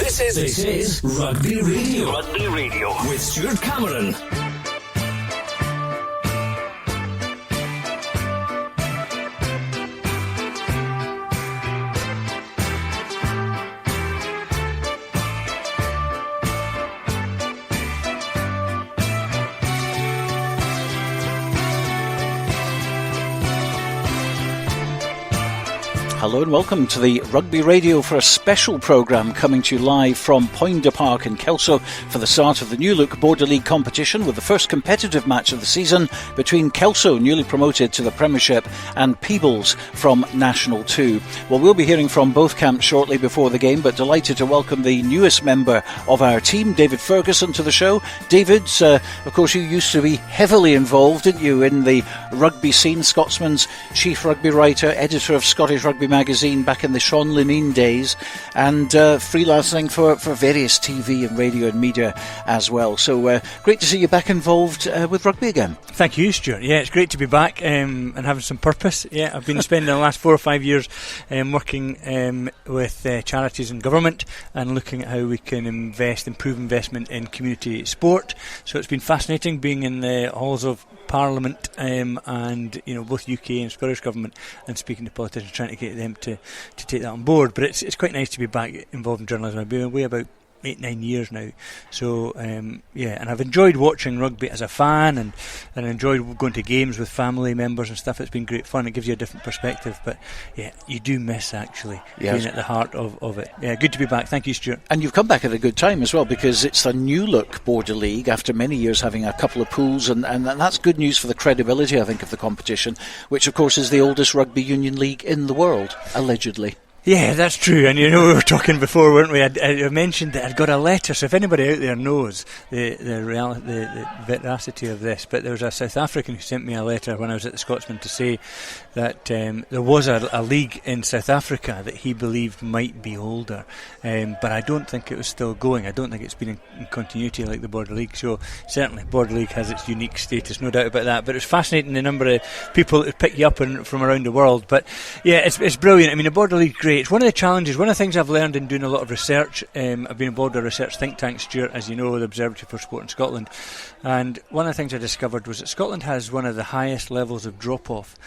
This is Rugby Radio. Rugby Radio With Stuart Cameron. Hello and welcome to the Rugby Radio for a special programme coming to you live from Poynder Park in Kelso for the start of the New Look Border League competition, with the first competitive match of the season between Kelso, newly promoted to the Premiership, and Peebles from National 2. Well, we'll be hearing from both camps shortly before the game, but delighted to welcome the newest member of our team, David Ferguson, to the show. David, of course, you used to be heavily involved, didn't you, in the rugby scene, Scotsman's chief rugby writer, editor of Scottish Rugby magazine back in the Sean Lineen days, and freelancing for various TV and radio and media as well. So great to see you back involved with rugby again. Thank you, Stuart. Yeah, it's great to be back and having some purpose. Yeah, I've been spending the last 4 or 5 years working with charities and government and looking at how we can improve investment in community sport. So it's been fascinating being in the halls of Parliament and both UK and Scottish government, and speaking to politicians, trying to get them to take that on board. But it's quite nice to be back involved in journalism. I've been away about 8-9 years now, so and I've enjoyed watching rugby as a fan, and enjoyed going to games with family members and stuff. It's been great fun. It gives you a different perspective, but yeah, you do miss actually being at the heart of it. Yeah, good to be back. Thank you, Stuart. And you've come back at a good time as well, because it's the New Look Border League after many years having a couple of pools, and that's good news for the credibility, I think, of the competition, which of course is the oldest rugby union league in the world, allegedly. Yeah, that's true. And we were talking before, weren't we? I mentioned that I'd got a letter, so if anybody out there knows the veracity of this, but there was a South African who sent me a letter when I was at the Scotsman to say that there was a league in South Africa that he believed might be older, but I don't think it was still going. I don't think it's been in continuity like the Border League. So certainly Border League has its unique status, no doubt about that. But it's fascinating the number of people that pick you up from around the world. But yeah, it's brilliant. I mean, the Border League, great. It's one of the challenges, one of the things I've learned in doing a lot of research. I've been involved in a research think tank, Stuart, as you know, the Observatory for Sport in Scotland, and one of the things I discovered was that Scotland has one of the highest levels of drop-off,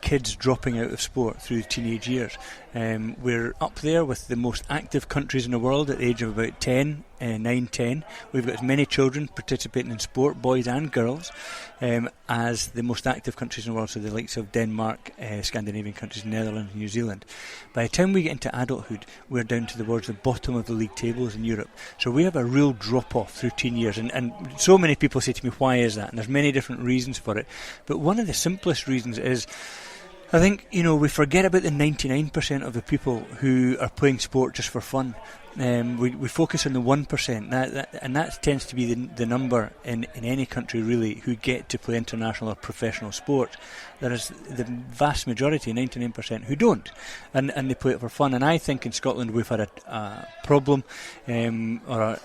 kids dropping out of sport through teenage years. We're up there with the most active countries in the world at the age of about 9, 10. We've got as many children participating in sport, boys and girls, as the most active countries in the world, so the likes of Denmark, Scandinavian countries, Netherlands, New Zealand. By the time we get into adulthood, we're down towards the bottom of the league tables in Europe. So we have a real drop-off through teen years, and so many people say to me, why is that? And there's many different reasons for it, but one of the simplest reasons is, I think, we forget about the 99% of the people who are playing sport just for fun. We focus on the 1%, and that tends to be the number in any country really who get to play international or professional sport. There is the vast majority, 99%, who don't, and they play it for fun. And I think in Scotland we've had a problem, or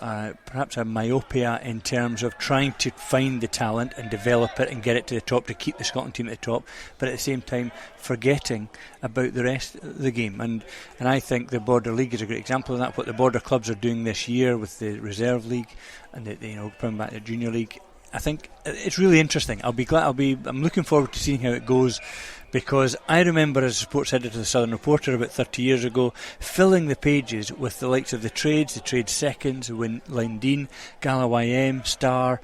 perhaps a myopia in terms of trying to find the talent and develop it and get it to the top to keep the Scotland team at the top, but at the same time forgetting about the rest of the game. And I think the Border League is a great example of that. What the Border clubs are doing this year with the Reserve League and bringing back the Junior League, I think it's really interesting. I'm looking forward to seeing how it goes, because I remember as a sports editor of the Southern Reporter about 30 years ago filling the pages with the likes of the Trades Seconds, Lindeen, Gala YM, Star,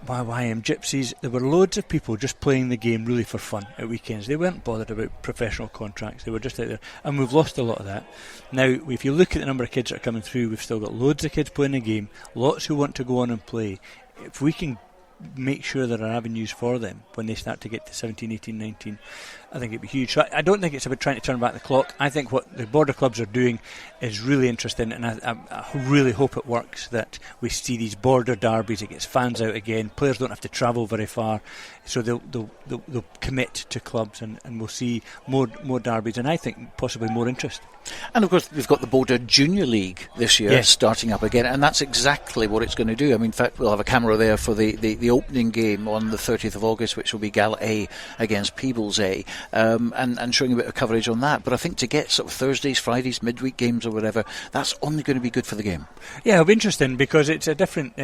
YM Gypsies. There were loads of people just playing the game really for fun at weekends. They weren't bothered about professional contracts. They were just out there, and we've lost a lot of that. Now, if you look at the number of kids that are coming through, we've still got loads of kids playing the game, lots who want to go on and play. If we can make sure there are avenues for them when they start to get to 17, 18, 19, I think it'd be huge. So I don't think it's about trying to turn back the clock. I think what the border clubs are doing is really interesting, and I really hope it works, that we see these border derbies, it gets fans out again, players don't have to travel very far, so they'll commit to clubs, and we'll see more derbies, and I think possibly more interest. And of course we've got the Border Junior League this year, yes, starting up again, and that's exactly what it's going to do. I mean, in fact, we'll have a camera there for the opening game on the 30th of August, which will be Gala A against Peebles A. and showing a bit of coverage on that. But I think to get sort of Thursdays, Fridays, midweek games or whatever, that's only going to be good for the game. Yeah, it'll be interesting because it's a different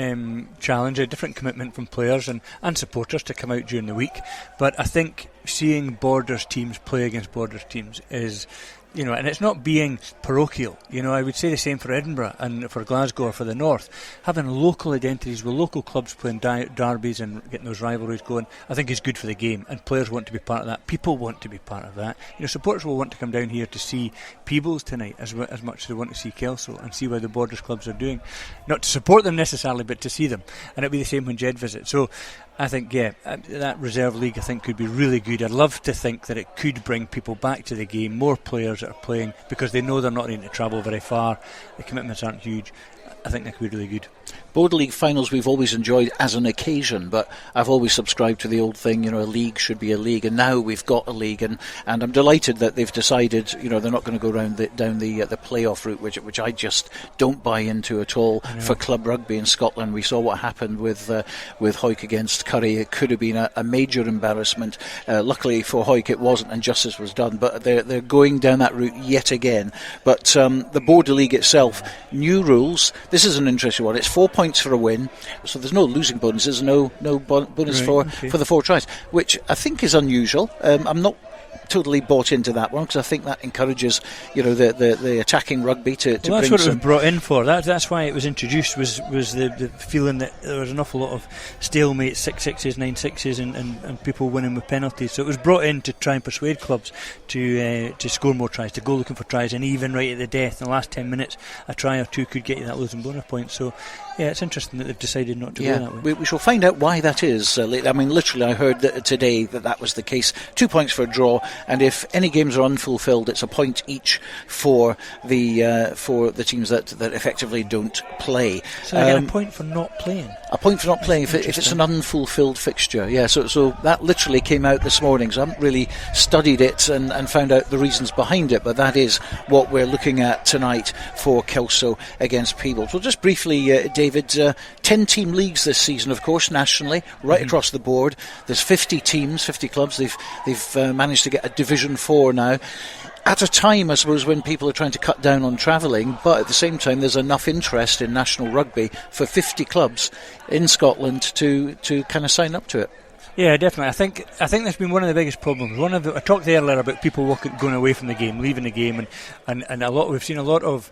challenge, a different commitment from players and supporters to come out during the week. But I think seeing Borders teams play against Borders teams is, and it's not being parochial. I would say the same for Edinburgh and for Glasgow or for the North. Having local identities with local clubs playing derbies and getting those rivalries going, I think is good for the game, and players want to be part of that. People want to be part of that. Supporters will want to come down here to see Peebles tonight as much as they want to see Kelso and see how the Borders clubs are doing. Not to support them necessarily, but to see them. And it'll be the same when Jed visits. So I think, that reserve league I think could be really good. I'd love to think that it could bring people back to the game, more players that are playing, because they know they're not needing to travel very far. The commitments aren't huge. I think that could be really good. Border League finals we've always enjoyed as an occasion, but I've always subscribed to the old thing, a league should be a league, and now we've got a league, and I'm delighted that they've decided, they're not going to go down the playoff route, which I just don't buy into at all for club rugby in Scotland. We saw what happened with Hawick against Curry. It could have been a major embarrassment. Luckily for Hawick it wasn't, and justice was done, but they're going down that route yet again. But the Border League itself, new rules. This is an interesting one. It's 4 points for a win, so there's no losing bonuses, no bonus for the 4 tries, which I think is unusual. I'm not totally bought into that one because I think that encourages the attacking rugby to that's bring what it was some brought in for. That's why it was introduced, was the feeling that there was an awful lot of stalemate 6-6s, 9-6s and people winning with penalties. So it was brought in to try and persuade clubs to score more tries, to go looking for tries, and even right at the death in the last 10 minutes a try or two could get you that losing bonus point. So it's interesting that they've decided not to go that way. We shall find out why that is. Literally I heard that today that was the case. 2 points for a draw, and if any games are unfulfilled, it's a point each for the teams that effectively don't play. So they get a point for not playing. A point for not playing if it's an unfulfilled fixture. Yeah, so that literally came out this morning. So I haven't really studied it and found out the reasons behind it, but that is what we're looking at tonight for Kelso against Peebles. Well, just briefly, David, 10-team leagues this season, of course, nationally, right across the board. There's 50 teams, 50 clubs. They've managed to get a Division 4 now. At a time, I suppose, when people are trying to cut down on travelling, but at the same time there's enough interest in national rugby for 50 clubs in Scotland to kind of sign up to it. Yeah, definitely. I think that's been one of the biggest problems. I talked earlier about people going away from the game, leaving the game, and we've seen a lot of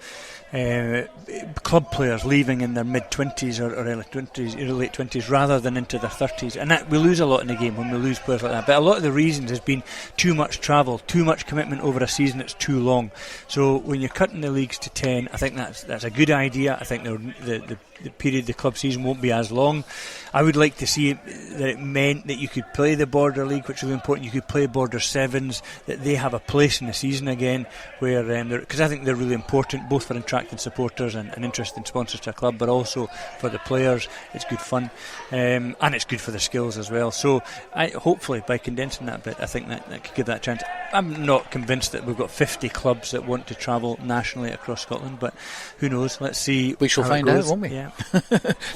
club players leaving in their mid-20s or early 20s, late 20s rather than into their 30s, and that we lose a lot in the game when we lose players like that. But a lot of the reasons has been too much travel, too much commitment over a season that's too long. So when you're cutting the leagues to 10, I think that's a good idea. I think the period the club season won't be as long. I would like to see that it meant that you could play the Border League, which is really important. You could play Border Sevens, that they have a place in the season again, where because I think they're really important, both for attracting supporters and interesting sponsors to a club, but also for the players. It's good fun, and it's good for the skills as well. So hopefully by condensing that bit, I think that could give that a chance. I'm not convinced that we've got 50 clubs that want to travel nationally across Scotland, but who knows? Let's see. We shall find out, won't we? Yeah.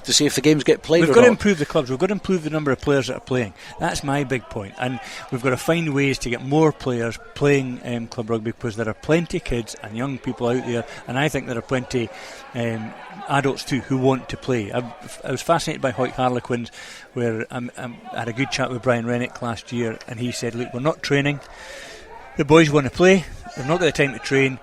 To see if the games get played. We've got to improve the clubs. We've got to improve the number of players that are playing. That's my big point. And we've got to find ways to get more players playing club rugby, because there are plenty of kids and young people out there, and I think there are plenty adults too who want to play. I was fascinated by Hawick Harlequins, where I had a good chat with Brian Rennick last year, and he said, look, we're not training. The boys want to play. They've not got the time to train.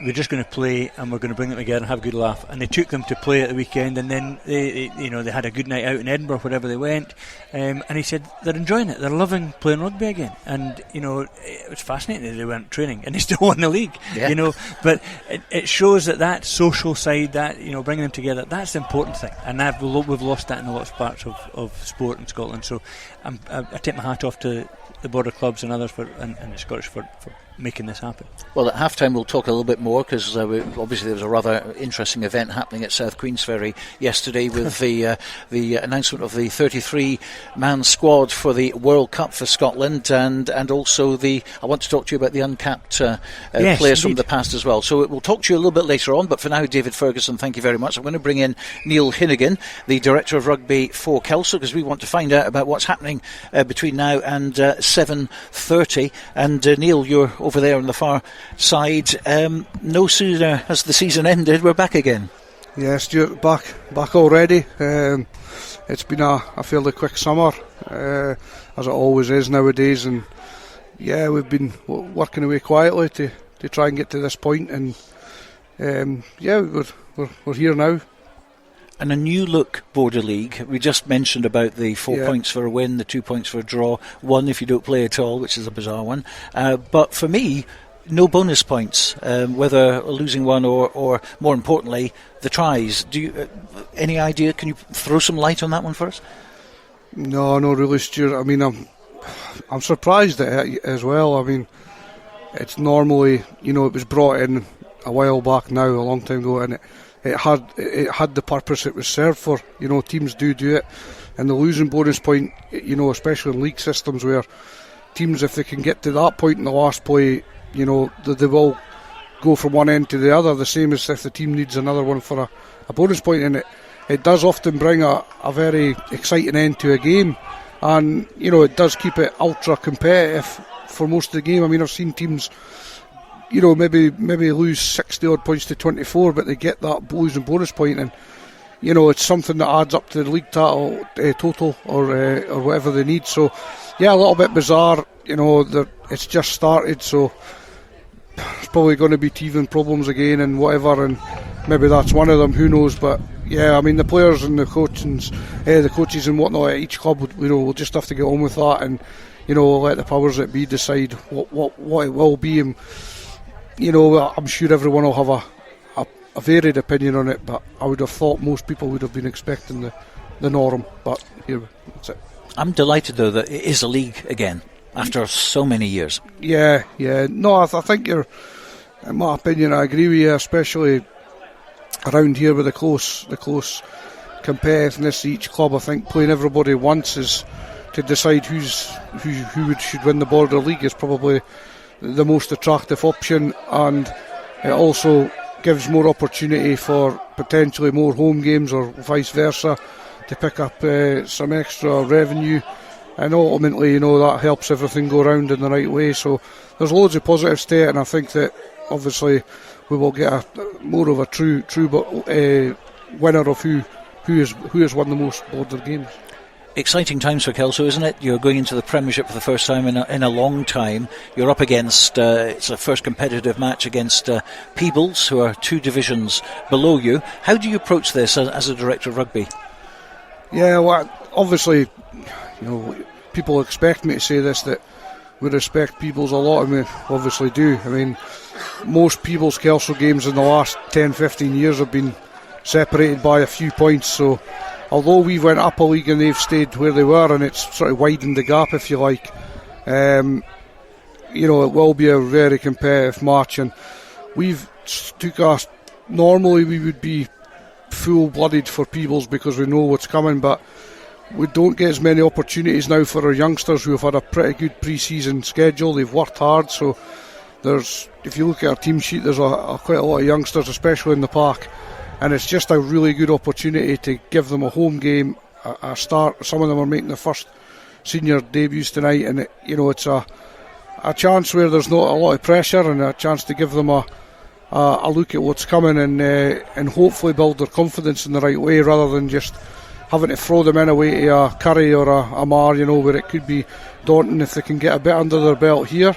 We're just going to play, and we're going to bring them together and have a good laugh. And they took them to play at the weekend, and then they had a good night out in Edinburgh, wherever they went. And he said they're enjoying it. They're loving playing rugby again. And it was fascinating that they weren't training, and they still won the league. Yeah. But it shows that social side, that bringing them together, that's the important thing. And we've lost that in a lot of parts of sport in Scotland. So I take my hat off to the Border clubs and others and the Scottish for making this happen. Well, at half-time we'll talk a little bit more, because obviously there was a rather interesting event happening at South Queensferry yesterday with the announcement of the 33-man squad for the World Cup for Scotland, and also I want to talk to you about the uncapped yes, players indeed. from the past as well. So we'll talk to you a little bit later on, but for now, David Ferguson, thank you very much. I'm going to bring in Neil Hinnigan, the Director of Rugby for Kelso, because we want to find out about what's happening between now and 7:30. And Neil, you're over there on the far side. No sooner has the season ended, we're back again. Yeah, Stuart, back already. It's been a fairly quick summer, as it always is nowadays, and yeah, we've been working away quietly to try and get to this point, and yeah, we're here now. And a new look Border League. We just mentioned about the 4 points for a win, the 2 points for a draw, 1 if you don't play at all, which is a bizarre one. But for me, no bonus points, whether losing one or more importantly, the tries. Do you any idea? Can you throw some light on that one for us? No, not really, Stuart. I mean, I'm surprised at it as well. I mean, it's normally, it was brought in a while back now, a long time ago, and it had the purpose it was served for. Teams do it, and the losing bonus point, especially in league systems where teams, if they can get to that point in the last play, they will go from one end to the other, the same as if the team needs another one for a bonus point, and it does often bring a very exciting end to a game, and it does keep it ultra competitive for most of the game. I mean, I've seen teams maybe lose 60 odd points to 24, but they get that losing bonus point, and it's something that adds up to the league title total or whatever they need. So yeah, a little bit bizarre. It's just started, so it's probably going to be teething problems again and whatever, and maybe that's one of them, who knows. But yeah, I mean, the players and the coaches and whatnot at each club, we'll just have to get on with that, and we'll let the powers that be decide what it will be. And I'm sure everyone will have a varied opinion on it, but I would have thought most people would have been expecting the norm. But here, that's it. I'm delighted though that it is a league again after so many years. Yeah. No, I think you're, in my opinion, I agree with you, especially around here with the close competitiveness of each club. I think playing everybody once is to decide who should win the Border League is probably the most attractive option, and it also gives more opportunity for potentially more home games or vice versa to pick up some extra revenue, and ultimately that helps everything go round in the right way. So there's loads of positives to it, and I think that obviously we will get more of a true winner of who has won the most Border games. Exciting times for Kelso, isn't it? You're going into the Premiership for the first time in a long time. You're up against, it's a first competitive match against Peebles, who are 2 divisions below you. How do you approach this as a director of rugby? Yeah, well, obviously, people expect me to say this, that we respect Peebles a lot, and we obviously do. I mean, most Peebles Kelso games in the last 10-15 years have been separated by a few points, so although we went up a league and they've stayed where they were, and it's sort of widened the gap, if you like, it will be a very competitive match, and normally we would be full-blooded for Peebles because we know what's coming, but we don't get as many opportunities now for our youngsters who have had a pretty good pre-season schedule. They've worked hard, so if you look at our team sheet, there's quite a lot of youngsters, especially in the park, and it's just a really good opportunity to give them a home game, a start. Some of them are making their first senior debuts tonight, and it's a chance where there's not a lot of pressure, and a chance to give them a look at what's coming, and hopefully build their confidence in the right way, rather than just having to throw them in away to a Curry or a Mar, where it could be daunting. If they can get a bit under their belt here,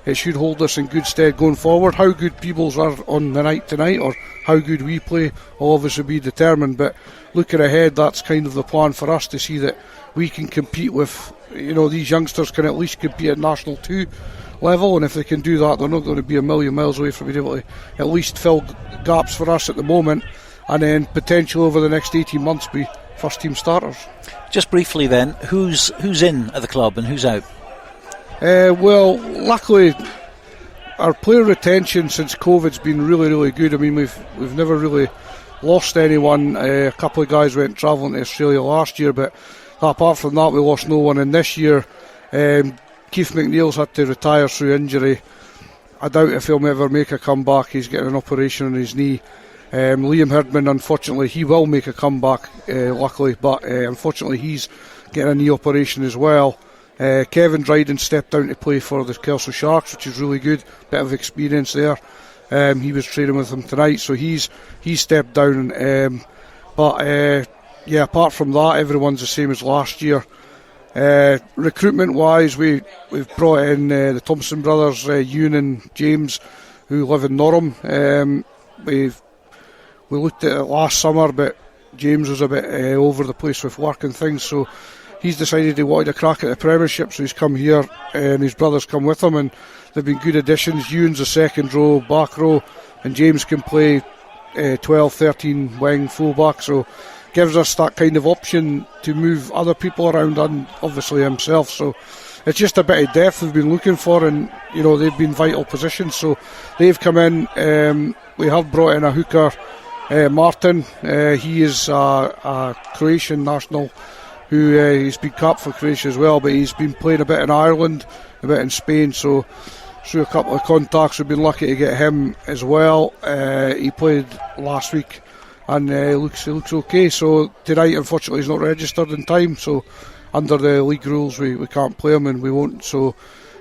it should hold us in good stead going forward. How good Peebles are on the night tonight, or how good we play, will obviously be determined, but looking ahead, that's kind of the plan for us, to see that we can compete with, these youngsters can at least compete at National 2 level, and if they can do that, they're not going to be a million miles away from being able to at least fill gaps for us at the moment, and then potentially over the next 18 months be first team starters. Just briefly then, who's in at the club and who's out? Well, luckily our player retention since COVID's been really, really good. I mean, we've never really lost anyone. A couple of guys went travelling to Australia last year, but apart from that, we lost no one. And this year, Keith McNeil's had to retire through injury. I doubt if he'll ever make a comeback. He's getting an operation on his knee. Liam Herdman, unfortunately, he will make a comeback, luckily, but unfortunately he's getting a knee operation as well. Kevin Dryden stepped down to play for the Kelso Sharks, which is really good. Bit of experience there. He was training with them tonight, so he's stepped down. Apart from that, everyone's the same as last year. Recruitment wise, we've brought in the Thompson brothers, Ewan and James, who live in Norham. We looked at it last summer, but James was a bit over the place with work and things, so he's decided he wanted a crack at the Premiership, so he's come here, and his brothers come with him, and they've been good additions. Ewan's a second row, back row, and James can play 12, 13 wing, full back, so gives us that kind of option to move other people around and obviously himself. So it's just a bit of depth we've been looking for, and they've been vital positions, so they've come in. We have brought in a hooker, Martin. He is a Croatian national who he's been capped for Croatia as well, but he's been playing a bit in Ireland, a bit in Spain, so through a couple of contacts we've been lucky to get him as well. He played last week and looks okay. So tonight, unfortunately, he's not registered in time, so under the league rules we can't play him, and we won't. So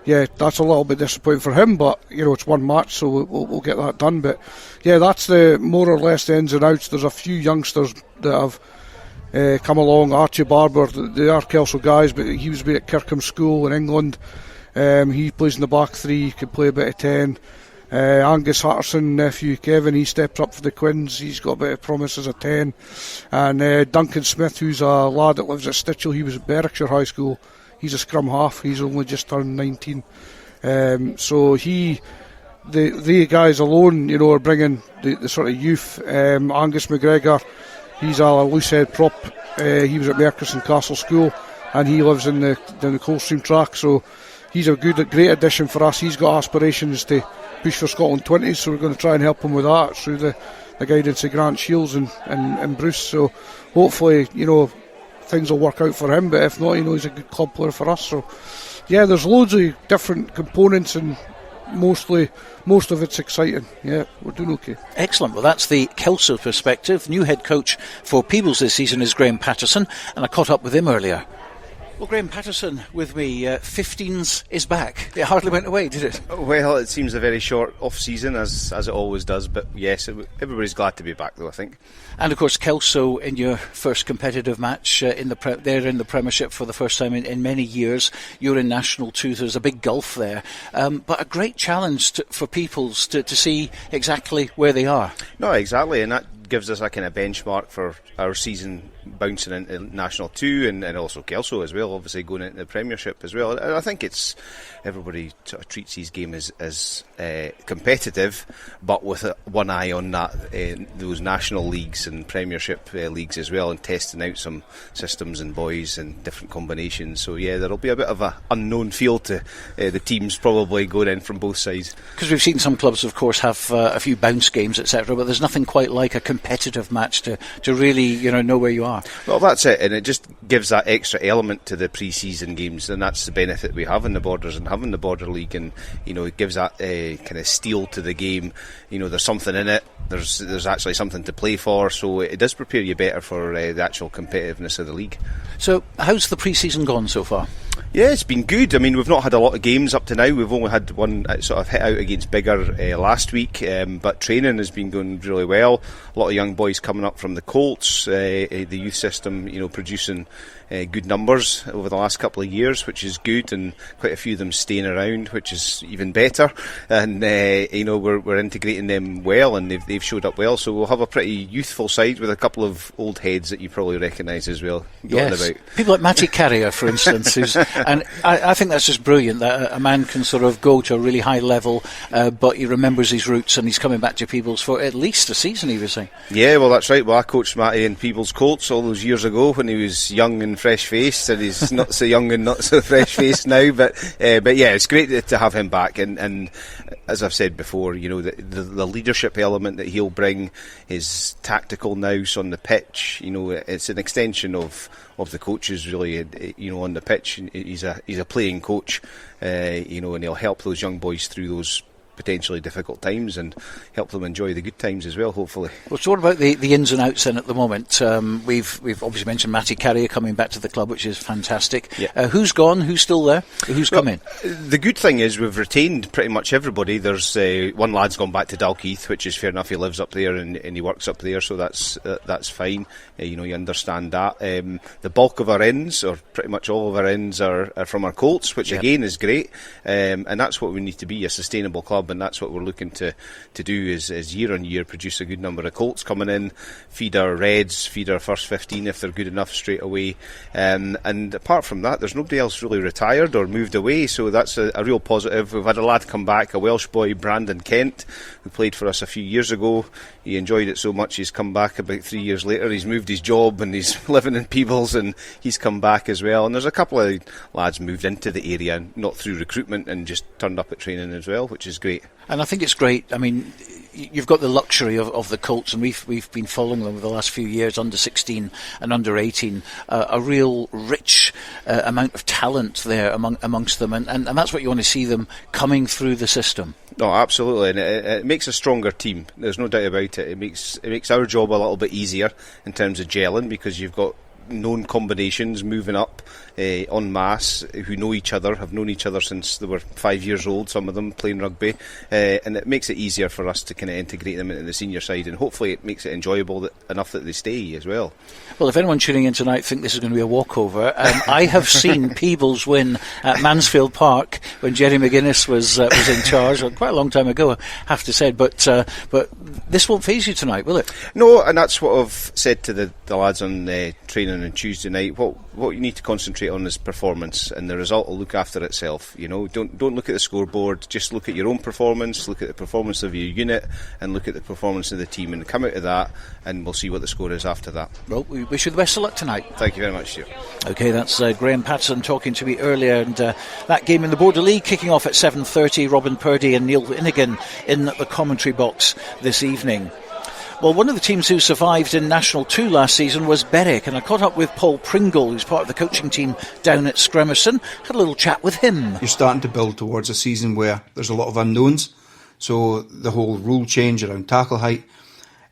yeah, that's a little bit disappointing for him, but it's one match, so we'll get that done. But yeah, that's the more or less the ins and outs. There's a few youngsters that have come along. Archie Barber, they are Kelso guys, but he was at Kirkham School in England. He plays in the back three, can play a bit of 10. Angus Hatterson, nephew Kevin, he steps up for the Quins. He's got a bit of promise as a 10. And Duncan Smith, who's a lad that lives at Stitchell, he was at Berwickshire High School. He's a scrum half. He's only just turned 19. So the guys alone, are bringing the sort of youth. Angus McGregor, he's a loosehead prop. He was at Merkerson Castle School, and he lives down the Coldstream track. So he's a great addition for us. He's got aspirations to push for Scotland 20s, so we're going to try and help him with that through the guidance of Grant Shields and Bruce. So hopefully, things will work out for him, but if not, he's a good club player for us. So yeah, there's loads of different components, and most of it's exciting. Yeah, we're doing okay. Excellent. Well, that's the Kelso perspective. New head coach for Peebles this season is Graham Patterson, and I caught up with him earlier. Well, Graham Patterson with me. 15s is back. It hardly went away, did it? Well, it seems a very short off-season, as it always does, but yes, everybody's glad to be back, though, I think. And of course, Kelso in your first competitive match in the Premiership for the first time in many years. You're in National 2, there's a big gulf there, but a great challenge for Peebles to see exactly where they are. No, exactly, and that gives us a kind of benchmark for our season bouncing into National 2 and also Kelso as well, obviously going into the Premiership as well. And I think everybody sort of treats these games as competitive, but with one eye on those national leagues and Premiership leagues as well, and testing out some systems and boys and different combinations. So yeah, there'll be a bit of an unknown feel to the teams probably going in from both sides. Because we've seen some clubs, of course, have a few bounce games, etc., but there's nothing quite like a competitive match to really know where you are. Well, that's it, and it just gives that extra element to the pre-season games, and that's the benefit we have in the Borders and having the Border League, and it gives that kind of steel to the game. There's something in it. There's actually something to play for, so it does prepare you better for the actual competitiveness of the league. So, how's the pre-season gone so far? Yeah, it's been good. I mean, we've not had a lot of games up to now. We've only had one sort of hit out against Biggar last week, but training has been going really well. A lot of young boys coming up from the Colts, the youth system, producing good numbers over the last couple of years, which is good, and quite a few of them staying around, which is even better. And we're integrating them well, and they've showed up well. So we'll have a pretty youthful side with a couple of old heads that you probably recognise as well. Yes, about. People like Matty Carrier, for instance, who's And I think that's just brilliant, that a man can sort of go to a really high level, but he remembers his roots and he's coming back to Peebles for at least a season, he was saying. Yeah, well, that's right. Well, I coached Matty in Peebles Colts all those years ago when he was young and fresh-faced, and he's not so young and not so fresh-faced now. But yeah, it's great to have him back. And as I've said before, you know, the leadership element that he'll bring, his tactical nous on the pitch, you know, it's an extension of the coaches really, you know, on the pitch. He's a playing coach, you know, and he'll help those young boys through those potentially difficult times and help them enjoy the good times as well, hopefully. Well, so what about the ins and outs then at the moment? We've obviously mentioned Matty Carrier coming back to the club, which is fantastic. Yeah. Who's gone? Who's still there? Who's come in? The good thing is we've retained pretty much everybody. There's one lad's gone back to Dalkeith, which is fair enough. He lives up there and he works up there, so that's fine. You know, you understand that. The bulk of our ins, or pretty much all of our ins, are from our Colts, which again is great. And that's what we need to be, a sustainable club. And that's what we're looking to do is year on year produce a good number of Colts coming in, feed our Reds, feed our first 15 if they're good enough straight away. And apart from that, there's nobody else really retired or moved away, so that's a real positive. We've had a lad come back, a Welsh boy, Brandon Kent, who played for us a few years ago. He enjoyed it so much he's come back about 3 years later. He's moved his job and he's living in Peebles, and he's come back as well. And there's a couple of lads moved into the area, not through recruitment, and just turned up at training as well, which is great. And I think it's great. I mean, you've got the luxury of the Colts, and we've been following them over the last few years, under 16 and under 18, a real rich amount of talent there amongst them, and that's what you want to see them coming through the system. No, absolutely, and it makes a stronger team. There's no doubt about it. It makes our job a little bit easier in terms of gelling, because you've got known combinations moving up en masse who know each other, have known each other since they were 5 years old, some of them playing rugby, and it makes it easier for us to kind of integrate them into the senior side, and hopefully it makes it enjoyable enough that they stay as well. Well, if anyone tuning in tonight think this is going to be a walkover, I have seen Peebles win at Mansfield Park when Jerry McGuinness was in charge, quite a long time ago, I have to say, but this won't faze you tonight, will it? No, and that's what I've said to the lads on training on Tuesday night. What you need to concentrate on is performance, and the result will look after itself. You know, don't look at the scoreboard, just look at your own performance, look at the performance of your unit, and look at the performance of the team, and come out of that, and we'll see what the score is after that. Well, we wish you the best of luck tonight. Thank you very much, Stuart. OK, that's Graham Patterson talking to me earlier, and that game in the Border League kicking off at 7:30. Robin Purdie and Neil Hinnigan in the commentary box this evening. Well, one of the teams who survived in National 2 last season was Berwick, and I caught up with Paul Pringle, who's part of the coaching team down at Scremerson. Had a little chat with him. You're starting to build towards a season where there's a lot of unknowns, so the whole rule change around tackle height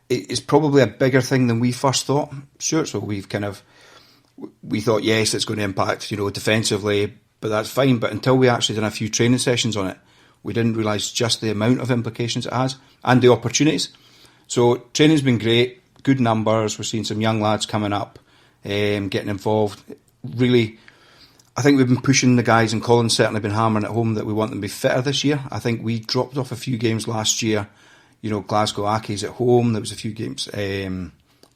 is probably a bigger thing than we first thought. Sure, so we thought, yes, it's going to impact, defensively, but that's fine. But until we actually done a few training sessions on it, we didn't realise just the amount of implications it has and the opportunities. So training's been great, good numbers. We're seeing some young lads coming up, getting involved. Really, I think we've been pushing the guys, and Colin's certainly been hammering at home that we want them to be fitter this year. I think we dropped off a few games last year. Glasgow Accies at home, there was a few games.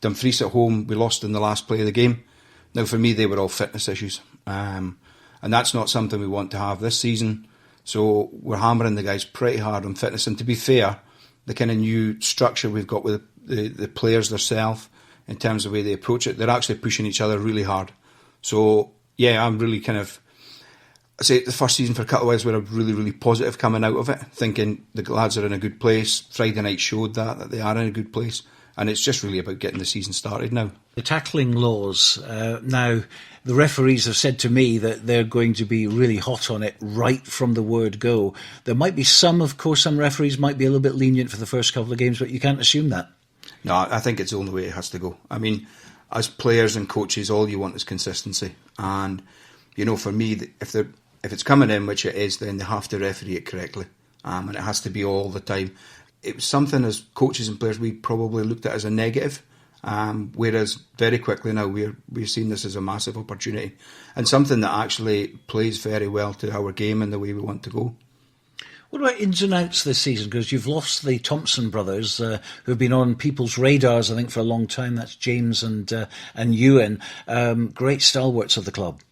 Dumfries at home, we lost in the last play of the game. Now for me, they were all fitness issues. And that's not something we want to have this season. So we're hammering the guys pretty hard on fitness. And to be fair, the kind of new structure we've got with the players themselves, in terms of the way they approach it, they're actually pushing each other really hard. So, yeah, I'm really I say the first season for a couple of whiles were really, really positive coming out of it, thinking the lads are in a good place. Friday night showed that they are in a good place. And it's just really about getting the season started now. The tackling laws, now the referees have said to me that they're going to be really hot on it right from the word go. There might be some referees might be a little bit lenient for the first couple of games, but you can't assume that. No, I think it's the only way it has to go. I mean, as players and coaches, all you want is consistency. And, for me, if it's coming in, which it is, then they have to referee it correctly. And it has to be all the time. It was something as coaches and players we probably looked at as a negative, whereas very quickly now we're seeing this as a massive opportunity and something that actually plays very well to our game and the way we want to go. What about ins and outs this season? Because you've lost the Thompson brothers, who have been on people's radars, I think, for a long time. That's James and Ewan, great stalwarts of the club.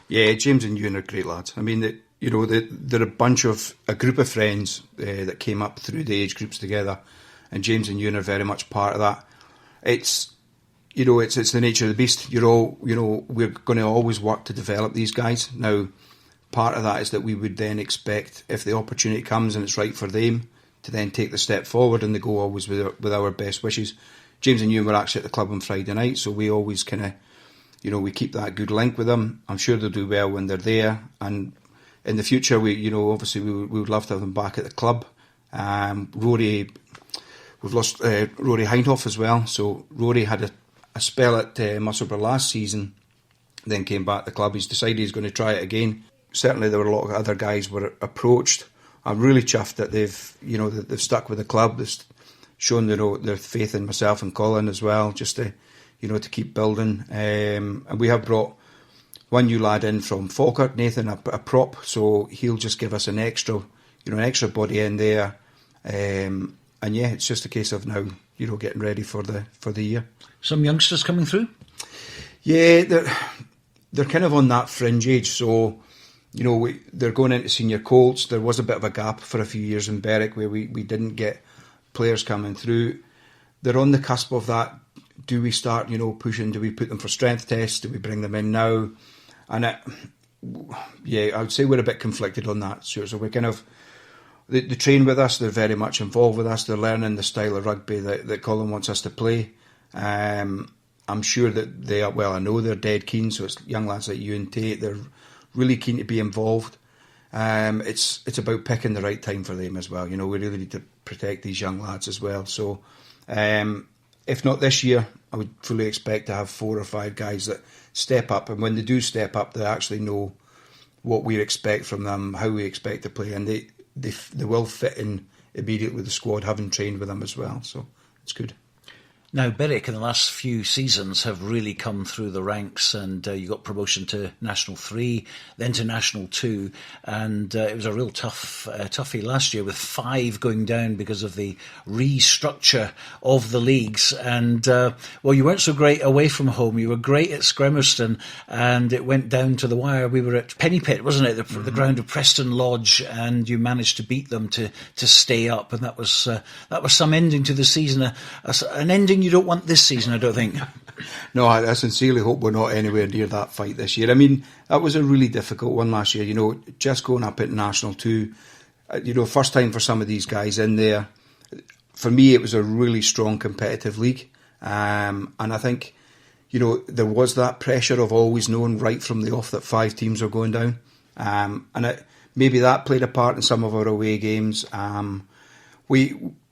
Yeah, James and Ewan are great lads. I mean, they're a group of friends that came up through the age groups together, and James and Ewan are very much part of that. It's the nature of the beast. We're going to always work to develop these guys. Now, part of that is that we would then expect, if the opportunity comes and it's right for them, to then take the step forward, and they go always with our best wishes. James and Ewan were actually at the club on Friday night, so we always kind of, we keep that good link with them. I'm sure they'll do well when they're there, and in the future, obviously we would love to have them back at the club. Rory, we've lost Rory Hindhoff as well, so Rory had a spell at Musselburgh last season, then came back to the club. He's decided he's going to try it again. Certainly there were a lot of other guys were approached. I'm really chuffed that they've stuck with the club. They've shown their faith in myself and Colin as well, just to keep building. And we have brought one new lad in from Falkirk, Nathan, a prop, so he'll just give us an extra body in there. And yeah, it's just a case of now, getting ready for the year. Some youngsters coming through? Yeah, they're kind of on that fringe age, so they're going into senior colts. There was a bit of a gap for a few years in Berwick where we didn't get players coming through. They're on the cusp of that. Do we start, pushing? Do we put them for strength tests? Do we bring them in now? And I would say we're a bit conflicted on that. So we're kind of, they train with us. They're very much involved with us. They're learning the style of rugby that Colin wants us to play. I'm sure that they are, I know they're dead keen. So it's young lads like you and Tate. They're really keen to be involved. It's about picking the right time for them as well. We really need to protect these young lads as well. So if not this year, I would fully expect to have 4 or 5 guys that step up, and when they do step up, they actually know what we expect from them, how we expect to play, and they will fit in immediately with the squad, having trained with them as well. So it's good. Now, Berwick in the last few seasons have really come through the ranks, and you got promotion to National 3, then to National 2, and it was a real toughie last year with 5 going down because of the restructure of the leagues. And, you weren't so great away from home. You were great at Scremerston, and it went down to the wire. We were at Pennypit, wasn't it, the ground of Preston Lodge, and you managed to beat them to stay up, and that was some ending to the season, an ending you don't want this season, I don't think. No, I sincerely hope we're not anywhere near that fight this year. I mean, that was a really difficult one last year, just going up at National 2, first time for some of these guys in there. For me, it was a really strong competitive league. And I think, there was that pressure of always knowing right from the off that 5 teams are going down. Maybe that played a part in some of our away games.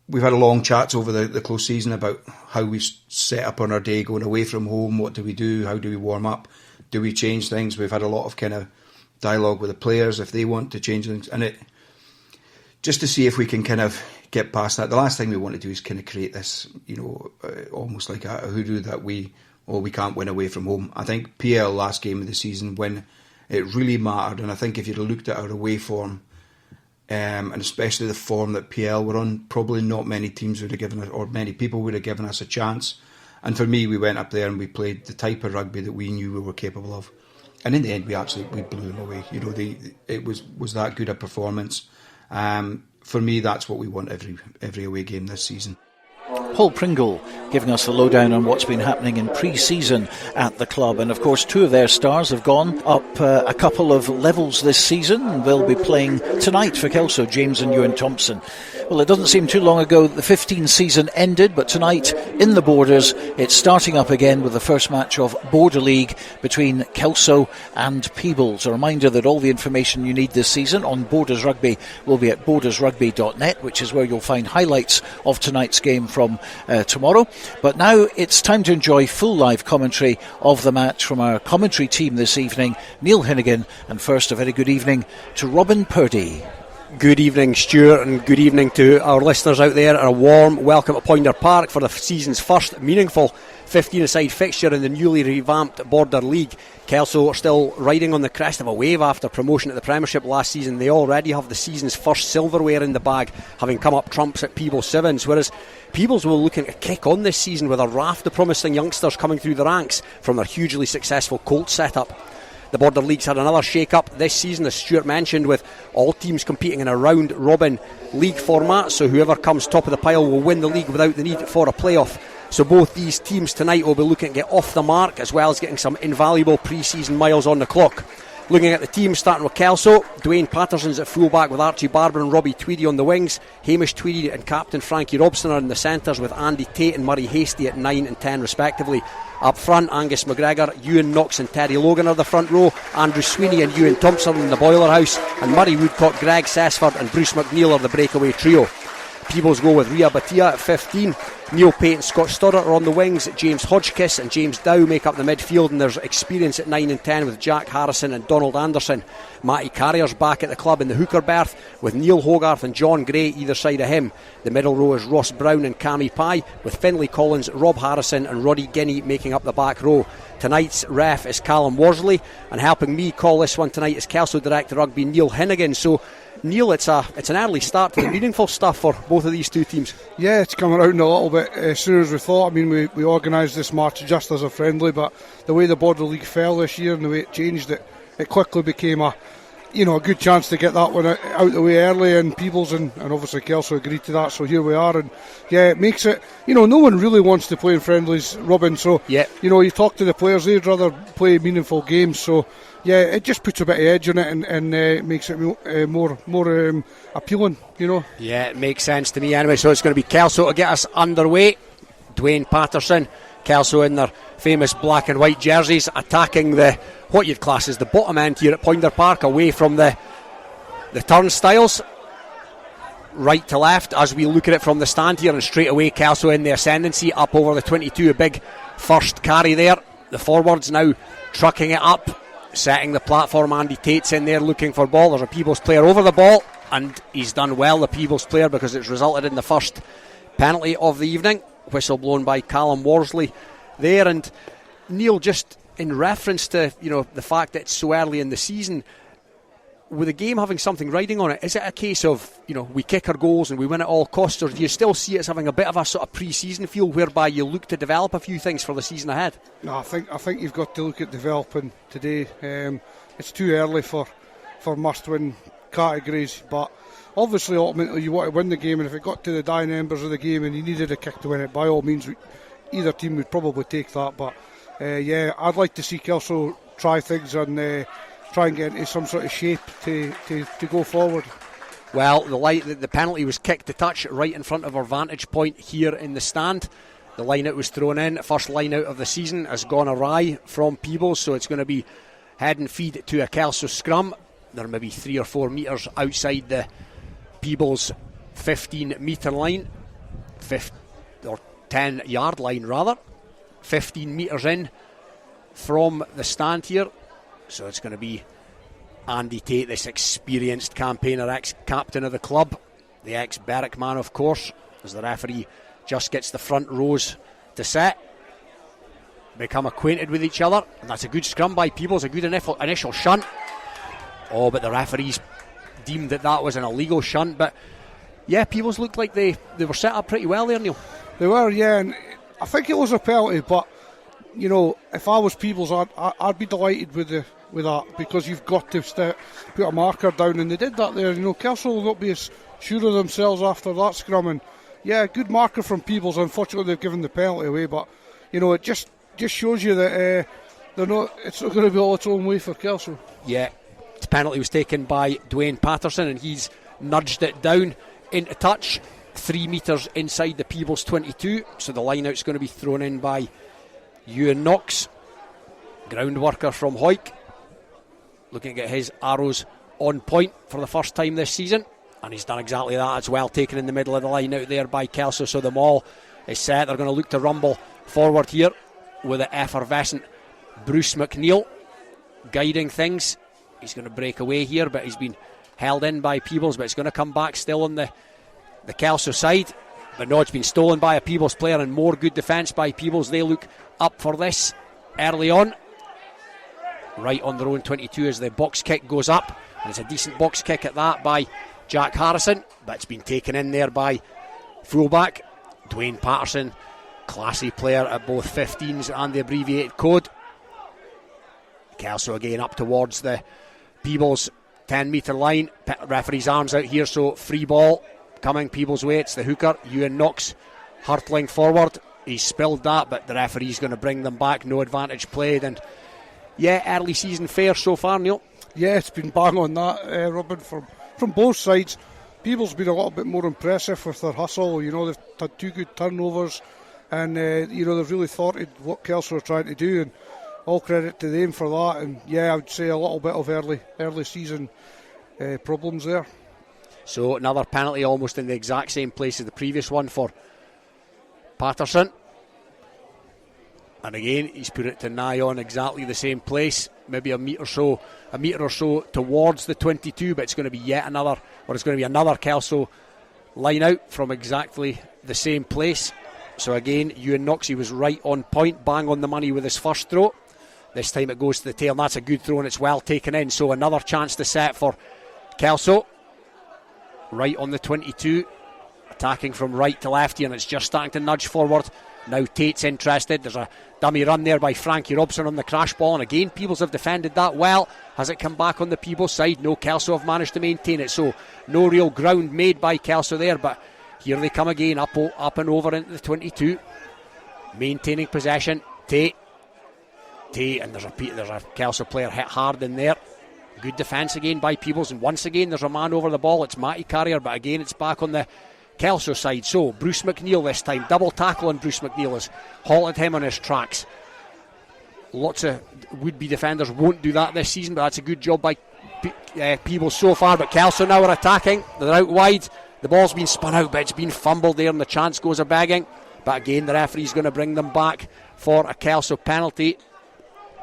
We've had a long chats over the close season about how we set up on our day going away from home. What do we do? How do we warm up? Do we change things? We've had a lot of kind of dialogue with the players if they want to change things. And just to see if we can kind of get past that. The last thing we want to do is kind of create this, almost like a hoodoo that we can't win away from home. I think PL last game of the season when it really mattered. And I think if you'd have looked at our away form, and especially the form that PL were on, probably not many teams would have given us, or many people would have given us a chance. And for me, we went up there and we played the type of rugby that we knew we were capable of. And in the end, we blew them away. It was that good a performance. For me, that's what we want every away game this season. Paul Pringle giving us the lowdown on what's been happening in pre-season at the club, and of course 2 of their stars have gone up a couple of levels this season. They'll be playing tonight for Kelso, James and Ewan Thompson. Well, it doesn't seem too long ago that the 15 season ended, but tonight in the Borders it's starting up again with the first match of Border League between Kelso and Peebles. A reminder that all the information you need this season on Borders Rugby will be at bordersrugby.net, which is where you'll find highlights of tonight's game from tomorrow. But now it's time to enjoy full live commentary of the match from our commentary team this evening, Neil Hinnigan, and first a very good evening to Robin Purdie. Good evening, Stuart, and good evening to our listeners out there, and a warm welcome to Poynder Park for the season's first meaningful 15-a-side fixture in the newly revamped Border League. Kelso are still riding on the crest of a wave after promotion to the Premiership last season. They already have the season's first silverware in the bag, having come up trumps at Peebles Sevens, whereas Peebles will looking to kick on this season with a raft of promising youngsters coming through the ranks from their hugely successful Colts setup. The Border League's had another shake-up this season, as Stuart mentioned, with all teams competing in a round-robin league format, so whoever comes top of the pile will win the league without the need for a playoff. So both these teams tonight will be looking to get off the mark, as well as getting some invaluable pre-season miles on the clock. Looking at the team, starting with Kelso, Dwayne Patterson's at fullback with Archie Barber and Robbie Tweedy on the wings. Hamish Tweedy and captain Frankie Robson are in the centres, with Andy Tate and Murray Hasty at 9 and 10 respectively. Up front, Angus McGregor, Ewan Knox and Terry Logan are the front row. Andrew Sweeney and Ewan Thompson in the boiler house, and Murray Woodcock, Greg Sessford and Bruce McNeil are the breakaway trio. Peebles go with Ria Batia at 15. Neil Pate and Scott Stoddart are on the wings. James Hodgkiss and James Dow make up the midfield, and there's experience at 9 and 10 with Jack Harrison and Donald Anderson. Matty Carrier's back at the club in the hooker berth, with Neil Hogarth and John Gray either side of him. The middle row is Ross Brown and Cammy Pye, with Finlay Collins, Rob Harrison and Roddy Guinea making up the back row. Tonight's ref is Callum Worsley, and helping me call this one tonight is Kelso Director Rugby Neil Hinnigan. So Neil, it's an early start to the meaningful stuff for both of these two teams. Yeah, it's come around a little bit as soon as we thought. I mean, we organised this match just as a friendly, but the way the Border League fell this year and the way it changed, it quickly became a good chance to get that one out the way early, and Peebles and obviously Kelso agreed to that, so here we are. And yeah, it makes it, no one really wants to play in friendlies, Robin, so yeah. You talk to the players, they'd rather play meaningful games, so yeah, it just puts a bit of edge on it and makes it more appealing, Yeah, it makes sense to me anyway. So it's going to be Kelso to get us underway. Dwayne Patterson, Kelso in their famous black and white jerseys, attacking what you'd class as the bottom end here at Poynder Park, away from the turnstiles, right to left as we look at it from the stand here, and straight away Kelso in the ascendancy up over the 22, a big first carry there. The forwards now trucking it up, setting the platform. Andy Tate's in there looking for ball. There's a Peebles player over the ball, and he's done well, the Peebles player, because it's resulted in the first penalty of the evening. Whistle blown by Callum Worsley there. And Neil, just in reference to the fact that it's so early in the season, with the game having something riding on it, is it a case of we kick our goals and we win at all costs, or do you still see it as having a bit of a sort of pre-season feel whereby you look to develop a few things for the season ahead? No, I think you've got to look at developing today. It's too early for must-win categories, but obviously ultimately you want to win the game, and if it got to the dying embers of the game and you needed a kick to win it, by all means either team would probably take that. But yeah, I'd like to see Kelso try things and try and get into some sort of shape to go forward. Well, the penalty was kicked to touch right in front of our vantage point here in the stand. The line out was thrown in. First line out of the season has gone awry from Peebles, so it's going to be head and feed to a Kelso scrum. They're maybe 3 or 4 metres outside the Peebles 15 metre line, or 10 yard line rather, 15 metres in from the stand here. So it's going to be Andy Tate, this experienced campaigner, ex-captain of the club, the ex-Berwick man of course, as the referee just gets the front rows to set, become acquainted with each other, and that's a good scrum by Peebles, a good initial shunt. Oh, but the referees deemed that was an illegal shunt. But yeah, Peebles looked like they were set up pretty well there, Neil. They were, yeah, and I think it was a penalty, but if I was Peebles, I'd be delighted with that, because you've got to put a marker down, and they did that there. Kelso will not be as sure of themselves after that scrum, and yeah, good marker from Peebles. Unfortunately, they've given the penalty away, but it just shows you that it's not going to be all its own way for Kelso. Yeah, the penalty was taken by Dwayne Patterson, and he's nudged it down into touch 3 metres inside the Peebles 22, so the line out's going to be thrown in by Ewan Knox, ground worker from Hoyk, looking to get his arrows on point for the first time this season, and he's done exactly that. It's well taken in the middle of the line out there by Kelso, so the maul is set. They're going to look to rumble forward here with the effervescent Bruce McNeil guiding things. He's going to break away here, but he's been held in by Peebles, but it's going to come back still on the Kelso side. But no, it's been stolen by a Peebles player, and more good defence by Peebles. They look up for this early on, right on their own 22 as the box kick goes up, and it's a decent box kick at that by Jack Harrison, but it's been taken in there by fullback Dwayne Patterson, classy player at both 15s and the abbreviated code. Kelso again up towards the Peebles 10 metre line. Referee's arms out here, so free ball coming Peebles' way. It's the hooker, Ewan Knox, hurtling forward. He's spilled that, but the referee's going to bring them back. No advantage played. And yeah, early season fair so far, Neil. Yeah, it's been bang on that, Robin, from both sides. Peebles been a little bit more impressive with their hustle. You know, they've had 2 good turnovers, and you know, they've really thwarted what Kelso are trying to do, and all credit to them for that. And yeah, I would say a little bit of early season problems there. So another penalty almost in the exact same place as the previous one for Patterson. And again, he's put it to nigh on exactly the same place, maybe a metre or so towards the 22, but it's going to be another Kelso line out from exactly the same place. So again, Ewan Knox, he was right on point, bang on the money with his first throw. This time it goes to the tail, and that's a good throw, and it's well taken in. So another chance to set for Kelso. Right on the 22, attacking from right to left here, and it's just starting to nudge forward. Now Tate's interested. There's a dummy run there by Frankie Robson on the crash ball, and again Peebles have defended that well. Has it come back on the Peebles side? No, Kelso have managed to maintain it, so no real ground made by Kelso there, but here they come again, up and over into the 22, maintaining possession. Tate, and there's a Kelso player hit hard in there. Good defence again by Peebles, and once again there's a man over the ball. It's Matty Carrier, but again it's back on the Kelso side. So Bruce McNeil this time, double tackle on Bruce McNeil, has halted him on his tracks. Lots of would-be defenders won't do that this season, but that's a good job by Peebles so far. But Kelso now are attacking, they're out wide, the ball's been spun out, but it's been fumbled there, and the chance goes a begging. But again the referee's going to bring them back for a Kelso penalty,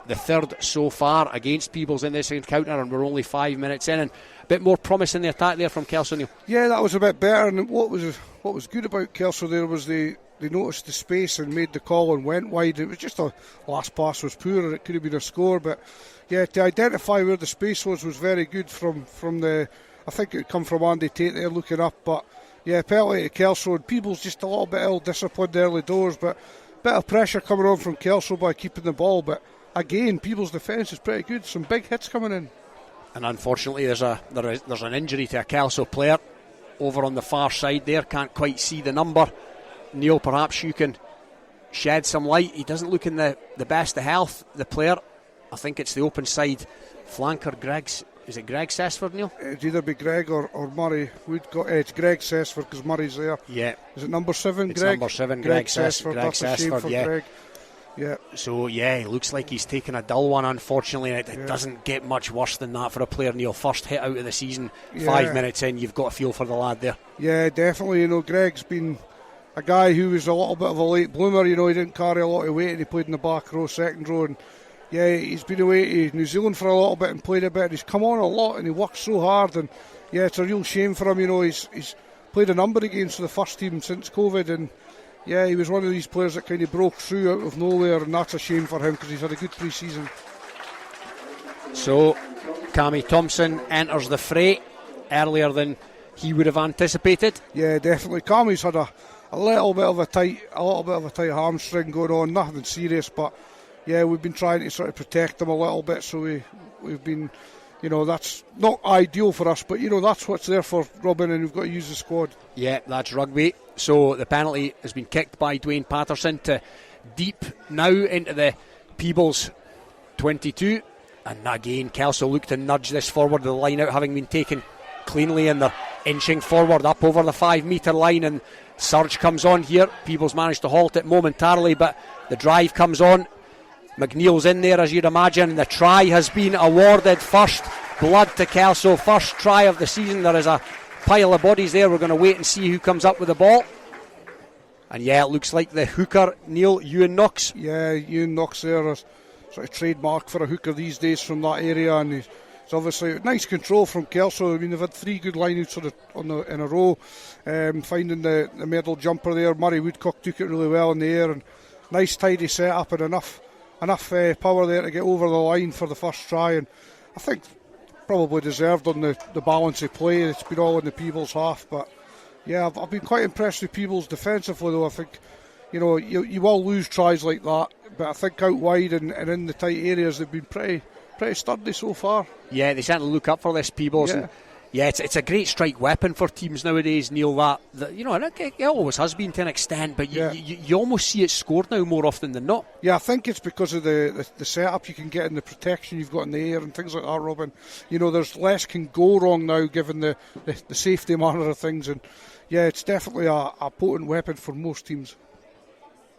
the third so far against Peebles in this encounter, and we're only 5 minutes in, and a bit more promise in the attack there from Kelso, Neil. Yeah, that was a bit better, and what was good about Kelso there was they noticed the space and made the call and went wide. It was just a last pass was poor, and it could have been a score, but yeah, to identify where the space was very good from the, I think it would come from Andy Tate there looking up, but yeah, penalty to Kelso, and Peebles just a little bit ill-disciplined early doors, but bit of pressure coming on from Kelso by keeping the ball, but again, Peebles' defence is pretty good. Some big hits coming in. And unfortunately, there's an injury to a Kelso player over on the far side there. Can't quite see the number. Neil, perhaps you can shed some light. He doesn't look in the best of health, the player. I think it's the open side flanker, Is it Greg Sesford, Neil? It'd either be Greg or Murray. It's Greg Sesford because Murray's there. Yeah. Is it number 7, it's Greg? Number 7, Greg Sesford. That's a shame for Greg. Yeah. So yeah, it looks like he's taken a dull one, unfortunately, and it doesn't get much worse than that for a player, Neil. First hit out of the season, 5 minutes in, you've got a feel for the lad there. Yeah, definitely. You know, Greg's been a guy who was a little bit of a late bloomer. You know, he didn't carry a lot of weight, and he played in the back row, second row, and yeah, he's been away to New Zealand for a little bit and played a bit. He's come on a lot, and he works so hard, and yeah, it's a real shame for him. You know, he's played a number of games for the first team since COVID, and yeah, he was one of these players that kind of broke through out of nowhere, and that's a shame for him because he's had a good pre-season. So, Cammy Thompson enters the fray earlier than he would have anticipated. Yeah, definitely. Cammy's had a little bit of a tight hamstring going on, nothing serious, but yeah, we've been trying to sort of protect him a little bit, so we've been, you know, that's not ideal for us, but you know, that's what's there for Robin, and we've got to use the squad. Yeah, that's rugby. So the penalty has been kicked by Dwayne Patterson to deep now into the Peebles 22, and again Kelso look to nudge this forward, the line out having been taken cleanly, and they're inching forward up over the 5 metre line, and surge comes on here. Peebles managed to halt it momentarily, but the drive comes on. McNeil's in there, as you'd imagine. The try has been awarded. First blood to Kelso, first try of the season. There is a pile of bodies there. We're going to wait and see who comes up with the ball. And yeah, it looks like the hooker, Neil, Ewan Knox. Yeah, Ewan Knox there is sort of trademark for a hooker these days from that area, and it's obviously nice control from Kelso. I mean, they've had 3 good lineouts in a row, finding the middle jumper there. Murray Woodcock took it really well in the air, and nice tidy set up, and enough power there to get over the line for the first try, and I think probably deserved on the balance of play. It's been all in the Peebles half, but yeah, I've been quite impressed with Peebles defensively though. I think, you know, you will lose tries like that, but I think out wide and in the tight areas they've been pretty sturdy so far. Yeah, they certainly look up for this, Peebles. Yeah. And it's a great strike weapon for teams nowadays, Neil. That you know, and it always has been to an extent, but you almost see it scored now more often than not. Yeah, I think it's because of the setup you can get and the protection you've got in the air and things like that, Robin. You know, there's less can go wrong now given the safety manner of things, and yeah, it's definitely a potent weapon for most teams.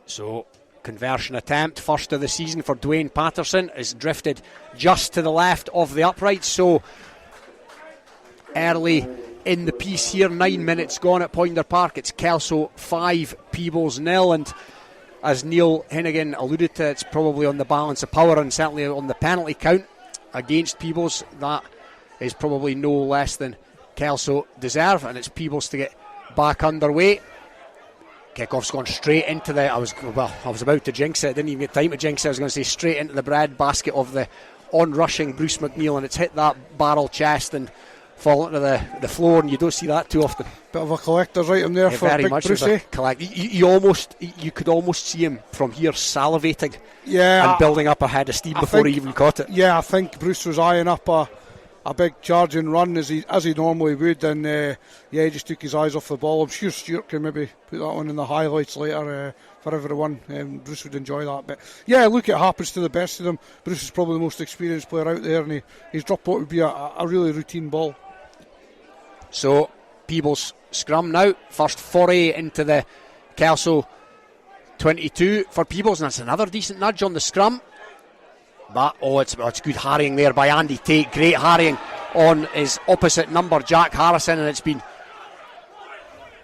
So, conversion attempt, first of the season for Dwayne Patterson, is drifted just to the left of the upright. So, early in the piece here, 9 minutes gone at Poynder Park. It's Kelso 5, Peebles 0, and as Neil Hinnigan alluded to, it's probably on the balance of power and certainly on the penalty count against Peebles. That is probably no less than Kelso deserve, and it's Peebles to get back underway. Kick-off's gone straight into the... I was about to jinx it. I didn't even get time to jinx it. I was going to say straight into the bread basket of the on-rushing Bruce McNeil, and it's hit that barrel chest and fallen to the floor, and you don't see that too often. Bit of a collector's item there for very Big much Brucey. You could almost see him from here salivating and building up a head of steam before he even caught it. Yeah, I think Bruce was eyeing up a big charging run as he normally would, and he just took his eyes off the ball. I'm sure Stuart can maybe put that one in the highlights later for everyone. Bruce would enjoy that. But yeah, look, it happens to the best of them. Bruce is probably the most experienced player out there, and he's dropped what would be a really routine ball. So Peebles scrum now, first foray into the Kelso 22 for Peebles, and that's another decent nudge on the scrum. But it's good harrying there by Andy Tate. Great harrying on his opposite number, Jack Harrison, and it's been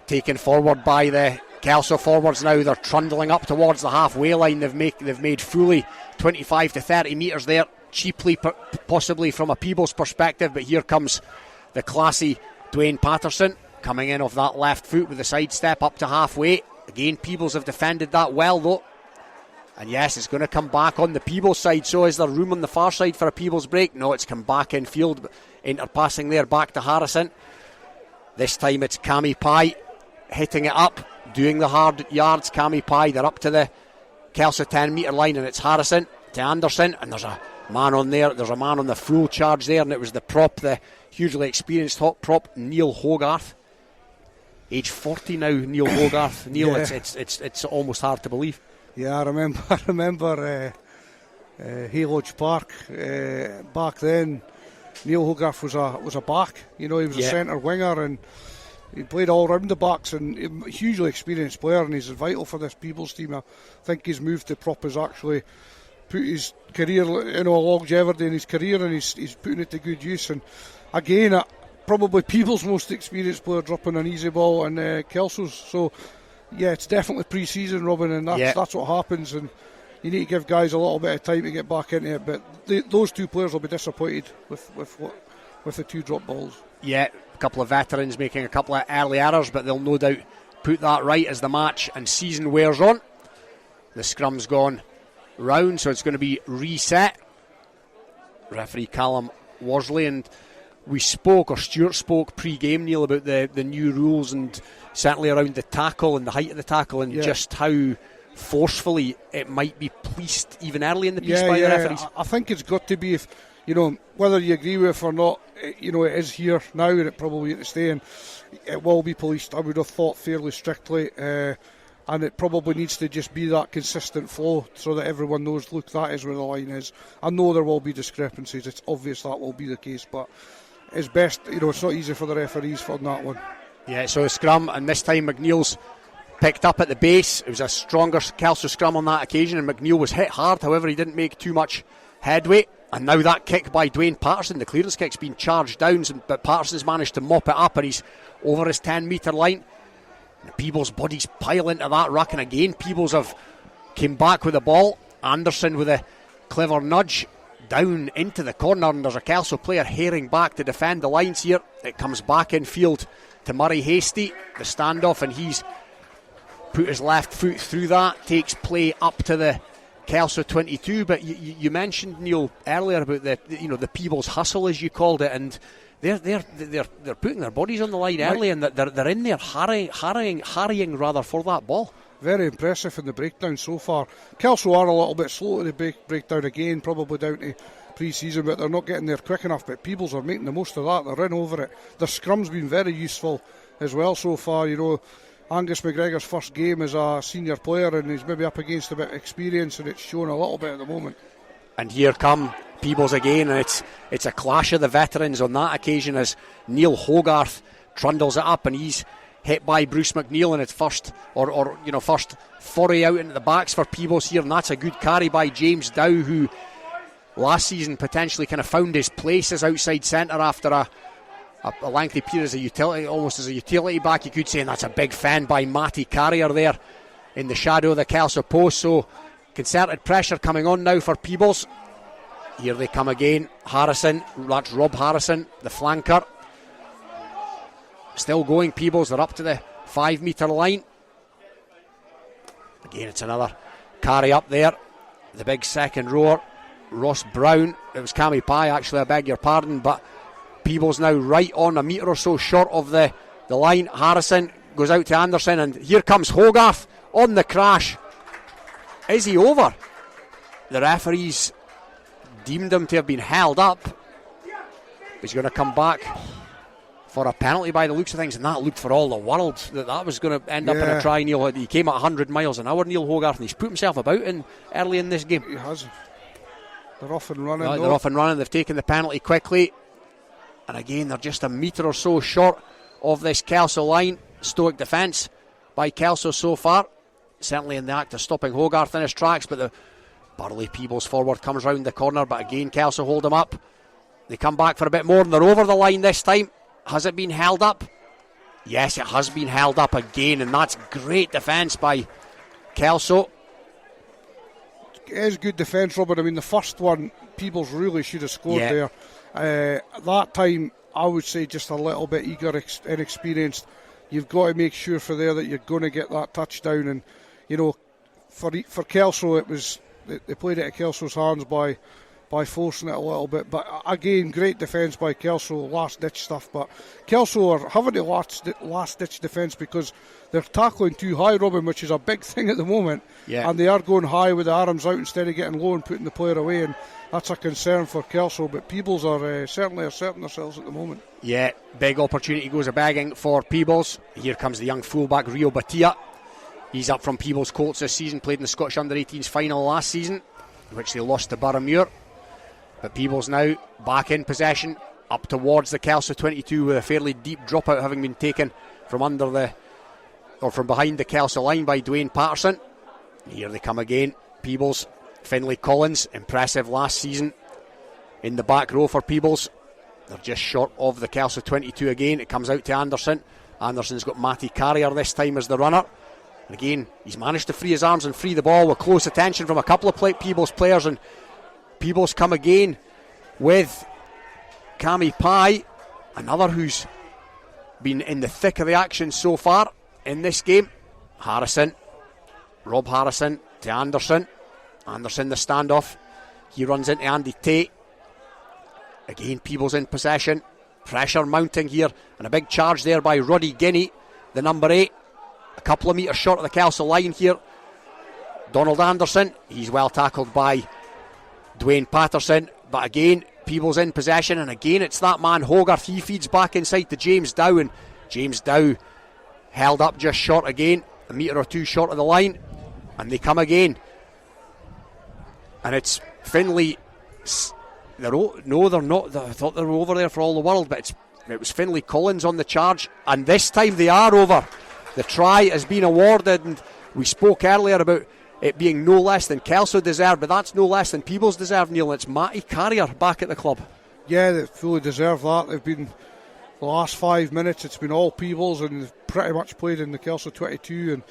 taken forward by the Kelso forwards now. They're trundling up towards the halfway line. They've made fully 25 to 30 metres there, cheaply possibly from a Peebles perspective, but here comes the classy Dwayne Patterson coming in off that left foot with the side step up to halfway. Again, Peebles have defended that well though. And yes, it's going to come back on the Peebles side. So is there room on the far side for a Peebles break? No, it's come back in field, interpassing there back to Harrison. This time it's Cammy Pye hitting it up, doing the hard yards. Cammy Pye, they're up to the Kelso 10 metre line, and it's Harrison to Anderson, and there's a man on there. There's a man on the full charge there, and it was the prop, the hugely experienced top prop, Neil Hogarth. Age 40 now, Neil Hogarth. Neil, yeah. It's almost hard to believe. Yeah, I remember Haylodge Park back then. Neil Hogarth was a back. You know, he was a centre winger, and he played all round the backs, and a hugely experienced player, and he's vital for this Peebles team. I think his move to prop has actually put his career, a longevity in his career, and he's putting it to good use. And again, probably Peebles' most experienced player dropping an easy ball, and Kelso's. So yeah, it's definitely pre-season, Robin, and that's what happens, and you need to give guys a little bit of time to get back into it. But those two players will be disappointed with the two drop balls. Yeah, a couple of veterans making a couple of early errors, but they'll no doubt put that right as the match and season wears on. The scrum's gone round, so it's going to be reset. Referee Callum Worsley, and Stuart spoke pre-game, Neil, about the new rules, and certainly around the tackle and the height of the tackle, and just how forcefully it might be policed even early in the piece by the referees. I think it's got to be, whether you agree with it or not, it is here now, and it probably to stay, and it will be policed, I would have thought, fairly strictly, and it probably needs to just be that consistent flow so that everyone knows, look, that is where the line is. I know there will be discrepancies, it's obvious that will be the case, but it's best, it's not easy for the referees on that one. Yeah, so a scrum, and this time McNeil's picked up at the base. It was a stronger Kelso scrum on that occasion, and McNeil was hit hard, however he didn't make too much headway. And now that kick by Dwayne Patterson, the clearance kick's been charged down, but Patterson's managed to mop it up, and he's over his 10 metre line. And Peebles' bodies pile into that ruck, and again Peebles have came back with the ball. Anderson with a clever nudge down into the corner, and there's a Kelso player herring back to defend the lines here. It comes back in field to Murray Hasty, the standoff, and he's put his left foot through that, takes play up to the Kelso 22. But you mentioned, Neil, earlier about the Peebles hustle, as you called it, and they're putting their bodies on the line early, and they're in there harrying rather for that ball. very impressive in the breakdown so far. Kelso are a little bit slow to the breakdown again, probably down to pre-season, but they're not getting there quick enough. But Peebles are making the most of that. They're in over it. Their scrum's been very useful as well so far. You know, Angus McGregor's first game as a senior player, and he's maybe up against a bit of experience, and it's shown a little bit at the moment. And here come Peebles again, and it's a clash of the veterans on that occasion as Neil Hogarth trundles it up, and he's hit by Bruce McNeil in its first foray out into the backs for Peebles here, and that's a good carry by James Dow, who last season potentially kind of found his place as outside centre after a lengthy period as a utility, almost as a utility back, you could say, and that's a big fend by Matty Carrier there in the shadow of the Kelso post. So concerted pressure coming on now for Peebles. Here they come again. Harrison, that's Rob Harrison, the flanker. Still going, Peebles, they're up to the 5 metre line. Again, it's another carry up there. The big second rower, Ross Brown. It was Cammy Pye, actually, I beg your pardon, but Peebles now right on a metre or so short of the line. Harrison goes out to Anderson, and here comes Hogarth on the crash. Is he over? The referees deemed him to have been held up. He's going to come back for a penalty by the looks of things, and that looked for all the world that was going to end up in a try. Neil, he came at 100 miles an hour, Neil Hogarth, and he's put himself about early in this game. He has. They're off and running. They're off and running. They've taken the penalty quickly, and again they're just a metre or so short of this Kelso line. Stoic defence by Kelso so far, certainly in the act of stopping Hogarth in his tracks, but the Burley Peebles forward comes round the corner, but again Kelso hold him up. They come back for a bit more, and they're over the line this time. Has it been held up? Yes, it has been held up again, and that's great defence by Kelso. It is good defence, Robert. I mean, the first one, Peebles really should have scored there. That time, I would say just a little bit eager, inexperienced. You've got to make sure for there that you're going to get that touchdown. And, you know, for Kelso, it was they played it at Kelso's hands by forcing it a little bit. But again, great defence by Kelso, last-ditch stuff. But Kelso are having to last-ditch defence because they're tackling too high, Robin, which is a big thing at the moment. Yeah. And they are going high with the arms out instead of getting low and putting the player away. And that's a concern for Kelso. But Peebles are certainly asserting themselves at the moment. Yeah, big opportunity goes a-begging for Peebles. Here comes the young fullback, Rio Batia. He's up from Peebles Colts this season, played in the Scottish Under-18s final last season, which they lost to Boroughmuir. But Peebles now back in possession, up towards the Kelso 22 with a fairly deep dropout having been taken from from behind the Kelso line by Dwayne Patterson. Here they come again. Peebles, Finlay Collins, impressive last season in the back row for Peebles. They're just short of the Kelso 22 again. It comes out to Anderson. Anderson's got Matty Carrier this time as the runner. And again, he's managed to free his arms and free the ball with close attention from a couple of Peebles players, and Peebles come again with Cammy Pye, another who's been in the thick of the action so far in this game. Harrison, Rob Harrison to Anderson. Anderson the standoff. He runs into Andy Tate. Again, Peebles in possession. Pressure mounting here, and a big charge there by Ruddy Guinea, the number 8. A couple of metres short of the Kelso line here. Donald Anderson, he's well tackled by Dwayne Patterson, but again Peebles in possession, and again it's that man Hogarth. He feeds back inside to James Dow, and James Dow held up just short again, a metre or two short of the line, and they come again, and it's Finlay. They're not. I thought they were over there for all the world, but it was Finlay Collins on the charge, and this time they are over. The try has been awarded, and we spoke earlier about it being no less than Kelso deserved, but that's no less than Peebles deserved, Neil. It's Matty Carrier back at the club. Yeah, they fully deserve that. They've been, the last 5 minutes, it's been all Peebles, and they've pretty much played in the Kelso 22, and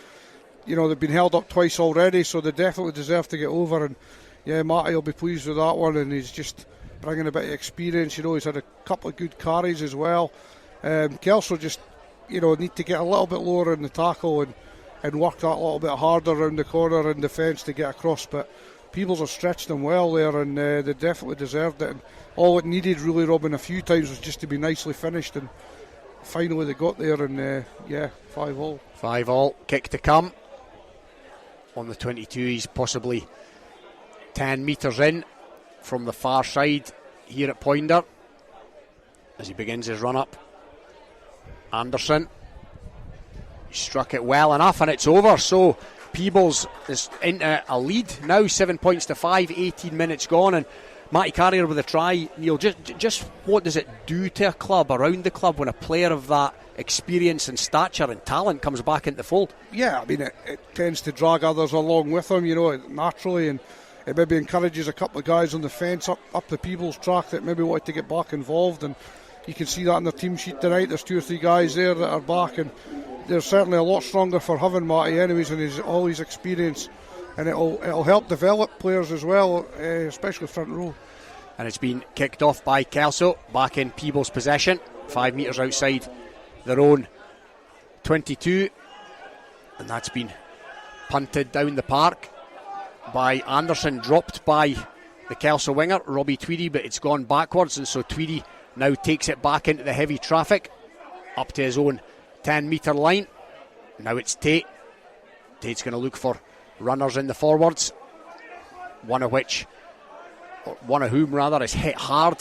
you know, they've been held up twice already, so they definitely deserve to get over. And yeah, Matty will be pleased with that one, and he's just bringing a bit of experience. You know, he's had a couple of good carries as well. Kelso just, you know, need to get a little bit lower in the tackle and work that a little bit harder around the corner in defence to get across. But Peebles have stretched them well there, and they definitely deserved it. And all it needed, really, Robin, a few times was just to be nicely finished, and finally they got there. And 5-5 all. 5-5, kick to come. on the 22. He's possibly 10 metres in from the far side here at Poynder as he begins his run up. Anderson, he struck it well enough and it's over, so Peebles is into a lead now, 7 points to 5, 18 minutes gone, and Matty Carrier with a try. Neil, just what does it do to a club, around the club, when a player of that experience and stature and talent comes back into the fold? Yeah, I mean, it tends to drag others along with him, naturally, and it maybe encourages a couple of guys on the fence up the Peebles track that maybe wanted to get back involved, and you can see that in their team sheet tonight. There's 2 or 3 guys there that are back, and they're certainly a lot stronger for having Matty anyways, and all his experience, and it'll help develop players as well, especially front row. And it's been kicked off by Kelso, back in Peebles' possession, 5 metres outside their own 22, and that's been punted down the park by Anderson, dropped by the Kelso winger Robbie Tweedy, but it's gone backwards, and so Tweedy now takes it back into the heavy traffic up to his own 10 metre line. Now it's Tate's going to look for runners in the forwards, one of whom is hit hard,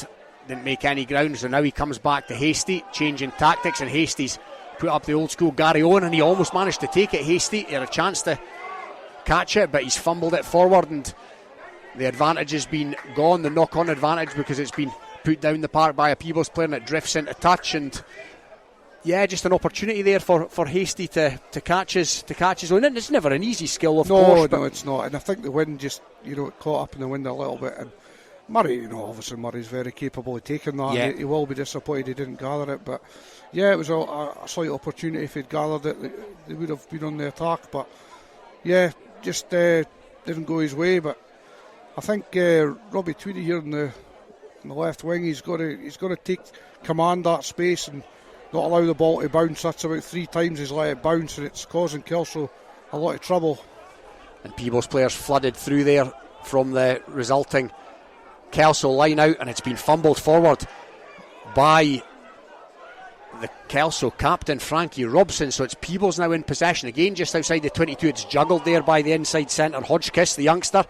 didn't make any ground, so now he comes back to Hasty, changing tactics, and Hasty's put up the old school Gary Owen, and he almost managed to take it. Hasty, he had a chance to catch it, but he's fumbled it forward, and the advantage has been gone, the knock-on advantage, because it's been put down the park by a Peebles player and it drifts into touch, and yeah, just an opportunity there for Hasty to catch his own. And it's never an easy skill, of course. No, it's not. And I think the wind just, caught up in the wind a little bit. And Murray, obviously Murray's very capable of taking that. Yeah. He will be disappointed he didn't gather it. But yeah, it was a slight opportunity. If he'd gathered it, they would have been on the attack. But yeah, just didn't go his way. But I think Robbie Tweedy here in the left wing, he's got to take command that space and not allow the ball to bounce. That's about 3 times he's let it bounce, and it's causing Kelso a lot of trouble. And Peebles players flooded through there from the resulting Kelso line out, and it's been fumbled forward by the Kelso captain Frankie Robson, so it's Peebles now in possession again just outside the 22. It's juggled there by the inside centre Hodgkiss, the youngster,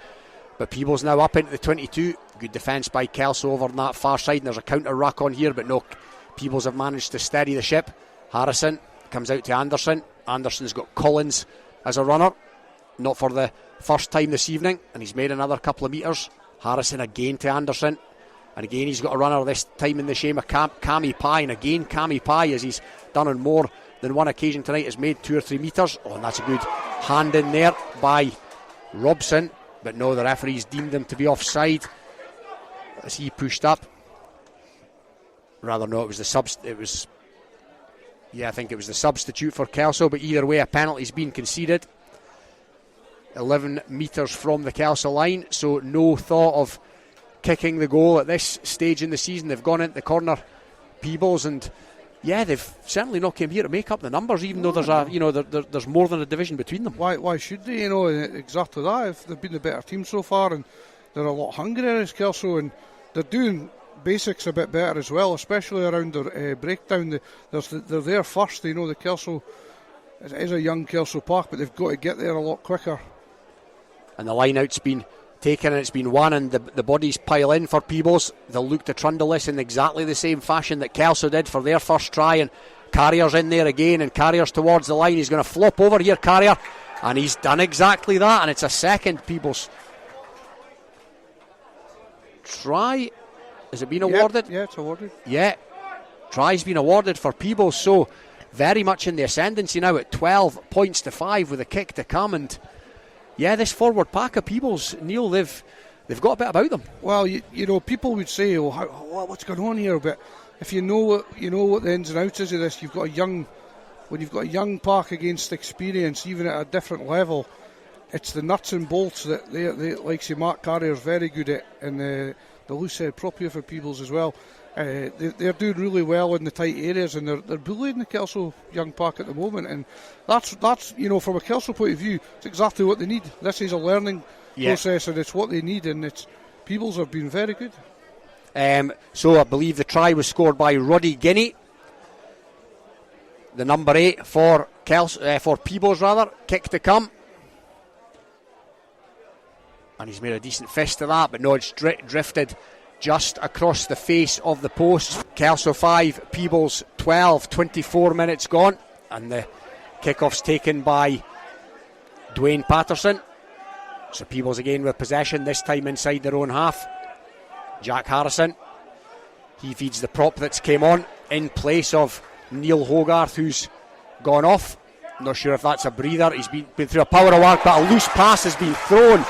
but Peebles now up into the 22. Good defence by Kelso over on that far side, and there's a counter ruck on here, but no, Peebles have managed to steady the ship. Harrison comes out to Anderson. Anderson's got Collins as a runner, not for the first time this evening, and he's made another couple of metres. Harrison again to Anderson, and again he's got a runner, this time in the shame of Cammy Pye, and again Cammy Pye, as he's done on more than one occasion tonight, has made 2 or 3 metres. Oh, and that's a good hand in there by Robson, but no, the referees deemed him to be offside as he pushed up. Rather, no, it was the I think it was the substitute for Kelso, but either way, a penalty's been conceded. 11 metres from the Kelso line, so no thought of kicking the goal at this stage in the season. They've gone into the corner, Peebles, and yeah, they've certainly not came here to make up the numbers, even though there's more than a division between them. Why should they? Exactly that. If they've been the better team so far, and they're a lot hungrier as Kelso, and they're doing basics a bit better as well, especially around their breakdown. They're there first. The Kelso, it is a young Kelso Park, but they've got to get there a lot quicker. And the line out's been taken and it's been won, and the bodies pile in for Peebles. They'll look to trundle this in exactly the same fashion that Kelso did for their first try, and Carrier's in there again, and Carrier's towards the line. He's going to flop over here, Carrier, and he's done exactly that, and it's a second Peebles try. Has it been awarded? Yeah, it's awarded. Yeah, try's been awarded for Peebles, so very much in the ascendancy now at 12 points to 5 with a kick to come. And yeah, this forward pack of Peebles, Neil, they've got a bit about them. Well, people would say, what's going on here? But if you know what the ins and outs is of this, when you've got a young pack against experience, even at a different level, it's the nuts and bolts that they like say Mark Carrier's very good at, and the loose head prop here for Peebles as well. They're doing really well in the tight areas, and they're bullying the Kelso young pack at the moment, and that's from a Kelso point of view, it's exactly what they need. This is a learning process, and it's what they need, and Peebles have been very good. So I believe the try was scored by Roddy Guinea, the number 8 for Peebles rather. Kick to come. and he's made a decent fist of that, but no, it's drifted just across the face of the post. Kelso 5, Peebles 12, 24 minutes gone, and the kick-off's taken by Dwayne Patterson. So Peebles again with possession, this time inside their own half. Jack Harrison, he feeds the prop that's came on in place of Neil Hogarth, who's gone off. Not sure if that's a breather. He's been through a power of work, but a loose pass has been thrown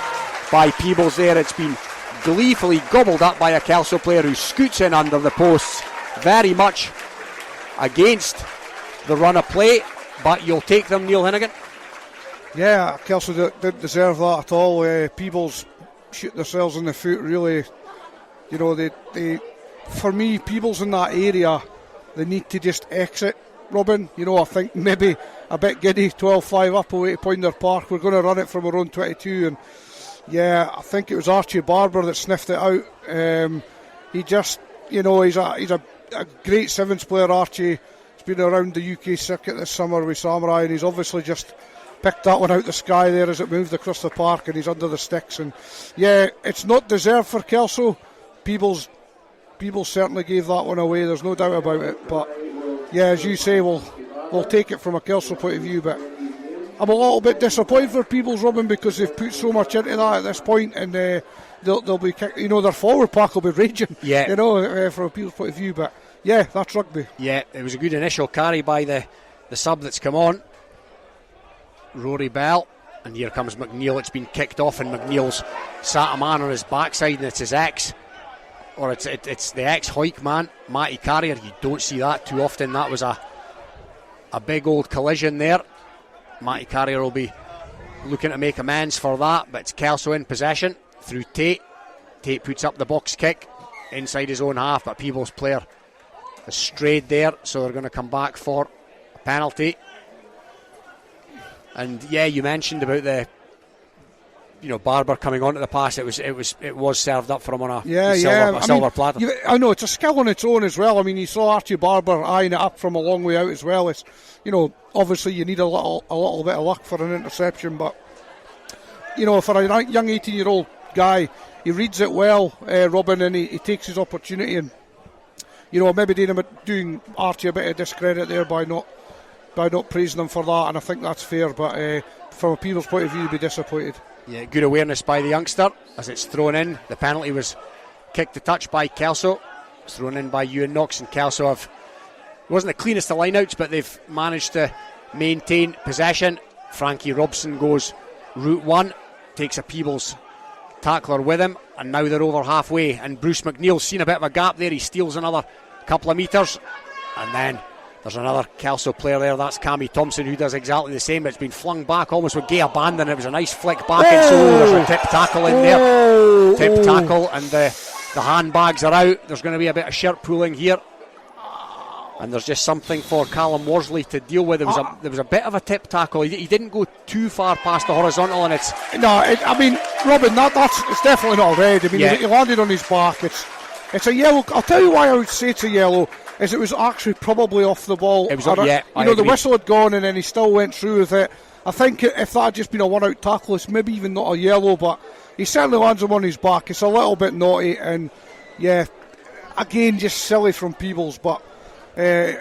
by Peebles there. It's been gleefully gobbled up by a Kelso player who scoots in under the posts, very much against the run of play, but you'll take them, Neil Hinnigan. Yeah, Kelso didn't deserve that at all. Peebles shoot themselves in the foot, really. You know, they for me, Peebles in that area, they need to just exit, Robin. You know, I think maybe a bit giddy, 12-5 up away to Poynder Park. We're going to run it from our own 22, and yeah, I think it was Archie Barber that sniffed it out. He just, you know, he's a great sevens player, Archie. He's been around the UK circuit this summer with Samurai, and he's obviously just picked that one out the sky there as it moved across the park, and he's under the sticks. And yeah, it's not deserved for Kelso. Peebles certainly gave that one away, there's no doubt about it. But yeah, as you say, we'll take it from a Kelso point of view, but I'm a little bit disappointed for Peebles, Robin, because they've put so much into that at this point, and they'll be, you know, their forward pack will be raging, you know, from a Peebles point of view. But yeah, that's rugby. Yeah, it was a good initial carry by the sub that's come on, Rory Bell, and here comes McNeil. It's been kicked off, and McNeil's sat a man on his backside, and it's his ex, or it's the ex-Hoik man, Matty Carrier. You don't see that too often. That was a big old collision there. Matty Carrier will be looking to make amends for that, but it's Kelso in possession through Tate. Tate puts up the box kick inside his own half, but Peebles' player has strayed there, so they're going to come back for a penalty. And yeah, you mentioned about the, you know, Barber coming onto the pass. It was served up for him on a silver platter. I know it's a skill on its own as well. I mean, you saw Archie Barber eyeing it up from a long way out as well. It's, you know, obviously you need a little bit of luck for an interception, but you know, for a young 18-year-old guy, he reads it well, Robin, and he takes his opportunity, and you know, maybe doing Archie a bit of discredit there by not praising him for that, and I think that's fair, but from a Peebles point of view, you'd be disappointed. Yeah, good awareness by the youngster as it's thrown in. The penalty was kicked to touch by Kelso. It's thrown in by Ewan Knox, and Kelso wasn't the cleanest of lineouts, but they've managed to maintain possession. Frankie Robson goes route one, takes a Peebles tackler with him, and now they're over halfway, and Bruce McNeil's seen a bit of a gap there. He steals another couple of metres, and then there's another Kelso player there, that's Cammy Thompson, who does exactly the same. It's been flung back almost with gay abandon. It was a nice flick back, and so there's a tip tackle in there. Tip tackle, and the handbags are out. There's going to be a bit of shirt pulling here, and there's just something for Callum Worsley to deal with. There was a bit of a tip tackle. He didn't go too far past the horizontal, and it's... No, I mean, Robin, it's definitely not red. I mean, he landed on his back. It's a yellow. I'll tell you why I would say it's a yellow. Is it was actually probably off the ball. It was the whistle had gone, and then he still went through with it. I think if that had just been a one-out tackle, it's maybe even not a yellow, but he certainly lands him on his back. It's a little bit naughty, and yeah, again, just silly from Peebles, but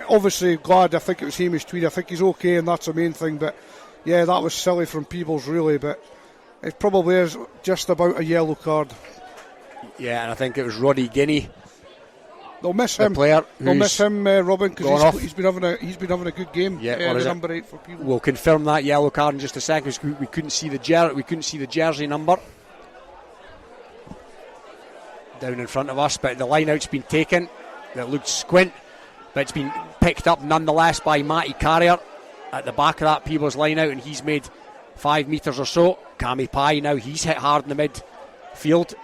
obviously glad. I think it was Hamish Tweed. I think he's okay, and that's the main thing, but yeah, that was silly from Peebles, really, but it probably is just about a yellow card. Yeah, and I think it was Roddy Guinea. They'll miss him. They'll miss him, Robin, because he's been having a good game. Yeah, the number 8 for Peebles. We'll confirm that yellow card in just a second. We couldn't see the jersey number down in front of us, but the line out's been taken. It looked squint, but it's been picked up nonetheless by Matty Carrier at the back of that Peebles line out, and he's made 5 metres or so. Cammy Pye now, he's hit hard in the midfield.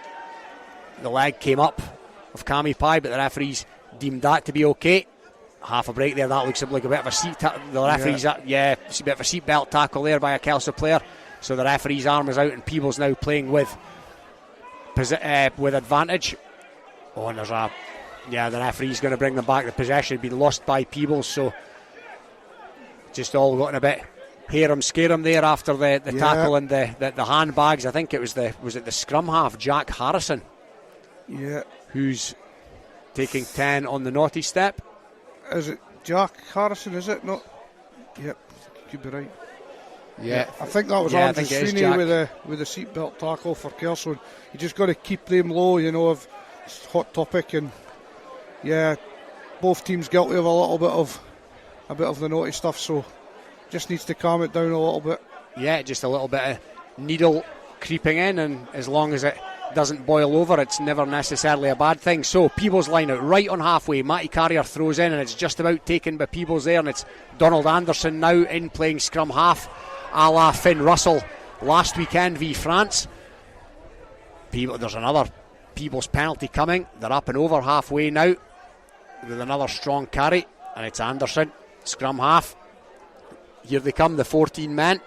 The leg came up of Cammy Pye, but the referees deemed that to be okay. Half a break there. That looks like a bit of a a bit of a seatbelt tackle there by a Kelso player. So the referee's arm is out, and Peebles now playing with advantage. Oh, and the referee's going to bring them back. The possession had been lost by Peebles, so just all gotten a bit hair 'em, scare 'em there after the tackle and the handbags. I think it was the scrum half, Jack Harrison, who's taking 10 on the naughty step. Is it Jack Harrison, is it? Not. Yep, could be right. Yeah, I think that was Andrew Sweeney with the seatbelt tackle for Kelso. You just got to keep them low, of hot topic, and both teams guilty of a bit of the naughty stuff, so just needs to calm it down a little bit. Yeah, just a little bit of needle creeping in, and as long as it doesn't boil over, it's never necessarily a bad thing. So Peebles line out right on halfway. Matty Carrier throws in, and it's just about taken by Peebles there, and it's Donald Anderson now in playing scrum half, a la Finn Russell last weekend v France. There's another Peebles penalty coming. They're up and over halfway now with another strong carry, and it's Anderson, scrum half. Here they come, the 14 men.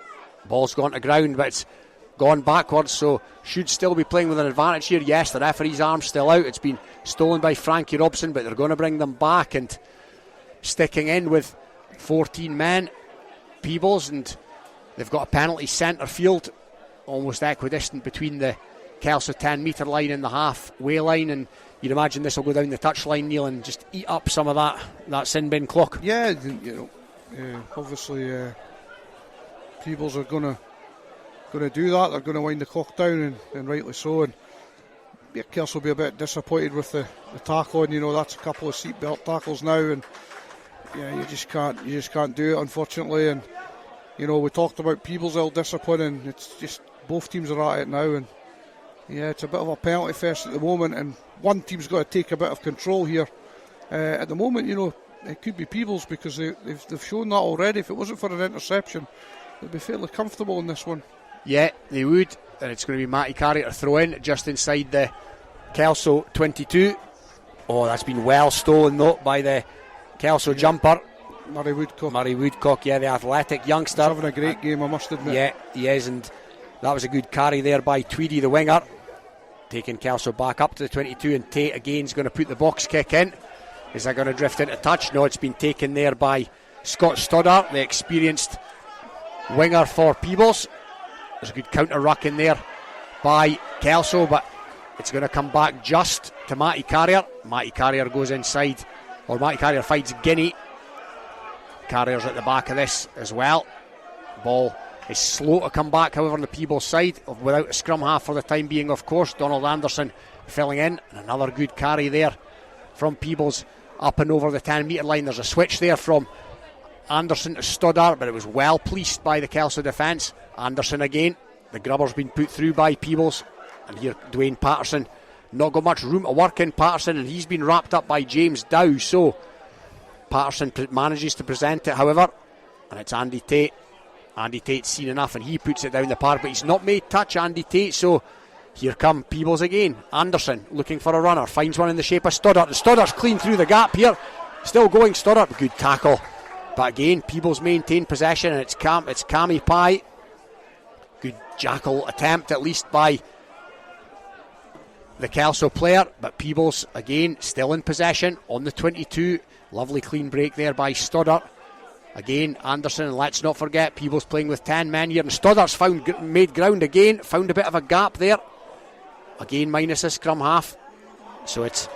Ball's gone to ground, but it's gone backwards, so should still be playing with an advantage here. Yes, the referee's arm's still out. It's been stolen by Frankie Robson, but they're going to bring them back, and sticking in with 14 men, Peebles, and they've got a penalty centre field, almost equidistant between the Kelso 10 metre line and the halfway line, and you'd imagine this will go down the touchline, Neil, and just eat up some of that sin bin clock. Yeah, obviously Peebles are going to do that. They're going to wind the clock down, and rightly so. And Kelso will be a bit disappointed with the tackle, and that's a couple of seatbelt tackles now, and you just can't do it, unfortunately. And we talked about Peebles' ill discipline, and it's just both teams are at it now, and it's a bit of a penalty fest at the moment, and one team's got to take a bit of control here. At the moment, it could be Peebles, because they've shown that already. If it wasn't for an interception, they'd be fairly comfortable in this one. Yeah, they would, and it's going to be Matty Carrier to throw in just inside the Kelso 22. Oh, that's been well stolen though by the Kelso jumper, Murray Woodcock, the athletic youngster. He's having a great game, I must admit. Yeah, he is, and that was a good carry there by Tweedy, the winger, taking Kelso back up to the 22, and Tate again is going to put the box kick in. Is that going to drift into touch? No, it's been taken there by Scott Stoddart, the experienced winger for Peebles. There's a good counter ruck in there by Kelso, but it's going to come back just to Matty Carrier. Matty Carrier goes inside, or Matty Carrier fights Guinea. Carrier's at the back of this as well. Ball is slow to come back, however, on the Peebles side, without a scrum half for the time being, of course. Donald Anderson filling in, and another good carry there from Peebles up and over the 10 metre line. There's a switch there from Anderson to Stoddart, but it was well policed by the Kelso defence. Anderson again, the grubber's been put through by Peebles, and here Dwayne Patterson, not got much room to work in, Patterson, and he's been wrapped up by James Dow, so Patterson manages to present it, however, and it's Andy Tate. Andy Tate's seen enough, and he puts it down the park, but he's not made touch, Andy Tate, so here come Peebles again. Anderson looking for a runner, finds one in the shape of Stoddart, and Stoddart's clean through the gap here, still going Stoddart, good tackle, but again Peebles maintained possession, and it's Cammy Pye. Good jackal attempt, at least by the Kelso player, but Peebles again still in possession on the 22. Lovely clean break there by Stoddart. Again Anderson, and let's not forget Peebles playing with 10 men here, and Stoddart's made ground again, found a bit of a gap there, again minus a scrum half, so it's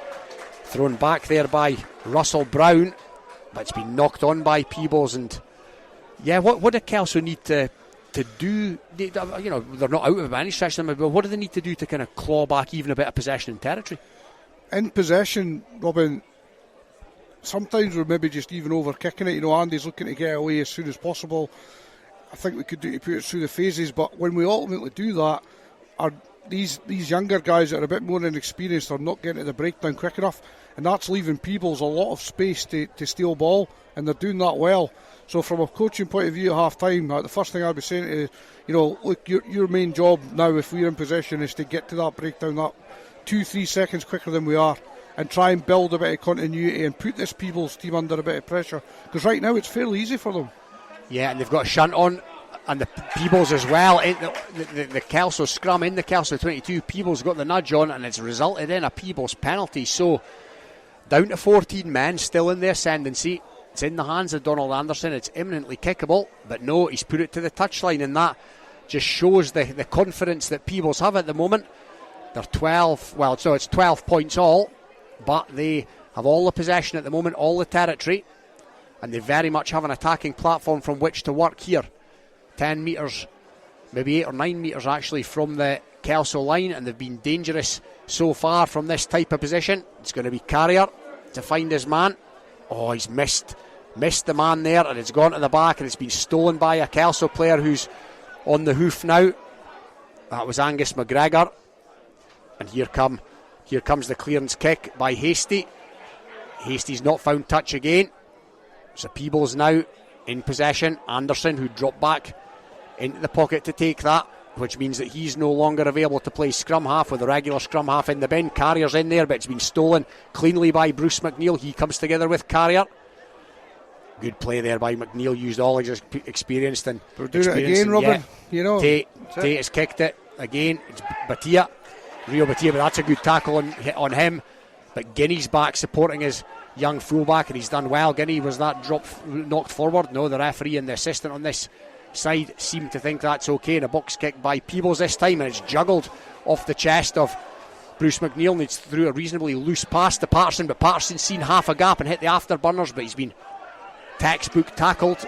thrown back there by Russell Brown, but it's been knocked on by Peebles. And what do Kelso need to do? They're not out of it by any stretch of them, but what do they need to do to kind of claw back even a bit of possession in territory? In possession, Robin, sometimes we're maybe just even over kicking it. Andy's looking to get away as soon as possible. I think we could do to put it through the phases, but when we ultimately do that, these younger guys that are a bit more inexperienced are not getting to the breakdown quick enough, and that's leaving Peebles a lot of space to steal ball, and they're doing that well. So from a coaching point of view at half time, the first thing I'd be saying is, look, your main job now, if we're in possession, is to get to that breakdown that 2-3 seconds quicker than we are, and try and build a bit of continuity and put this Peebles team under a bit of pressure, because right now it's fairly easy for them. Yeah, and they've got a shunt on, and the Peebles as well. The Kelso scrum in the Kelso 22, Peebles got the nudge on, and it's resulted in a Peebles penalty. So down to 14 men still in the ascendancy. It's in the hands of Donald Anderson. It's imminently kickable, but no, he's put it to the touchline, and that just shows the confidence that Peebles have at the moment. They're 12, well, so it's 12 points all, but they have all the possession at the moment, all the territory, and they very much have an attacking platform from which to work here. 10 metres, maybe 8 or 9 metres actually from the Kelso line, and they've been dangerous so far from this type of position. It's going to be Carrier to find his man. Oh, he's missed the man there, and it's gone to the back, and it's been stolen by a Kelso player who's on the hoof now. That was Angus McGregor, and here comes the clearance kick by Hastie. Hastie's not found touch again, so Peebles now in possession. Anderson, who dropped back into the pocket to take that, which means that he's no longer available to play scrum half with the regular scrum half in the bin. Carrier's in there, but it's been stolen cleanly by Bruce McNeil. He comes together with Carrier. Good play there by McNeil, used all his experience. And we're doing it again, Robin. You know, Tate has kicked it again. It's Batia, Rio Batia, but that's a good tackle on him. But Guinea's back supporting his young fullback, and he's done well. Guinea, was that knocked forward? No, the referee and the assistant on this side seem to think that's okay, and a box kick by Peebles this time, and it's juggled off the chest of Bruce McNeil, and it's through a reasonably loose pass to Patterson, but Patterson's seen half a gap and hit the afterburners, but he's been textbook tackled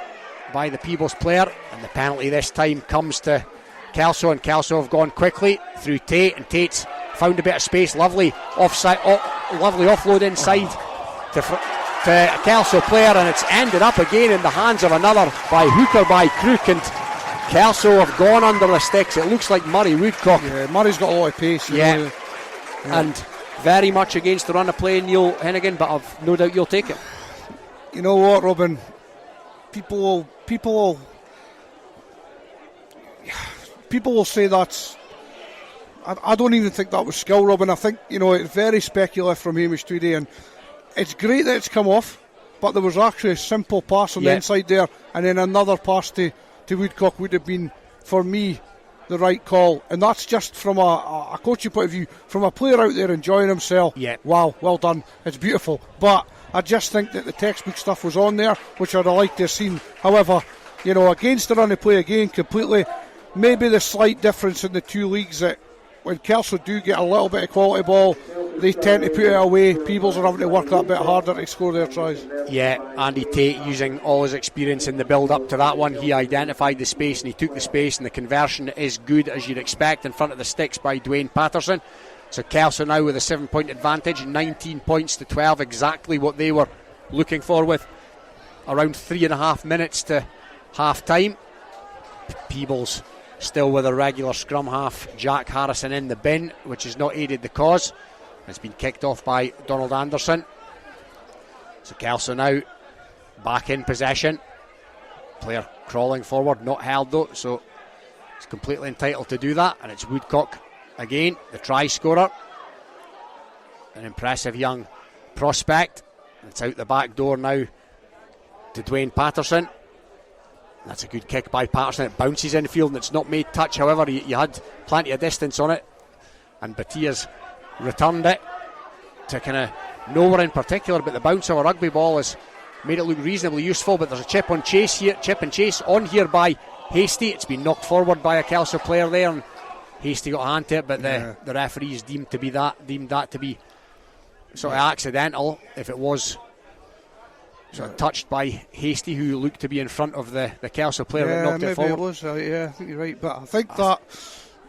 by the Peebles player, and the penalty this time comes to Kelso, and Kelso have gone quickly through Tate, and Tate's found a bit of space. Lovely offload inside to a Kelso player, and it's ended up again in the hands of another by Hooker by Crook, and Kelso have gone under the sticks. It looks like Murray Woodcock. Yeah, Murray's got a lot of pace. Yeah. And very much against the run of play, Neil Hinnigan, but I've no doubt you'll take it. You know what, Robin? People will say that's. I don't even think that was skill, Robin. I think, it's very speculative from Hamish today, and it's great that it's come off, but there was actually a simple pass on the inside there, and then another pass to Woodcock would have been, for me, the right call. And that's just from a coaching point of view, from a player out there enjoying himself. Yeah. Wow, well done. It's beautiful. But I just think that the textbook stuff was on there, which I'd have liked to have seen. However, against the run of play again, completely, maybe the slight difference in the two leagues that when Kelso do get a little bit of quality ball, they tend to put it away. Peebles are having to work that bit harder to score their tries. Yeah, Andy Tate using all his experience in the build-up to that one. He identified the space and he took the space, and the conversion is good, as you'd expect, in front of the sticks by Dwayne Patterson. So Kelso now with a 7-point advantage, 19 points to 12, exactly what they were looking for, with around 3.5 minutes to half-time. Peebles still with a regular scrum half, Jack Harrison, in the bin, which has not aided the cause. It's been kicked off by Donald Anderson. So Kelso now back in possession. Player crawling forward, not held though, so he's completely entitled to do that. And it's Woodcock again, the try scorer. An impressive young prospect. It's out the back door now to Dwayne Patterson. That's a good kick by Patterson. It bounces infield and it's not made touch. However, you had plenty of distance on it, and Batia's returned it to kind of nowhere in particular, but the bounce of a rugby ball has made it look reasonably useful. But there's a chip and chase on here by Hastie. It's been knocked forward by a Kelso player there, and Hastie got a hand to it, but the referees deemed that to be sort of accidental, if it was sort of touched by Hastie, who looked to be in front of the Kelso player that knocked it forward. It was, I think you're right. But I think that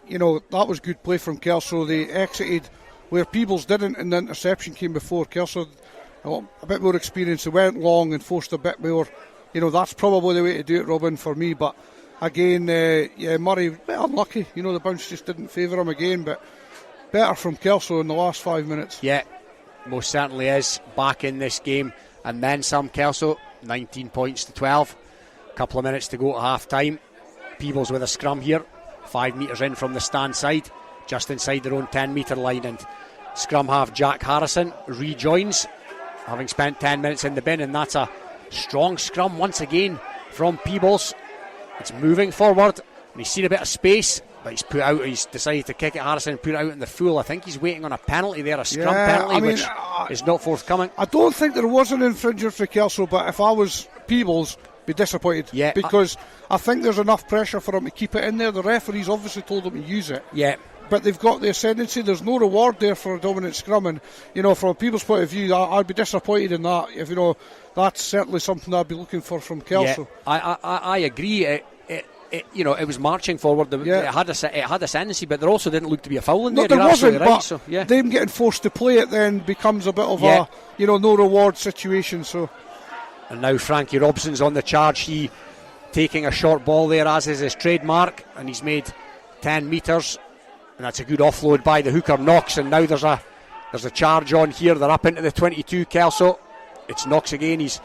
that was good play from Kelso. They exited where Peebles didn't, and the interception came before. Kelso a bit more experience. They went long and forced a bit more. That's probably the way to do it, Robin, for me. But again, Murray, a bit unlucky. The bounce just didn't favour him again. But better from Kelso in the last 5 minutes. Yeah, most certainly is. Back in this game. And then some. Kelso, 19 points to 12. Couple of minutes to go to half time. Peebles with a scrum here, 5 metres in from the stand side, just inside their own 10 metre line. And scrum half Jack Harrison rejoins, having spent 10 minutes in the bin. And that's a strong scrum once again from Peebles. It's moving forward, and he's seen a bit of space. but he's put out. He's decided to kick it. Harrison put it out in the full. I think he's waiting on a penalty there, a scrum penalty, which is not forthcoming. I don't think there was an infringer for Kelso, but if I was Peebles, be disappointed. Yeah, because I think there's enough pressure for him to keep it in there. The referees obviously told him to use it. Yeah. But they've got the ascendancy. There's no reward there for a dominant scrum, and from a Peebles' point of view, I'd be disappointed in that. If that's certainly something I'd be looking for from Kelso. Yeah, I agree. It was marching forward. It had ascendancy, but there also didn't look to be a foul in there. There wasn't, right, but them getting forced to play it then becomes a bit of a no reward situation. So, and now Frankie Robson's on the charge. He taking a short ball there, as is his trademark, and he's made 10 metres. And that's a good offload by the hooker Knox, and now there's a charge on here. They're up into the 22, Kelso. It's Knox again. He's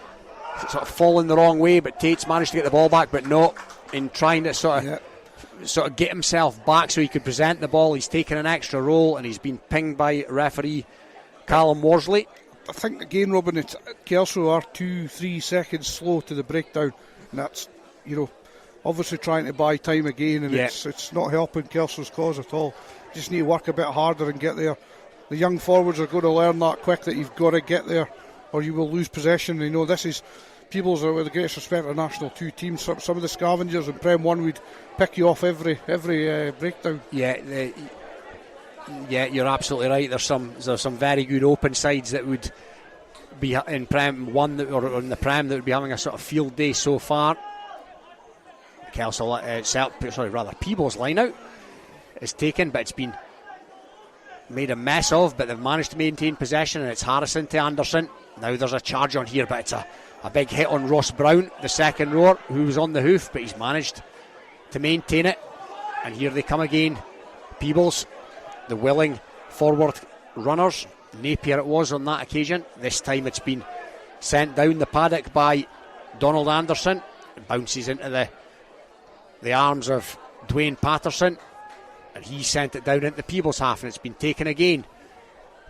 sort of fallen the wrong way, but Tate's managed to get the ball back, but not in trying to sort of get himself back so he could present the ball. He's taken an extra roll, and he's been pinged by referee Callum Worsley. I think again, Robin, Kelso are 2-3 seconds slow to the breakdown, and that's obviously trying to buy time again, and it's not helping Kelso's cause at all. Just need to work a bit harder and get there. The young forwards are going to learn that quick, that you've got to get there or you will lose possession. This is Peebles are with the greatest respect to National 2 teams. Some of the scavengers in Prem 1 would pick you off every breakdown. Yeah, you're absolutely right. There's some very good open sides that would be in Prem 1 or in the Prem that would be having a sort of field day so far. Peebles line out is taken, but it's been made a mess of, but they've managed to maintain possession, and it's Harrison to Anderson. Now there's a charge on here, but it's a big hit on Ross Brown, the second rower, who was on the hoof, but he's managed to maintain it. And here they come again. Peebles, the willing forward runners. Napier it was on that occasion. This time it's been sent down the paddock by Donald Anderson. It bounces into the arms of Dwayne Patterson, and he sent it down into the Peebles half, and it's been taken again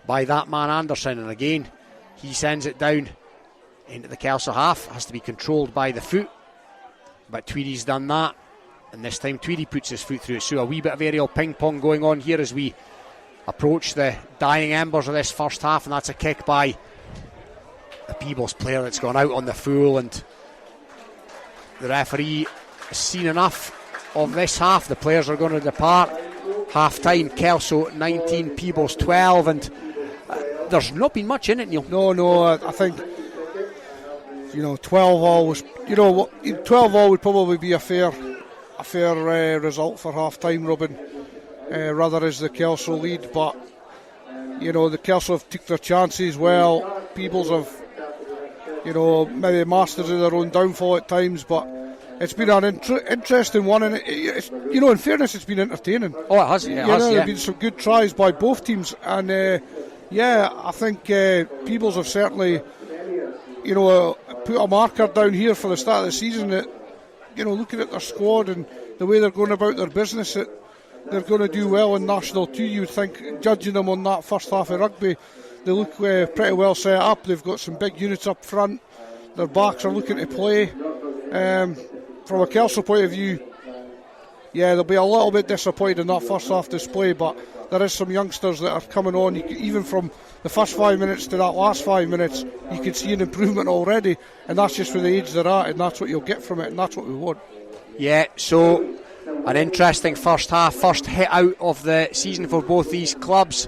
by that man Anderson, and again he sends it down into the Kelso half. Has to be controlled by the foot, but Tweedy's done that, and this time Tweedy puts his foot through it. So a wee bit of aerial ping pong going on here as we approach the dying embers of this first half, and that's a kick by the Peebles player that's gone out on the full, and the referee has seen enough of this half. The players are going to depart. Half time, Kelso 19, Peebles 12, and there's not been much in it, Neil. No, I think 12-all was 12-all would probably be a fair result for half time, Robin, rather as the Kelso lead, but the Kelso have took their chances well. Peebles have maybe masters of their own downfall at times, but it's been an interesting one, and in fairness, it's been entertaining. Oh, it has. Yeah, there have been some good tries by both teams, and I think Peebles have certainly, put a marker down here for the start of the season. That looking at their squad and the way they're going about their business, that they're going to do well in National 2. You would think, judging them on that first half of rugby, they look pretty well set up. They've got some big units up front. Their backs are looking to play. From a Kelso point of view, they'll be a little bit disappointed in that first half display, but there is some youngsters that are coming on. Even from the first 5 minutes to that last 5 minutes, you can see an improvement already, and that's just for the age they're at, and that's what you'll get from it, and that's what we want. Yeah, so an interesting first half, first hit out of the season for both these clubs.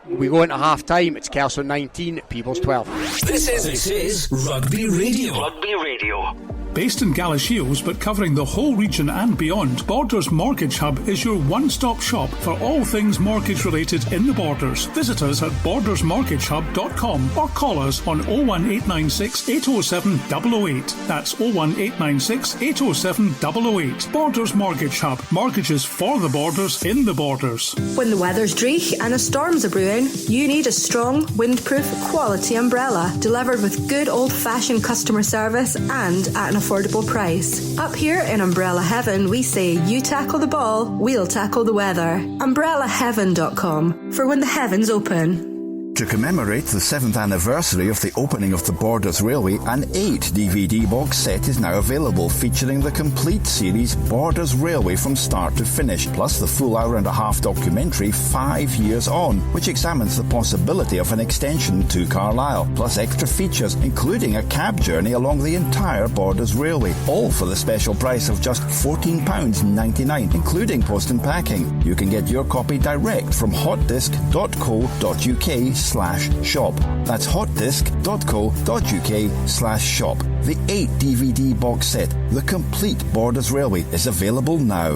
We go into half time. It's Kelso 19, Peebles 12. This is Rugby Radio. Rugby Radio. Based in Galashiels but covering the whole region and beyond, Borders Mortgage Hub is your one-stop shop for all things mortgage related in the Borders. Visit us at bordersmortgagehub.com or call us on 01896 807 008. That's 01896 807 008. Borders Mortgage Hub. Mortgages for the Borders in the Borders. When the weather's dreich and a storm's a brewing, you need a strong, windproof, quality umbrella delivered with good old-fashioned customer service and at an affordable price. Up here in Umbrella Heaven, we say you tackle the ball, we'll tackle the weather. UmbrellaHeaven.com for when the heavens open. To commemorate the 7th anniversary of the opening of the Borders Railway, an 8 DVD box set is now available featuring the complete series Borders Railway from start to finish, plus the full hour-and-a-half documentary 5 Years On, which examines the possibility of an extension to Carlisle, plus extra features including a cab journey along the entire Borders Railway, all for the special price of just £14.99, including post and packing. You can get your copy direct from hotdisc.co.uk/shop. That's hotdisc.co.uk/shop. The 8 DVD box set, the complete Borders Railway, is available now.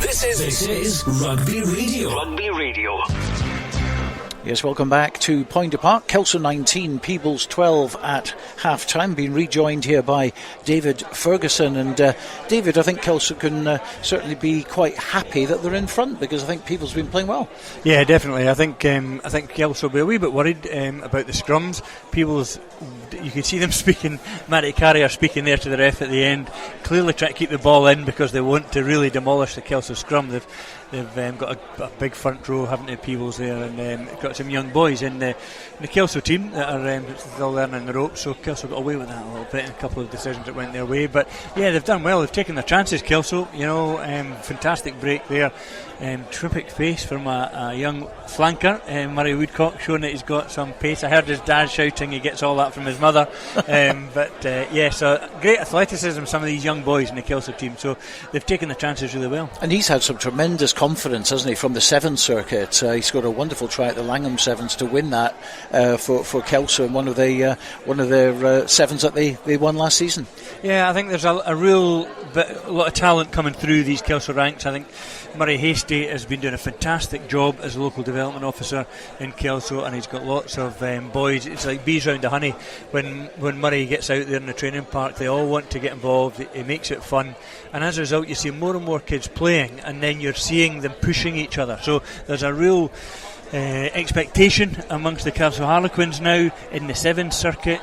This is Rugby Radio. Rugby Radio. Yes, welcome back to Poynder Park. Kelso 19, Peebles 12 at half-time. Being rejoined here by David Ferguson. And David, I think Kelso can certainly be quite happy that they're in front, because I think Peebles have been playing well. Yeah, definitely. I think Kelso will be a wee bit worried about the scrums. Peebles, you can see them speaking. Matty Carrier speaking there to the ref at the end, clearly trying to keep the ball in because they want to really demolish the Kelso scrum. They've got a big front row, haven't they, Peebles there, and got some young boys in the Kelso team that are still learning the ropes. So Kelso got away with that a little bit in a couple of decisions that went their way. But yeah, they've done well. They've taken their chances, Kelso. Fantastic break there. Terrific pace from a young flanker, Murray Woodcock, showing that he's got some pace. I heard his dad shouting he gets all that from his mother. So great athleticism, some of these young boys in the Kelso team. So they've taken their chances really well. And he's had some tremendous confidence, hasn't he, from the Sevens circuit. He scored a wonderful try at the Langham Sevens to win that for Kelso, in one of their Sevens that they won last season. Yeah, I think there's a lot of talent coming through these Kelso ranks. I think Murray Hastie has been doing a fantastic job as a local development officer in Kelso, and he's got lots of boys. It's like bees round the honey when Murray gets out there in the training park. They all want to get involved. It makes it fun, and as a result you see more and more kids playing, and then you're seeing them pushing each other. So there's a real expectation amongst the Kelso Harlequins now in the Sevens circuit.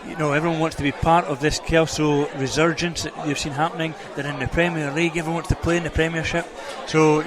Everyone wants to be part of this Kelso resurgence that you've seen happening. They're in the Premier League. Everyone wants to play in the Premiership. So,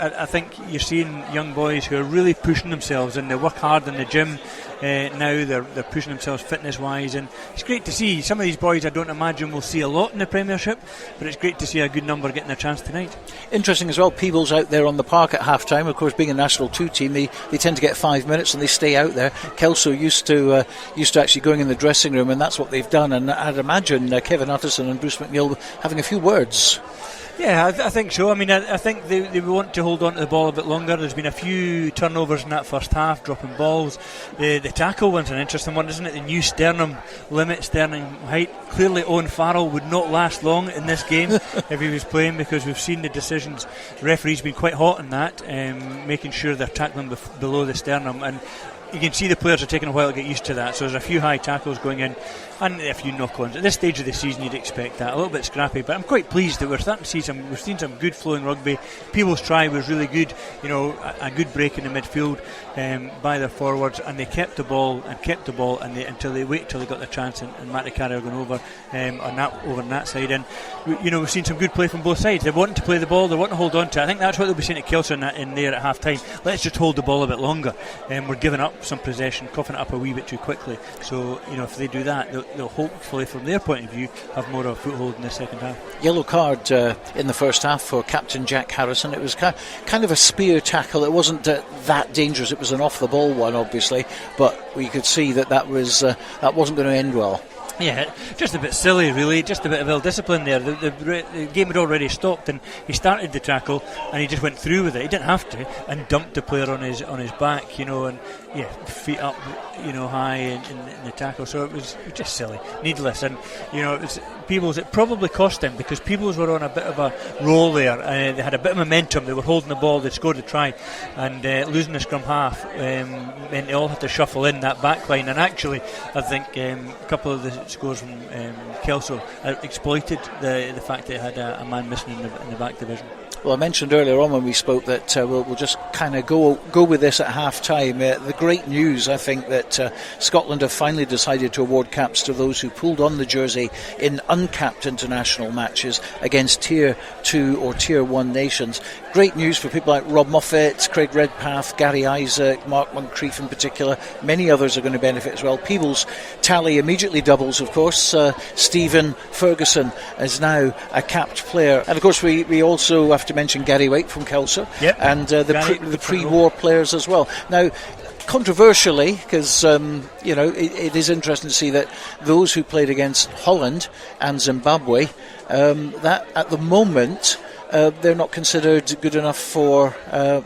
I think you're seeing young boys who are really pushing themselves, and they work hard in the gym. Now they're pushing themselves fitness-wise, and it's great to see. Some of these boys I don't imagine we'll see a lot in the Premiership, but it's great to see a good number getting their chance tonight. Interesting as well, Peebles out there on the park at half-time. Of course, being a National 2 team, they tend to get 5 minutes and they stay out there. Kelso used to actually going in the dressing room, and that's what they've done. And I'd imagine Kevin Utterson and Bruce McNeill having a few words. Yeah, I think so. I mean, I think they want to hold on to the ball a bit longer. There's been a few turnovers in that first half, dropping balls. The tackle one's an interesting one, isn't it? The new sternum limit, sternum height. Clearly Owen Farrell would not last long in this game if he was playing, because we've seen the decisions. The referee's been quite hot on that, making sure they're tackling below the sternum, and you can see the players are taking a while to get used to that. So there's a few high tackles going in and a few knock-ons. At this stage of the season you'd expect that, a little bit scrappy, but I'm quite pleased that we're starting to see we've seen some good flowing rugby. Peebles' try was really good, a good break in the midfield by their forwards, and they kept the ball until they got their chance, and Matty Carrier going over on that side. And we've seen some good play from both sides. They're wanting to play the ball, they're wanting to hold on to it. I think that's what they'll be saying at Kelso in there at half time. Let's just hold the ball a bit longer. We're giving up some possession, coughing it up a wee bit too quickly. So if they do that, they'll hopefully, from their point of view, have more of a foothold in the second half. Yellow card in the first half for Captain Jack Harrison. It was kind of a spear tackle. It wasn't that dangerous. It was an off the ball one, obviously, but we could see that wasn't going to end well. Yeah, just a bit silly, really. Just a bit of ill-discipline there. The game had already stopped, and he started the tackle, and he just went through with it. He didn't have to, and dumped the player on his back, and feet up, high in the tackle. So it was just silly, needless, and it was Peebles. It probably cost them, because Peebles were on a bit of a roll there. They had a bit of momentum. They were holding the ball. They scored a try, and losing the scrum half meant they all had to shuffle in that back line. And actually, I think a couple of the scores from Kelso exploited the fact that it had a man missing in the back division. Well, I mentioned earlier on when we spoke that we'll just kind of go with this at half-time. The great news, I think, that Scotland have finally decided to award caps to those who pulled on the jersey in uncapped international matches against Tier 2 or Tier 1 nations. great news for people like Rob Moffat, Craig Redpath, Gary Isaac, Mark Moncrief in particular. Many others are going to benefit as well. Peebles' tally immediately doubles, of course. Stephen Ferguson is now a capped player. And of course we also have to mention Gary Waite from Kelso. Yep. And the pre-war players as well. Now, controversially, because it is interesting to see that those who played against Holland and Zimbabwe, that at the moment they're not considered good enough for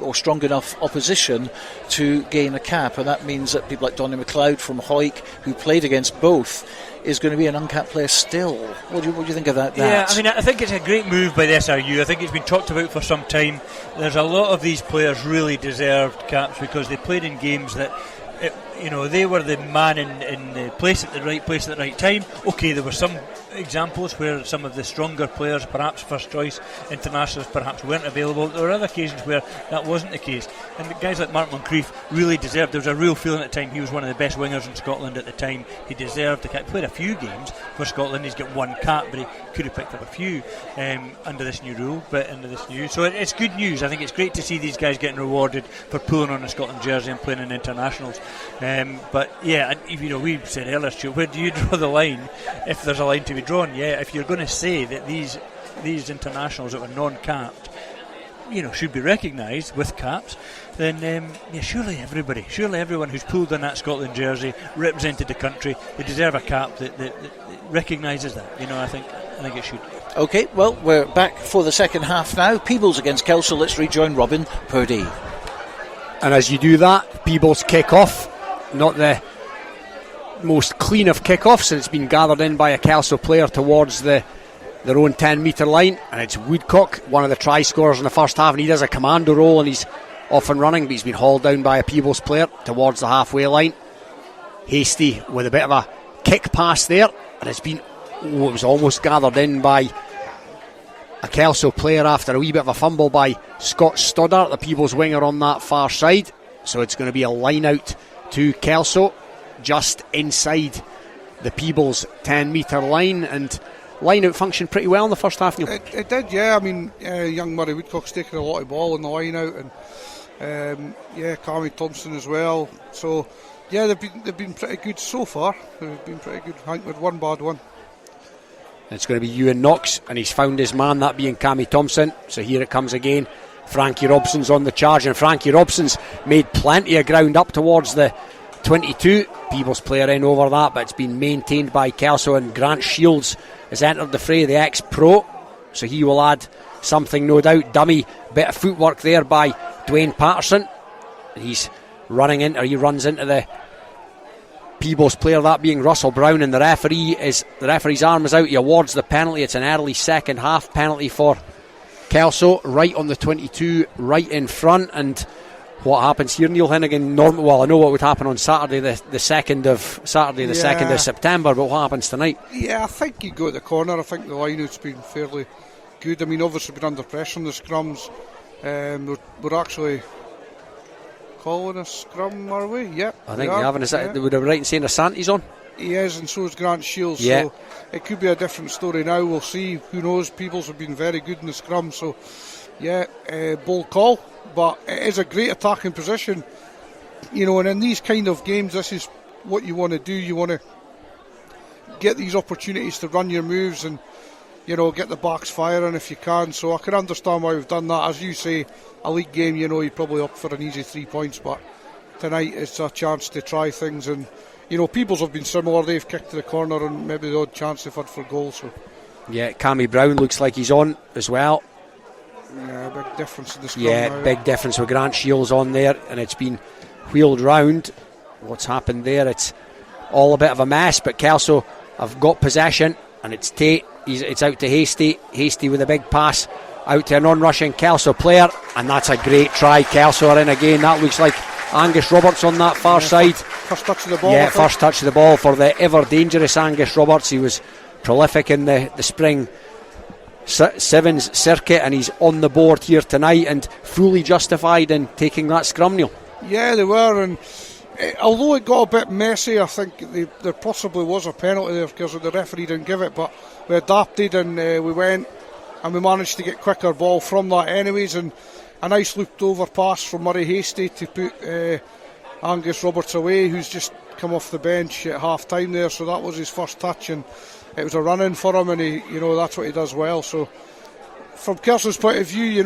or strong enough opposition to gain a cap, and that means that people like Donny McLeod from Hawick, who played against both, is going to be an uncapped player still. What do you think of that? Yeah, I mean, I think it's a great move by the SRU. I think it's been talked about for some time. There's a lot of these players really deserved caps because they played in games that, they were the man in the place at the right place at the right time. Okay, there were some examples where some of the stronger players, perhaps first choice internationals, perhaps weren't available. There were other occasions where that wasn't the case, and the guys like Mark Moncrief really deserved. There was a real feeling at the time he was one of the best wingers in Scotland at the time. He deserved the cap. Played a few games for Scotland. He's got one cap, but he could have picked up a few under this new rule. So it's good news. I think it's great to see these guys getting rewarded for pulling on a Scotland jersey and playing in internationals. But yeah, we said earlier, Stuart, where do you draw the line if there's a line to be drawn? Yeah, if you're going to say that these internationals that were non-capped, should be recognised with caps, then surely everyone who's pulled on that Scotland jersey, represented the country, they deserve a cap that recognises that. I think it should. Okay, well, we're back for the second half now. Peebles against Kelso. Let's rejoin Robin Purdie. And as you do that, Peebles kick off. Not the most clean of kick-offs, and it's been gathered in by a Kelso player towards their own 10-metre line, and it's Woodcock, one of the try scorers in the first half, and he does a commando roll and he's off and running, but he's been hauled down by a Peebles player towards the halfway line. Hasty with a bit of a kick pass there, and it was almost gathered in by a Kelso player after a wee bit of a fumble by Scott Stoddart, the Peebles winger on that far side. So it's going to be a line out to Kelso just inside the Peebles 10-metre line, and line out functioned pretty well in the first half. It did, yeah. I mean, young Murray Woodcock's taken a lot of ball in the line out, and Cammy Thompson as well. So yeah, they've been pretty good so far. They've been pretty good. I think with one bad one. It's going to be Ewan Knox, and he's found his man, that being Cammy Thompson. So here it comes again. Frankie Robson's on the charge, and Frankie Robson's made plenty of ground up towards the 22. Peebles player in over that, but it's been maintained by Kelso, and Grant Shields has entered the fray, the ex-pro, so he will add something, no doubt. Dummy bit of footwork there by Dwayne Patterson, and he runs into the Peebles player, that being Russell Brown, and the referee's arm is out. He awards the penalty. It's an early second half penalty for Kelso, right on the 22, right in front. And what happens here, Neil Hinnigan? I know what would happen on Saturday, the 2nd of September, but what happens tonight? Yeah, I think you go at the corner. I think the line-out's been fairly good. I mean, obviously been under pressure in the scrums. We're actually calling a scrum, are we? Yep. I think we have. They would have right in saying Asante's on. He is, and so is Grant Shields. Yeah. So it could be a different story now. We'll see. Who knows? Peebles have been very good in the scrum. So, yeah, bold call. But it is a great attacking position. And in these kind of games, this is what you want to do. You want to get these opportunities to run your moves and, get the backs firing if you can. So I can understand why we've done that. As you say, a league game, you'd probably opt for an easy 3 points. But tonight it's a chance to try things. And, Peebles have been similar. They've kicked to the corner and maybe the odd chance they've had for goal. So. Yeah, Cammy Brown looks like he's on as well. Yeah, big difference in the scrum. Yeah, now. Big difference with Grant Shields on there, and it's been wheeled round. What's happened there? It's all a bit of a mess, but Kelso have got possession, and it's Tate. It's out to Hasty. Hasty with a big pass out to a non-rushing Kelso player, and that's a great try. Kelso are in again. That looks like Angus Roberts on that far side. First touch of the ball. Yeah, first touch of the ball for the ever dangerous Angus Roberts. He was prolific in the spring Sevens circuit, and he's on the board here tonight and fully justified in taking that scrum, Neil. Yeah, they were, and although it got a bit messy, I think there possibly was a penalty there because the referee didn't give it, but we adapted and we went and we managed to get quicker ball from that anyways, and a nice looped over pass from Murray Hastie to put Angus Roberts away, who's just come off the bench at half time there, so that was his first touch, and it was a run-in for him, and he, that's what he does well. So from Kelso's point of view,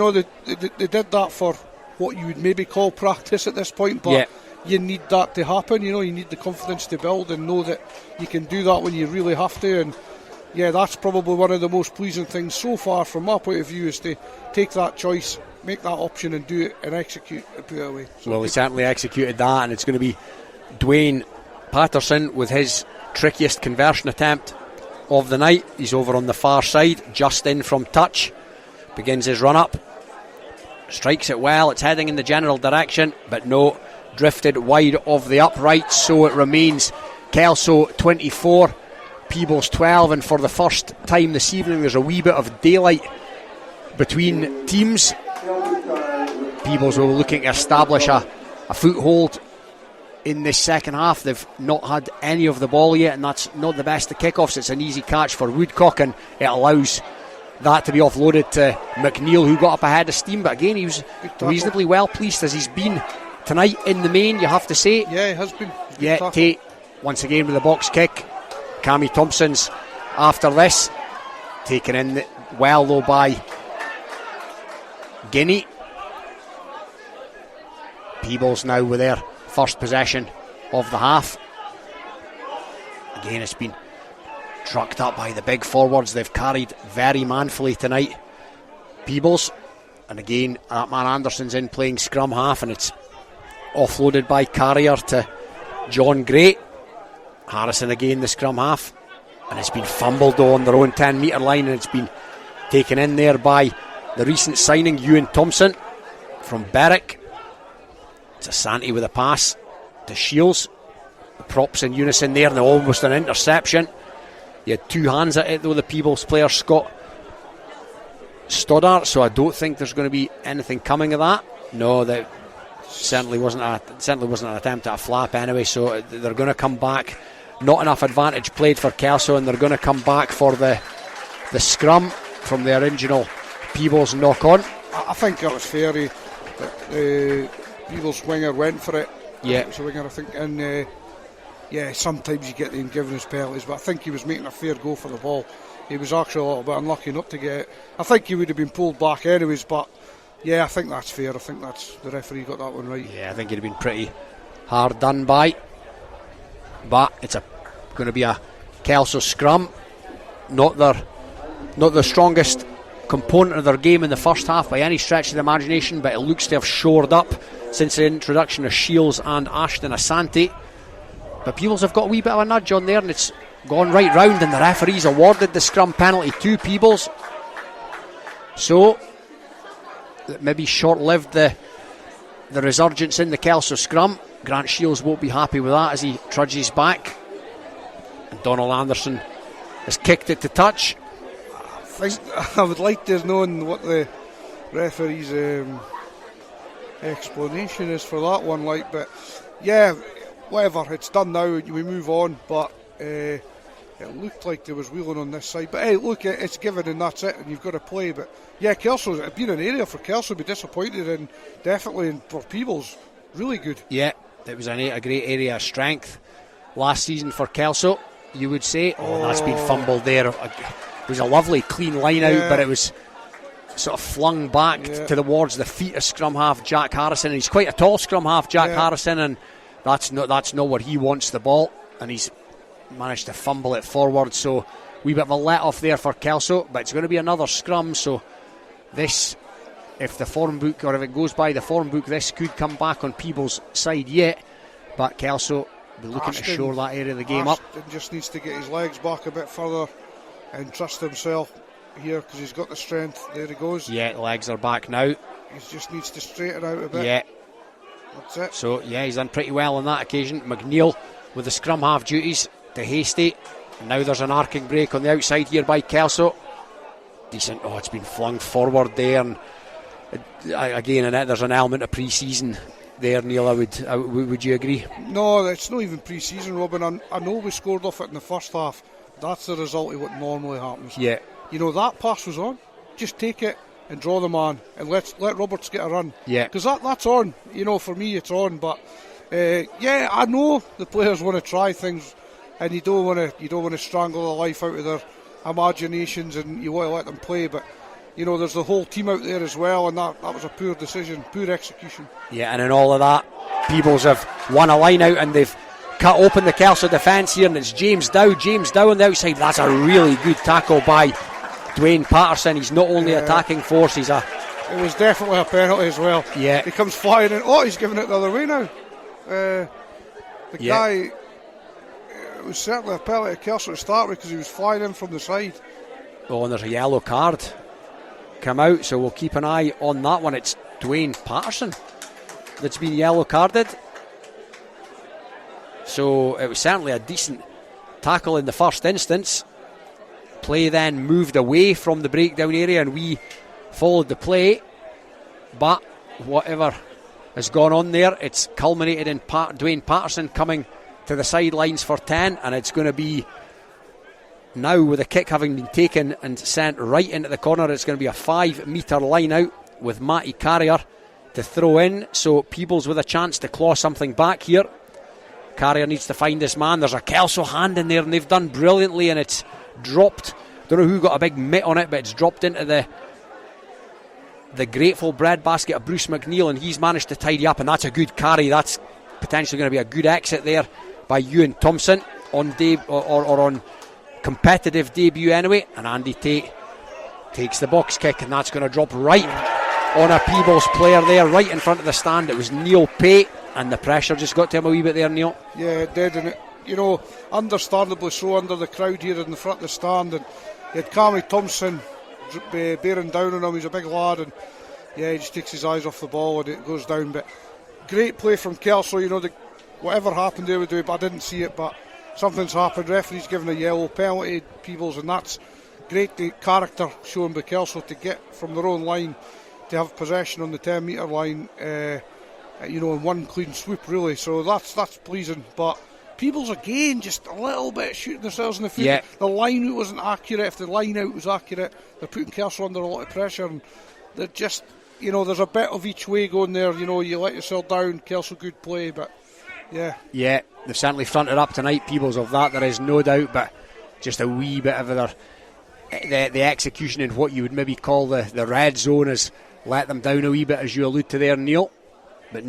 they did that for what you would maybe call practice at this point, but you need that to happen. You need the confidence to build and know that you can do that when you really have to, and that's probably one of the most pleasing things so far from my point of view, is to take that choice, make that option and do it and execute and put it away. So well, he certainly executed that, and it's going to be Dwayne Patterson with his trickiest conversion attempt of the night. He's over on the far side, just in from touch, begins his run up, strikes it well, it's heading in the general direction, but no, drifted wide of the upright, so it remains Kelso 24, Peebles 12, and for the first time this evening there's a wee bit of daylight between teams. Peebles will be looking to establish a foothold in this second half. They've not had any of the ball yet, and that's not the best of kickoffs. It's an easy catch for Woodcock, and it allows that to be offloaded to McNeil, who got up ahead of steam. But again, he was reasonably well placed, as he's been tonight in the main, you have to say. Yeah, he has been. Yeah, Tate once again with a box kick. Cammy Thompson's after this, taken in well though by Guinea. Peebles now with their first possession of the half. Again, it's been trucked up by the big forwards. They've carried very manfully tonight, Peebles, and again that man Anderson's in playing scrum half, and it's offloaded by Carrier to John Gray. Harrison again the scrum half, and it's been fumbled though on their own 10 metre line, and it's been taken in there by the recent signing Ewan Thompson from Berwick. It's Asante with a pass to Shields. The props in unison there, and almost an interception. He had two hands at it though, the Peebles player Scott Stoddart, so I don't think there's going to be anything coming of that. No, that certainly wasn't an attempt at a flap anyway, so they're going to come back. Not enough advantage played for Kelso, and they're going to come back for the scrum from the original Peebles knock on. I think that was fair. The Peebles winger went for it. Yeah, it was a winger, I think, and sometimes you get them giving us penalties, but I think he was making a fair go for the ball. He was actually a little bit unlucky not to get it. I think he would have been pulled back anyways, but I think that's fair. I think that's the referee got that one right. Yeah, I think he'd have been pretty hard done by, but it's going to be a Kelso scrum. Not the strongest component of their game in the first half by any stretch of the imagination, but it looks to have shored up since the introduction of Shields and Ashton Asante. But Peebles have got a wee bit of a nudge on there, and it's gone right round, and the referee's awarded the scrum penalty to Peebles. So maybe short-lived the resurgence in the Kelso scrum. Grant Shields won't be happy with that as he trudges back, and Donald Anderson has kicked it to touch. I would like to have known what the referee's explanation is for that one, but whatever, it's done now, we move on, but it looked like there was wheeling on this side, but hey, look, it's given and that's it, and you've got to play. But Kelso, it'd been an area for Kelso to be disappointed in, definitely, and for Peebles, really good. Yeah, it was a great area of strength last season for Kelso, you would say. That's been fumbled there. It was a lovely clean line out, but it was sort of flung back towards the feet of scrum half Jack Harrison, and he's quite a tall scrum half, Jack Harrison, and that's not where he wants the ball, and he's managed to fumble it forward. So wee bit of a let off there for Kelso, but it's going to be another scrum. So this, if the form book, or if it goes by the form book, this could come back on Peebles' side yet, but Kelso will be looking to shore that area of the game up. Just needs to get his legs back a bit further and trust himself here, because he's got the strength. There he goes. Yeah, the legs are back now. He just needs to straighten out a bit. Yeah, that's it. So he's done pretty well on that occasion. McNeil with the scrum half duties to Hastie, and now there's an arcing break on the outside here by Kelso. Decent. It's been flung forward there, and again in it there's an element of pre-season there, Neil. Would you agree? No, it's not even pre-season, Robin. I know we scored off it in the first half. That's the result of what normally happens. Yeah. That pass was on. just take it and draw the man and let Roberts get a run. Yeah. Because that's on. For me it's on. But I know the players want to try things, and you don't want to strangle the life out of their imaginations, and you want to let them play. But there's the whole team out there as well, and that was a poor decision, poor execution. Yeah, and in all of that, Peebles have won a line out, and they've cut open the Kelso defence here, and it's James Dow on the outside. That's a really good tackle by Dwayne Patterson. He's not only attacking force, it was definitely a penalty as well. Yeah. He comes flying in. He's giving it the other way now. The guy, it was certainly a penalty to Kelso to start with, because he was flying in from the side. And there's a yellow card come out, so we'll keep an eye on that one. It's Dwayne Patterson that's been yellow carded. So it was certainly a decent tackle in the first instance. Play then moved away from the breakdown area, and we followed the play. But whatever has gone on there, it's culminated in Dwayne Patterson coming to the sidelines for 10, and it's going to be now, with a kick having been taken and sent right into the corner, it's going to be a 5 metre line out with Matty Carrier to throw in. So Peebles with a chance to claw something back here. Carrier needs to find this man. There's a Kelso hand in there, and they've done brilliantly, and it's dropped. Don't know who got a big mitt on it, but it's dropped into the grateful bread basket of Bruce McNeil, and he's managed to tidy up, and that's a good carry. That's potentially going to be a good exit there by Ewan Thompson on on competitive debut anyway. And Andy Tate takes the box kick, and that's going to drop right on a Peebles player there, right in front of the stand. It was Neil Pate, and the pressure just got to him a wee bit there, Neil. Yeah, it did, and understandably so, under the crowd here in the front of the stand, and you had Cammy Thompson bearing down on him. He's a big lad, and he just takes his eyes off the ball and it goes down. But great play from Kelso. Whatever happened there with it, but I didn't see it, but something's happened. Referee's given a yellow penalty to Peebles, and that's great. The character shown by Kelso to get from their own line to have possession on the 10 metre line, in one clean swoop, really. So that's pleasing. But Peebles again, just a little bit shooting themselves in the foot. Yeah. The line out wasn't accurate. If the line out was accurate, they're putting Kelso under a lot of pressure, and they're just, there's a bit of each way going there. You let yourself down. Kelso good play, but yeah, they've certainly fronted up tonight, Peebles, of that there is no doubt, but just a wee bit of the execution in what you would maybe call the red zone has let them down a wee bit, as you allude to there, Neil. But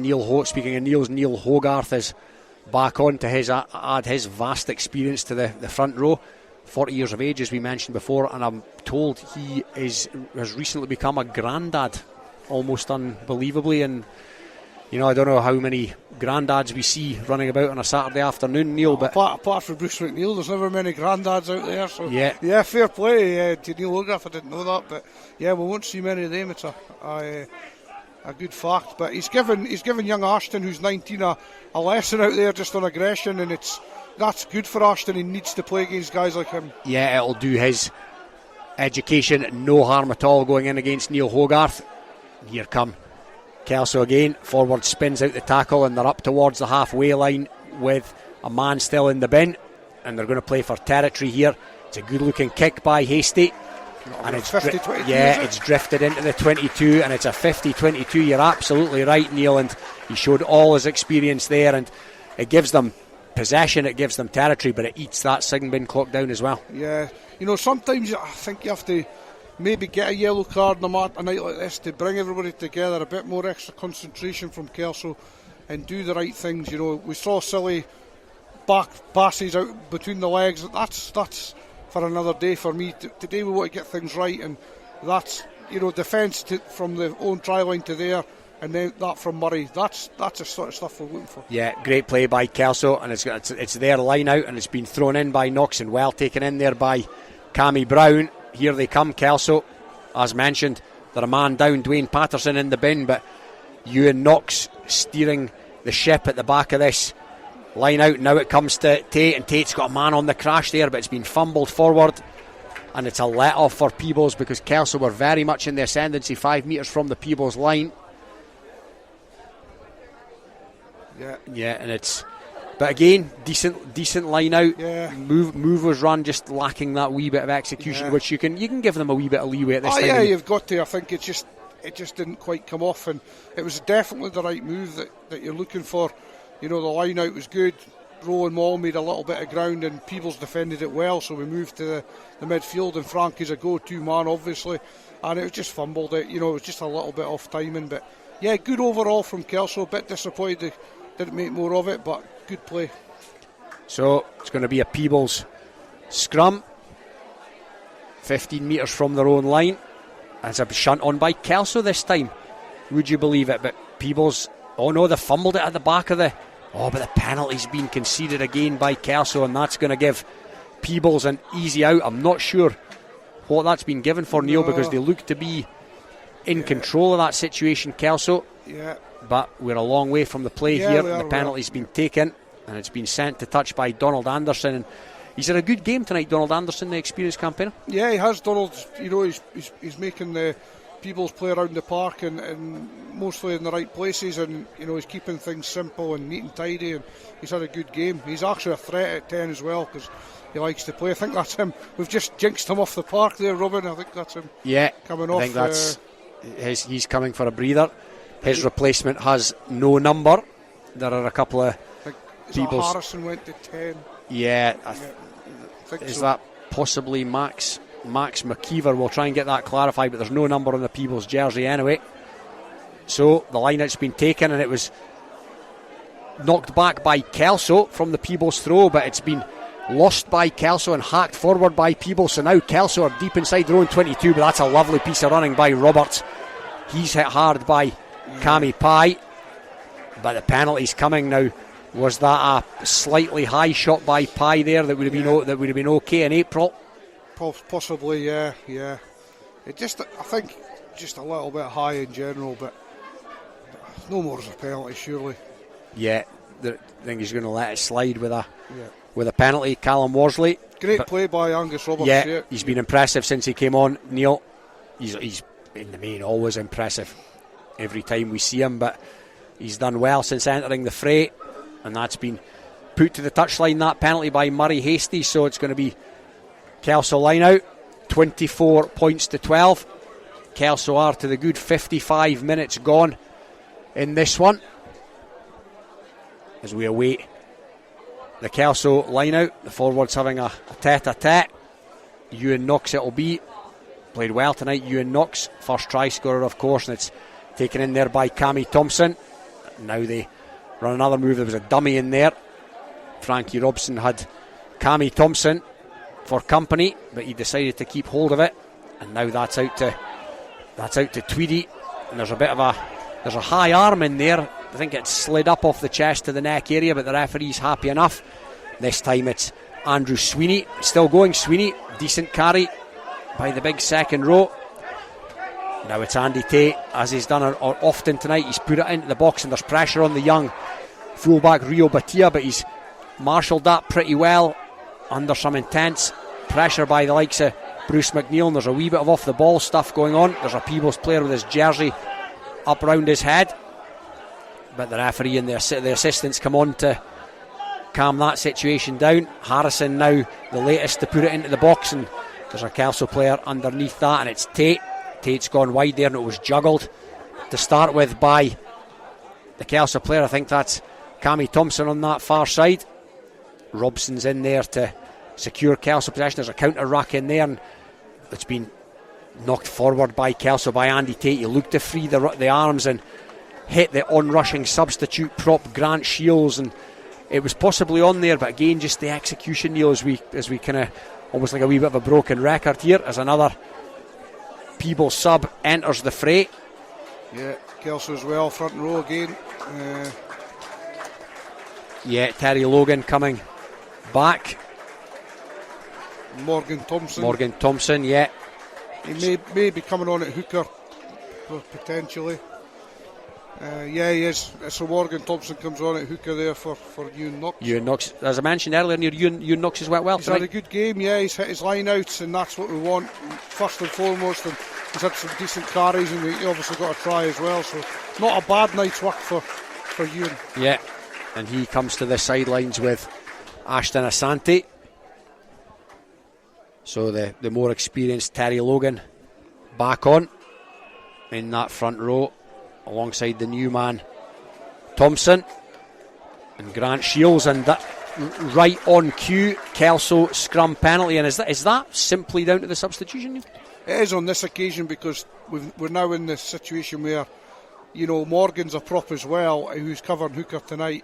speaking of Neil Hogarth is back on to add his vast experience to the front row. 40 years of age, as we mentioned before, and I'm told he has recently become a granddad, almost unbelievably. And I don't know how many granddads we see running about on a Saturday afternoon, Neil. But apart from Bruce McNeil, there's never many granddads out there. So yeah, fair play to Neil Hogarth. I didn't know that, but we won't see many of them. It's a good fact. But he's given young Ashton, who's 19, a lesson out there just on aggression, and that's good for Ashton. He needs to play against guys like him. Yeah, it'll do his education no harm at all going in against Neil Hogarth. Here come Kelso again. Forward spins out the tackle, and they're up towards the halfway line with a man still in the bin, and they're going to play for territory here. It's a good looking kick by Hasty. And it's it's drifted into the 22, and it's a 50-22. You're absolutely right, Neil, and he showed all his experience there, and it gives them possession, it gives them territory, but it eats that second bin clock down as well. Yeah, sometimes I think you have to maybe get a yellow card on a night like this to bring everybody together, a bit more extra concentration from Kelso, and do the right things. We saw silly back passes out between the legs. That's for another day for me. Today we want to get things right, and that's defence from the own try line to there, and then that from Murray. That's the sort of stuff we're looking for. Yeah, great play by Kelso, and it's their line out, and it's been thrown in by Knox, and well taken in there by Cammy Brown. Here they come, Kelso. As mentioned, they're a man down, Dwayne Patterson in the bin, but Ewan Knox steering the ship at the back of this line out. Now it comes to Tate, and Tate's got a man on the crash there, but it's been fumbled forward, and it's a let off for Peebles because Kelso were very much in the ascendancy 5 metres from the Peebles line. Yeah, and it's But again, decent line out. Yeah. Move was run, just lacking that wee bit of execution, which you can give them a wee bit of leeway at this time. Yeah, you've got to. I think it just didn't quite come off, and it was definitely the right move that you're looking for. You know, the line out was good. Rowe and Maul made a little bit of ground, and Peebles defended it well, so we moved to the midfield, and Frankie's a go-to man, obviously, and it was just fumbled it. You know, it was just a little bit off timing, but yeah, good overall from Kelso. A bit disappointed they didn't make more of it, but good play. So it's going to be a Peebles scrum, 15 metres from their own line, as a shunt on by Kelso this time. Would you believe it? But Peebles, oh no, they fumbled it at the back of the... Oh, but the penalty's been conceded again by Kelso, and that's going to give Peebles an easy out. I'm not sure what that's been given for, Neil, because they look to be in control of that situation, Kelso. Yeah. But we're a long way from the play here. The penalty's been taken, and it's been sent to touch by Donald Anderson. And he's had a good game tonight, Donald Anderson, the experienced campaigner. Yeah, he has. Donald, you know, he's making the Peebles play around the park and mostly in the right places, and you know, he's keeping things simple and neat and tidy, and he's had a good game. He's actually a threat at 10 as well, because he likes to play. I think that's him. We've just jinxed him off the park there, Robin. I think that's him. Yeah, coming off. I think that's he's coming for a breather. His replacement has no number. There are a couple of people. Harrison went to 10. Yeah, is that possibly Max McKeever? We'll try and get that clarified, but there's no number on the Peebles jersey anyway. So the line-out's been taken, and it was knocked back by Kelso from the Peebles throw, but it's been lost by Kelso and hacked forward by Peebles. So now Kelso are deep inside their own 22, but that's a lovely piece of running by Roberts. He's hit hard by Cammy Pye, but the penalty's coming now. Was that a slightly high shot by Pye there that would have been okay in April? Possibly, yeah. It just, I think, just a little bit high in general, but no more as a penalty, surely. Yeah, I think he's going to let it slide with a penalty. Callum Worsley, great play by Angus Roberts. Yeah, he's been impressive since he came on. Neil, he's in the main always impressive every time we see him, but he's done well since entering the fray, and that's been put to the touchline, that penalty by Murray Hasty. So it's going to be Kelso line out, 24 points to 12. Kelso are to the good 55 minutes gone in this one, as we await the Kelso line out. The forwards having a tete-a-tete. Ewan Knox it'll be. Played well tonight, Ewan Knox, first try scorer of course, and it's taken in there by Cammy Thompson. Now they run another move. There was a dummy in there. Frankie Robson had Cammy Thompson for company, but he decided to keep hold of it, and now that's out to Tweedy, and there's a high arm in there. I think it slid up off the chest to the neck area, but the referee's happy enough. This time it's Andrew Sweeney, still going. Sweeney, decent carry by the big second row. Now it's Andy Tate, as he's done often tonight. He's put it into the box, and there's pressure on the young fullback Rio Batia, but he's marshalled that pretty well under some intense pressure by the likes of Bruce McNeil, and there's a wee bit of off the ball stuff going on. There's a Peebles player with his jersey up round his head, but the referee and the assistants come on to calm that situation down. Harrison now the latest to put it into the box, and there's a Kelso player underneath that, and it's Tate. Tate's gone wide there, and it was juggled to start with by the Kelso player. I think that's Cammy Thompson on that far side. Robson's in there to secure Kelso possession. There's a counter ruck in there, and it's been knocked forward by Kelso by Andy Tate. He looked to free the arms and hit the on-rushing substitute prop Grant Shields, and it was possibly on there, but again just the execution, Neil, as we kind of almost like a wee bit of a broken record here, as another Peebles sub enters the fray. Yeah, Kelso as well, front row again. Terry Logan coming back. Morgan Thompson, yeah. He may be coming on at hooker, potentially. He is. So Morgan Thompson comes on at hooker there for Ewan Knox. Ewan Knox, as I mentioned earlier, Ewan Knox has went well he's tonight. Had a good game, he's hit his line outs, and that's what we want first and foremost, and he's had some decent carries, and he obviously got a try as well, so not a bad night's work for Ewan. Yeah, and he comes to the sidelines with Ashton Asante. So the more experienced Terry Logan back on in that front row alongside the new man Thompson and Grant Shields, and that right on cue, Kelso scrum penalty. And is that simply down to the substitution? It is on this occasion, because we're now in this situation where, you know, Morgan's a prop as well, who's covering hooker tonight,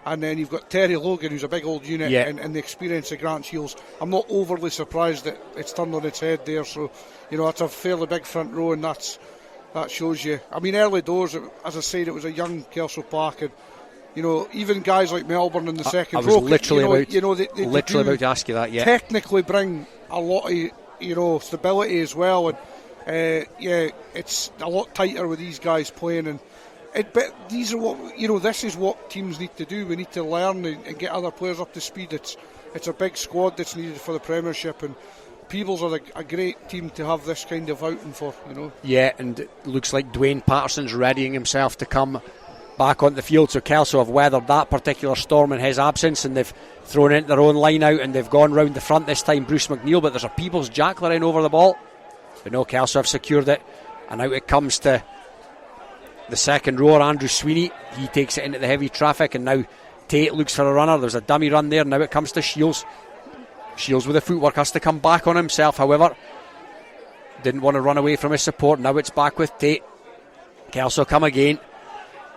and then you've got Terry Logan, who's a big old unit, and the experience of Grant Shields. I'm not overly surprised that it's turned on its head there. So, you know, that's a fairly big front row, and that shows you. I mean, early doors, as I said, it was a young Kelso Park, and you know, even guys like Melbourne in the second row. I was literally about to ask you that. Yeah, technically bring a lot of, you know, stability as well, and it's a lot tighter with these guys playing. And but these are what, you know, this is what teams need to do. We need to learn and get other players up to speed. It's a big squad that's needed for the Premiership, and Peebles are a great team to have this kind of outing for, you know. Yeah, and it looks like Dwayne Patterson's readying himself to come back onto the field. So Kelso have weathered that particular storm in his absence, and they've thrown in their own line out, and they've gone round the front this time, Bruce McNeil, but there's a Peebles jackler in over the ball. But no, Kelso have secured it, and out it comes to the second rower, Andrew Sweeney. He takes it into the heavy traffic, and now Tate looks for a runner. There's a dummy run there. Now it comes to Shields. Shields with the footwork has to come back on himself, however. Didn't want to run away from his support. Now it's back with Tate. Kelso come again.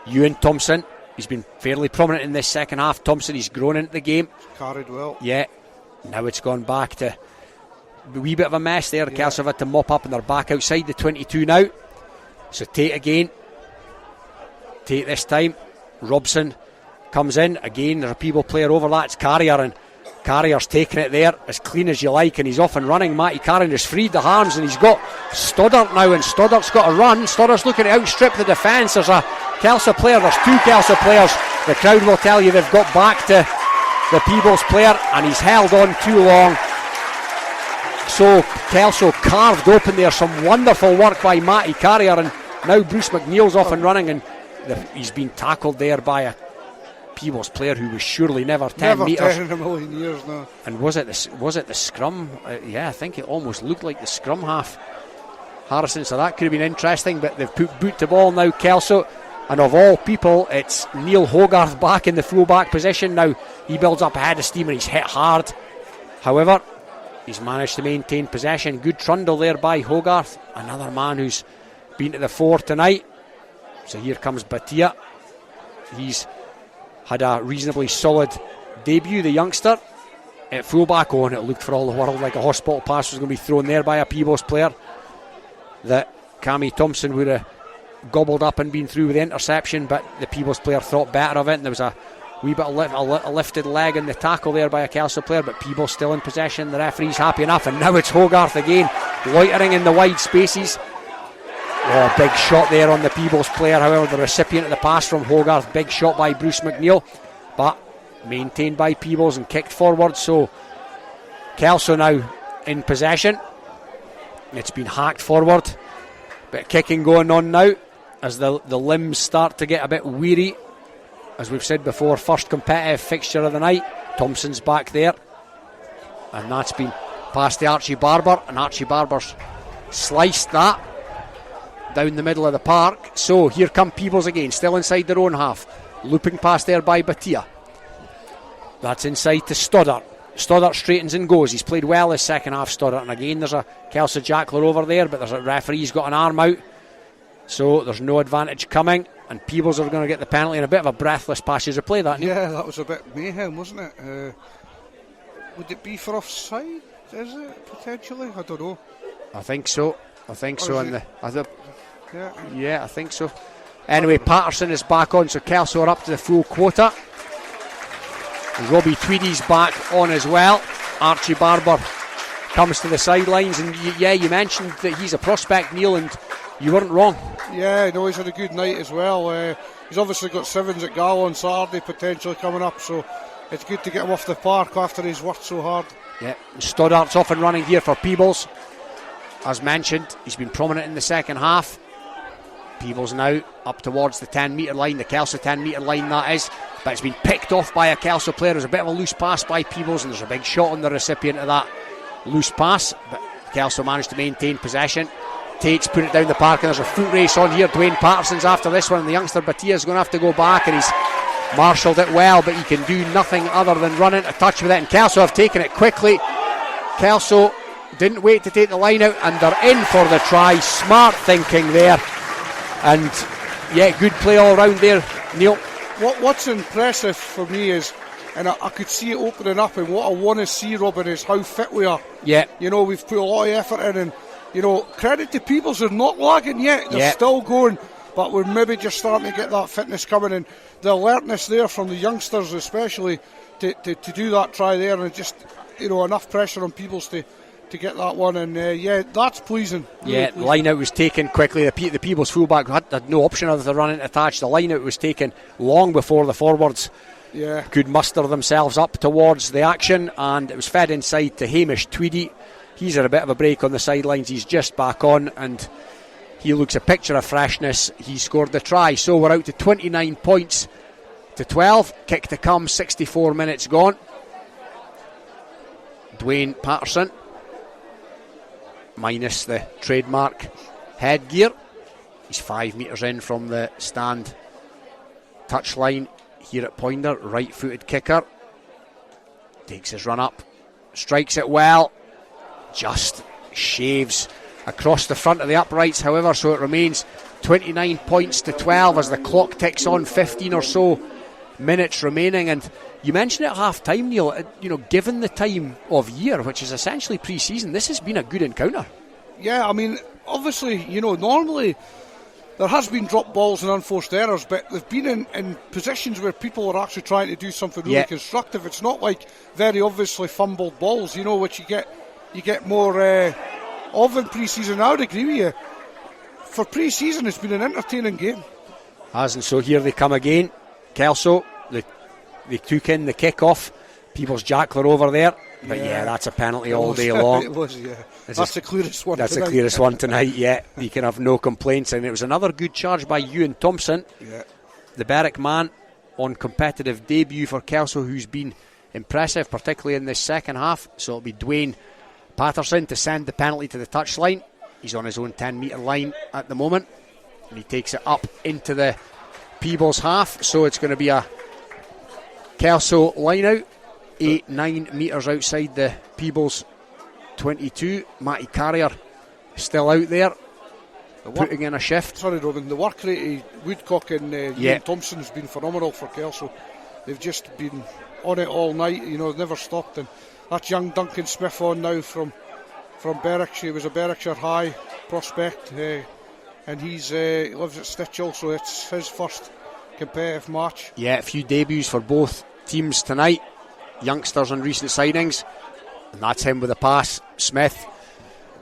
Ewan Thompson, he's been fairly prominent in this second half. Thompson, he's grown into the game. Carried well. Yeah. Now it's gone back to a wee bit of a mess there. Yeah. Kelso have had to mop up, and they're back outside the 22 now. So Tate again. Tate this time. Robson comes in. Again, there's a Peeble player over that. It's Carrier, and Carrier's taking it there as clean as you like, and he's off and running. Matty Carrier has freed the harms, and he's got Stoddart now, and Stoddart's got a run. Stoddart's looking to outstrip the defence. There's a Kelso player, there's two Kelso players. The crowd will tell you they've got back to the Peebles player, and he's held on too long. So Kelso carved open there. Some wonderful work by Matty Carrier, and now Bruce McNeil's off and running, and he's been tackled there by a Peebles player who was surely never 10 metres. Never 10 in a million years, no. And was it the scrum? Yeah, I think it almost looked like the scrum half, Harrison, so that could have been interesting, but they've put boot to ball now, Kelso, and of all people, it's Neil Hogarth back in the full-back position. Now he builds up a head of steam, and he's hit hard. However, he's managed to maintain possession. Good trundle there by Hogarth, another man who's been to the fore tonight. So here comes Batia. He's had a reasonably solid debut, the youngster. At fullback, and it looked for all the world like a hospital pass was going to be thrown there by a Peebles player that Cammy Thompson would have gobbled up and been through with the interception, but the Peebles player thought better of it, and there was a wee bit of a lifted leg in the tackle there by a Kelso player, but Peebles still in possession. The referee's happy enough, and now it's Hogarth again, loitering in the wide spaces. Oh, big shot there on the Peebles player. However, the recipient of the pass from Hogarth, big shot by Bruce McNeil, but maintained by Peebles and kicked forward. So Kelso now in possession. It's been hacked forward. Bit of kicking going on now as the limbs start to get a bit weary. As we've said before, first competitive fixture of the night. Thompson's back there, and that's been past to Archie Barber, and Archie Barber's sliced that down the middle of the park. So here come Peebles again, still inside their own half, looping past there by Batia. That's inside to Stoddart. Stoddart straightens and goes. He's played well this second half, Stoddart, and again there's a Kelso jackler over there, but there's a referee's got an arm out, so there's no advantage coming, and Peebles are going to get the penalty, and a bit of a breathless passage of play that. Yeah, that was a bit mayhem, wasn't it? Would it be for offside? Is it potentially? I don't know. I think so. I think so. Anyway, Patterson is back on, so Kelso are up to the full quota. Robbie Tweedy's back on as well. Archie Barber comes to the sidelines, and you mentioned that he's a prospect, Neil, and you weren't wrong. Yeah, no, he's had a good night as well. He's obviously got sevens at Gallo on Saturday potentially coming up, so it's good to get him off the park after he's worked so hard. Yeah, Stoddart's off and running here for Peebles. As mentioned, he's been prominent in the second half. Peebles now up towards the 10 metre line, the Kelso 10 metre line that is, but it's been picked off by a Kelso player. There's a bit of a loose pass by Peebles, and there's a big shot on the recipient of that loose pass, but Kelso managed to maintain possession. Tate's put it down the park, and there's a foot race on here. Dwayne Patterson's after this one, and the youngster Batia's going to have to go back, and he's marshalled it well, but he can do nothing other than run into touch with it, and Kelso have taken it quickly. Kelso didn't wait to take the line out, and they're in for the try. Smart thinking there, and yeah, good play all round there, Neil. What's impressive for me is, and I could see it opening up, and what I want to see, Robin, is how fit we are. Yeah. You know, we've put a lot of effort in, and, you know, credit to Peebles, they're not lagging yet. They're still going, but we're maybe just starting to get that fitness coming, and the alertness there from the youngsters especially to do that try there, and just, you know, enough pressure on Peebles to get that one, and yeah, that's pleasing. Really pleasing. Line out was taken quickly. The Peebles fullback had no option other than run into touch. The line out was taken long before the forwards could muster themselves up towards the action, and it was fed inside to Hamish Tweedy. He's had a bit of a break on the sidelines. He's just back on, and he looks a picture of freshness. He scored the try, so we're out to 29 points to 12. Kick to come, 64 minutes gone. Dwayne Patterson, minus the trademark headgear. He's 5 metres in from the stand touchline here at Poynder. Right-footed kicker. Takes his run up, strikes it well, just shaves across the front of the uprights, however, so it remains 29 points to 12 as the clock ticks on, 15 or so minutes remaining. And you mentioned it at half time, Neil, you know, given the time of year, which is essentially pre-season, this has been a good encounter. Yeah, I mean, obviously, you know, normally there has been drop balls and unforced errors, but they've been in positions where people are actually trying to do something really constructive. It's not like very obviously fumbled balls, you know, which you get more of in pre-season. I would agree with you. For pre-season, it's been an entertaining game. And so here they come again. Kelso, they took in the kick-off. People's Jackler over there. But yeah, that's a penalty all day long. It was, yeah. That's the clearest one That's tonight. the clearest one tonight, yeah. You can have no complaints. And it was another good charge by Ewan Thompson, the Berwick man, on competitive debut for Kelso, who's been impressive, particularly in this second half. So it'll be Dwayne Patterson to send the penalty to the touchline. He's on his own 10 metre line at the moment, and he takes it up into the Peebles half. So it's going to be a Kelso line out, 8-9 metres outside the Peebles 22. Matty Carrier still out there, putting in a shift. Sorry, Robin, the work rate of Woodcock and Ian Thompson has been phenomenal for Kelso. They've just been on it all night, you know, never stopped. And that's young Duncan Smith on now from Berwickshire. He was a Berwickshire High prospect, and he lives at Stitch also. It's his first competitive match. Yeah, a few debuts for both teams tonight. Youngsters and recent signings, and that's him with a pass. Smith,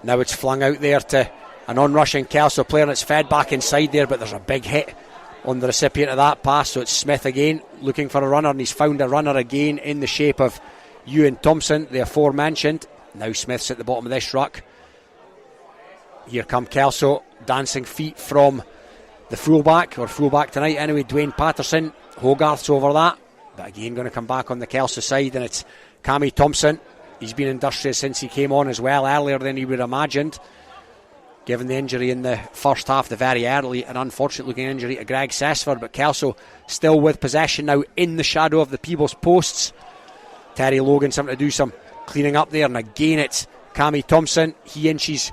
now it's flung out there to an on-rushing Kelso player, and it's fed back inside there, but there's a big hit on the recipient of that pass. So it's Smith again looking for a runner, and he's found a runner again in the shape of Ewan Thompson, the aforementioned. Now Smith's at the bottom of this ruck. Here come Kelso, dancing feet from the fullback tonight anyway, Dwayne Patterson. Hogarth's over that, but again going to come back on the Kelso side, and it's Cammy Thompson. He's been industrious since he came on as well, earlier than he would have imagined, given the injury in the first half, the very early and unfortunate looking injury to Greg Sessford. But Kelso still with possession now in the shadow of the Peebles posts. Terry Logan something to do some cleaning up there, and again it's Cammy Thompson. He inches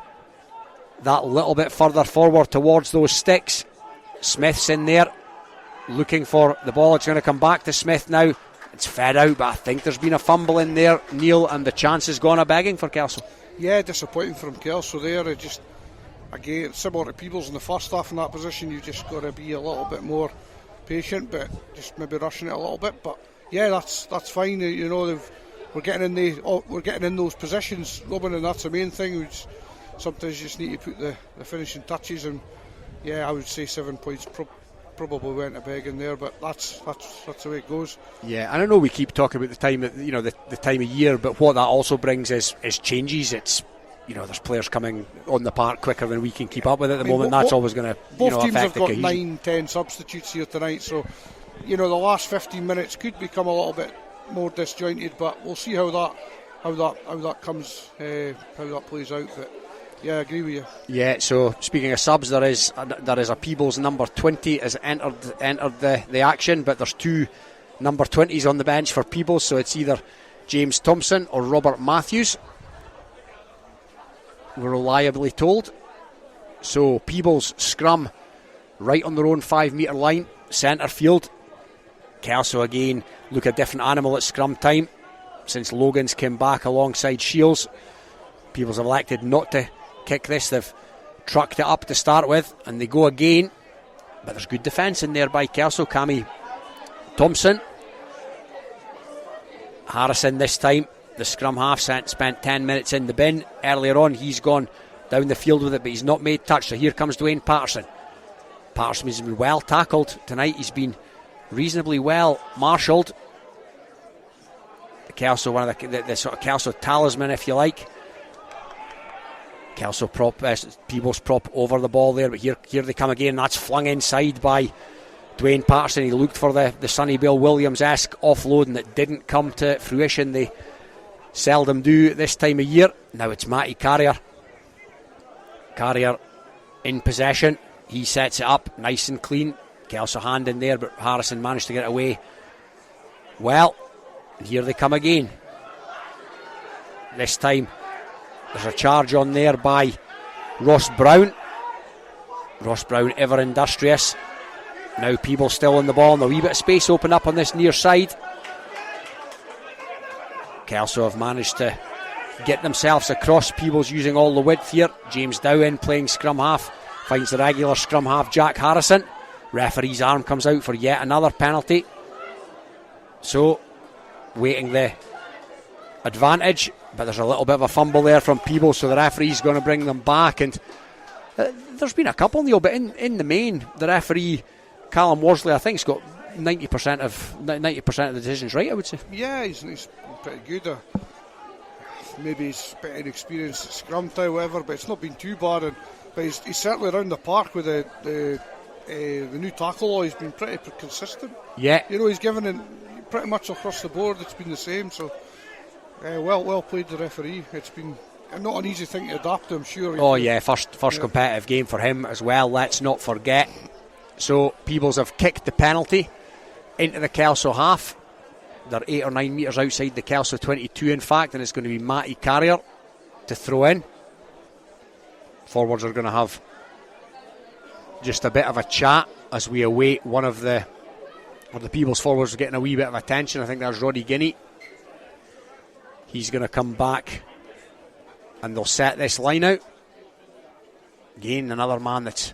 that little bit further forward towards those sticks. Smith's in there looking for the ball. It's going to come back to Smith now. It's fed out, but I think there's been a fumble in there, Neil, and the chance has gone a begging for Kelso. Yeah, disappointing from Kelso there. It just, again, similar to Peebles in the first half in that position, you've just got to be a little bit more patient, but just maybe rushing it a little bit. But yeah, that's fine. You know, we're getting in those positions, Robin, and that's the main thing. We sometimes you just need to put the finishing touches, and yeah, I would say 7 points probably went a begging there, but that's the way it goes. Yeah, and I know we keep talking about the time, the time of year, but what that also brings is changes. It's there's players coming on the park quicker than we can keep up with at the moment. That's always going to both teams affect have got the cohesion. 9-10 substitutes here tonight, so the last 15 minutes could become a little bit more disjointed, but we'll see how that comes, how that plays out. But yeah, I agree with you. Yeah, so speaking of subs, there is a Peebles number 20 has entered the action, but there's 2 number 20s on the bench for Peebles, so it's either James Thompson or Robert Matthews, we're reliably told. So Peebles scrum right on their own 5 metre line, centre field. Kelso again look a different animal at scrum time since Logan's came back alongside Shields. Peebles have elected not to kick this. They've trucked it up to start with, and they go again, but there's good defence in there by Kelso. Cammy Thompson, Harrison this time, the scrum half, spent 10 minutes in the bin. Earlier on he's gone down the field with it, but he's not made touch. So here comes Dwayne Patterson. Patterson has been well tackled tonight. He's been reasonably well marshalled. The Kelso, one of the sort of Kelso talisman, if you like. Kelso prop, Peebles prop over the ball there, but here they come again. That's flung inside by Dwayne Patterson. He looked for the Sonny Bill Williams-esque offloading that didn't come to fruition. They seldom do this time of year. Now it's Matty Carrier in possession. He sets it up nice and clean. Kelso hand in there, but Harrison managed to get it away well. And here they come again. This time there's a charge on there by Ross Brown. Ross Brown ever industrious. Now Peebles still on the ball, and a wee bit of space open up on this near side. Kelso have managed to get themselves across. Peebles using all the width here. James Dowen playing scrum half, finds the regular scrum half Jack Harrison. Referee's arm comes out for yet another penalty. So waiting the advantage, but there's a little bit of a fumble there from Peebles, so the referee's going to bring them back. And there's been a couple, Neil, but in the main, the referee Callum Worsley, I think, has got 90% of the decisions right, I would say. Yeah, he's pretty good. Maybe he's a bit inexperienced at scrum time, whatever, but it's not been too bad. But he's certainly around the park with the new tackle law. He's been pretty consistent. Yeah, he's given it pretty much across the board. It's been the same. So well played, the referee. It's been not an easy thing to adapt to, I'm sure. Oh yeah, first competitive game for him as well. Let's not forget. So Peebles have kicked the penalty into the Kelso half. They're 8 or 9 metres outside the Kelso 22, in fact, and it's going to be Matty Carrier to throw in. Forwards are going to have just a bit of a chat as we await one of the Peebles forwards getting a wee bit of attention. I think that's Roddy Guinea. He's going to come back and they'll set this line out. Again, another man that's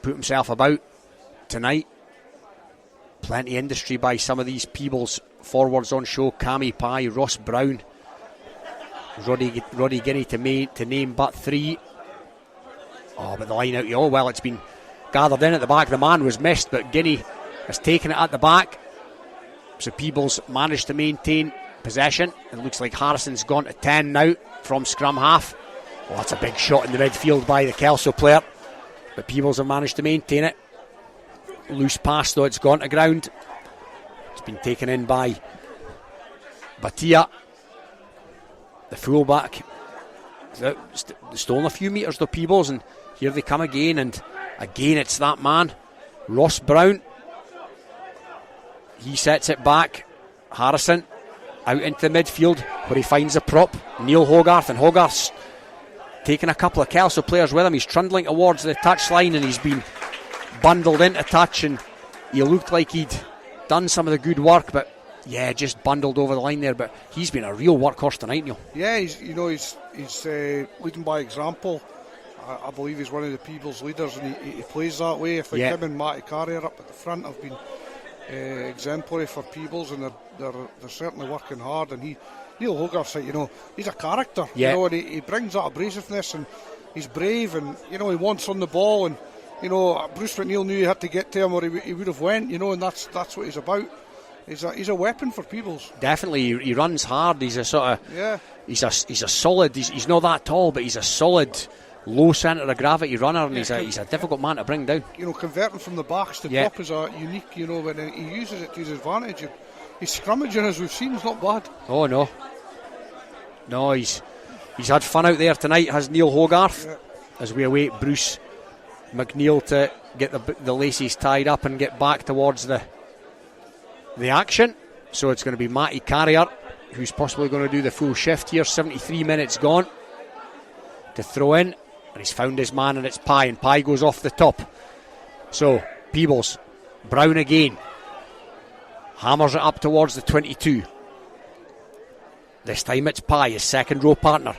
put himself about tonight. Plenty of industry by some of these Peebles forwards on show. Cammy Pye, Ross Brown, Roddy Guinea to name but 3. Oh, but the line out, well, it's been gathered in at the back. The man was missed, but Guinea has taken it at the back. So Peebles managed to maintain possession. It looks like Harrison's gone to 10 now from scrum half. Oh, that's a big shot in the midfield by the Kelso player, but Peebles have managed to maintain it. Loose pass though, it's gone to ground. It's been taken in by Batia, the fullback. Stolen a few metres though, Peebles, and here they come again, and again it's that man, Ross Brown. He sets it back. Harrison out into the midfield where he finds a prop, Neil Hogarth, and Hogarth's taking a couple of Kelso players with him. He's trundling towards the touchline, and he's been bundled into touch, and he looked like he'd done some of the good work, but just bundled over the line there. But he's been a real workhorse tonight, Neil. Yeah, he's leading by example. I believe he's one of the Peebles leaders, and he plays that way. If him and Matty Carrier up at the front have been exemplary for Peebles, and they're certainly working hard. And Neil Hogarth, he's a character, and he brings that abrasiveness, and he's brave, and he wants on the ball, and Bruce McNeil knew he had to get to him or he would have went, and that's what he's about. He's a weapon for Peebles. Definitely, he runs hard. He's a sort of he's a solid. He's not that tall, but he's a solid low centre of gravity runner, and he's a difficult man to bring down. Converting from the backs to prop is a unique. When he uses it to his advantage. His scrummaging, as we've seen, is not bad. Oh no, he's had fun out there tonight. Has Neil Hogarth, as we await Bruce McNeil to get the laces tied up and get back towards the action. So it's going to be Matty Carrier who's possibly going to do the full shift here. 73 minutes gone to throw in, and he's found his man, and it's Pye, and Pye goes off the top. So Peebles, Brown again, hammers it up towards the 22. This time it's Pye, his second row partner.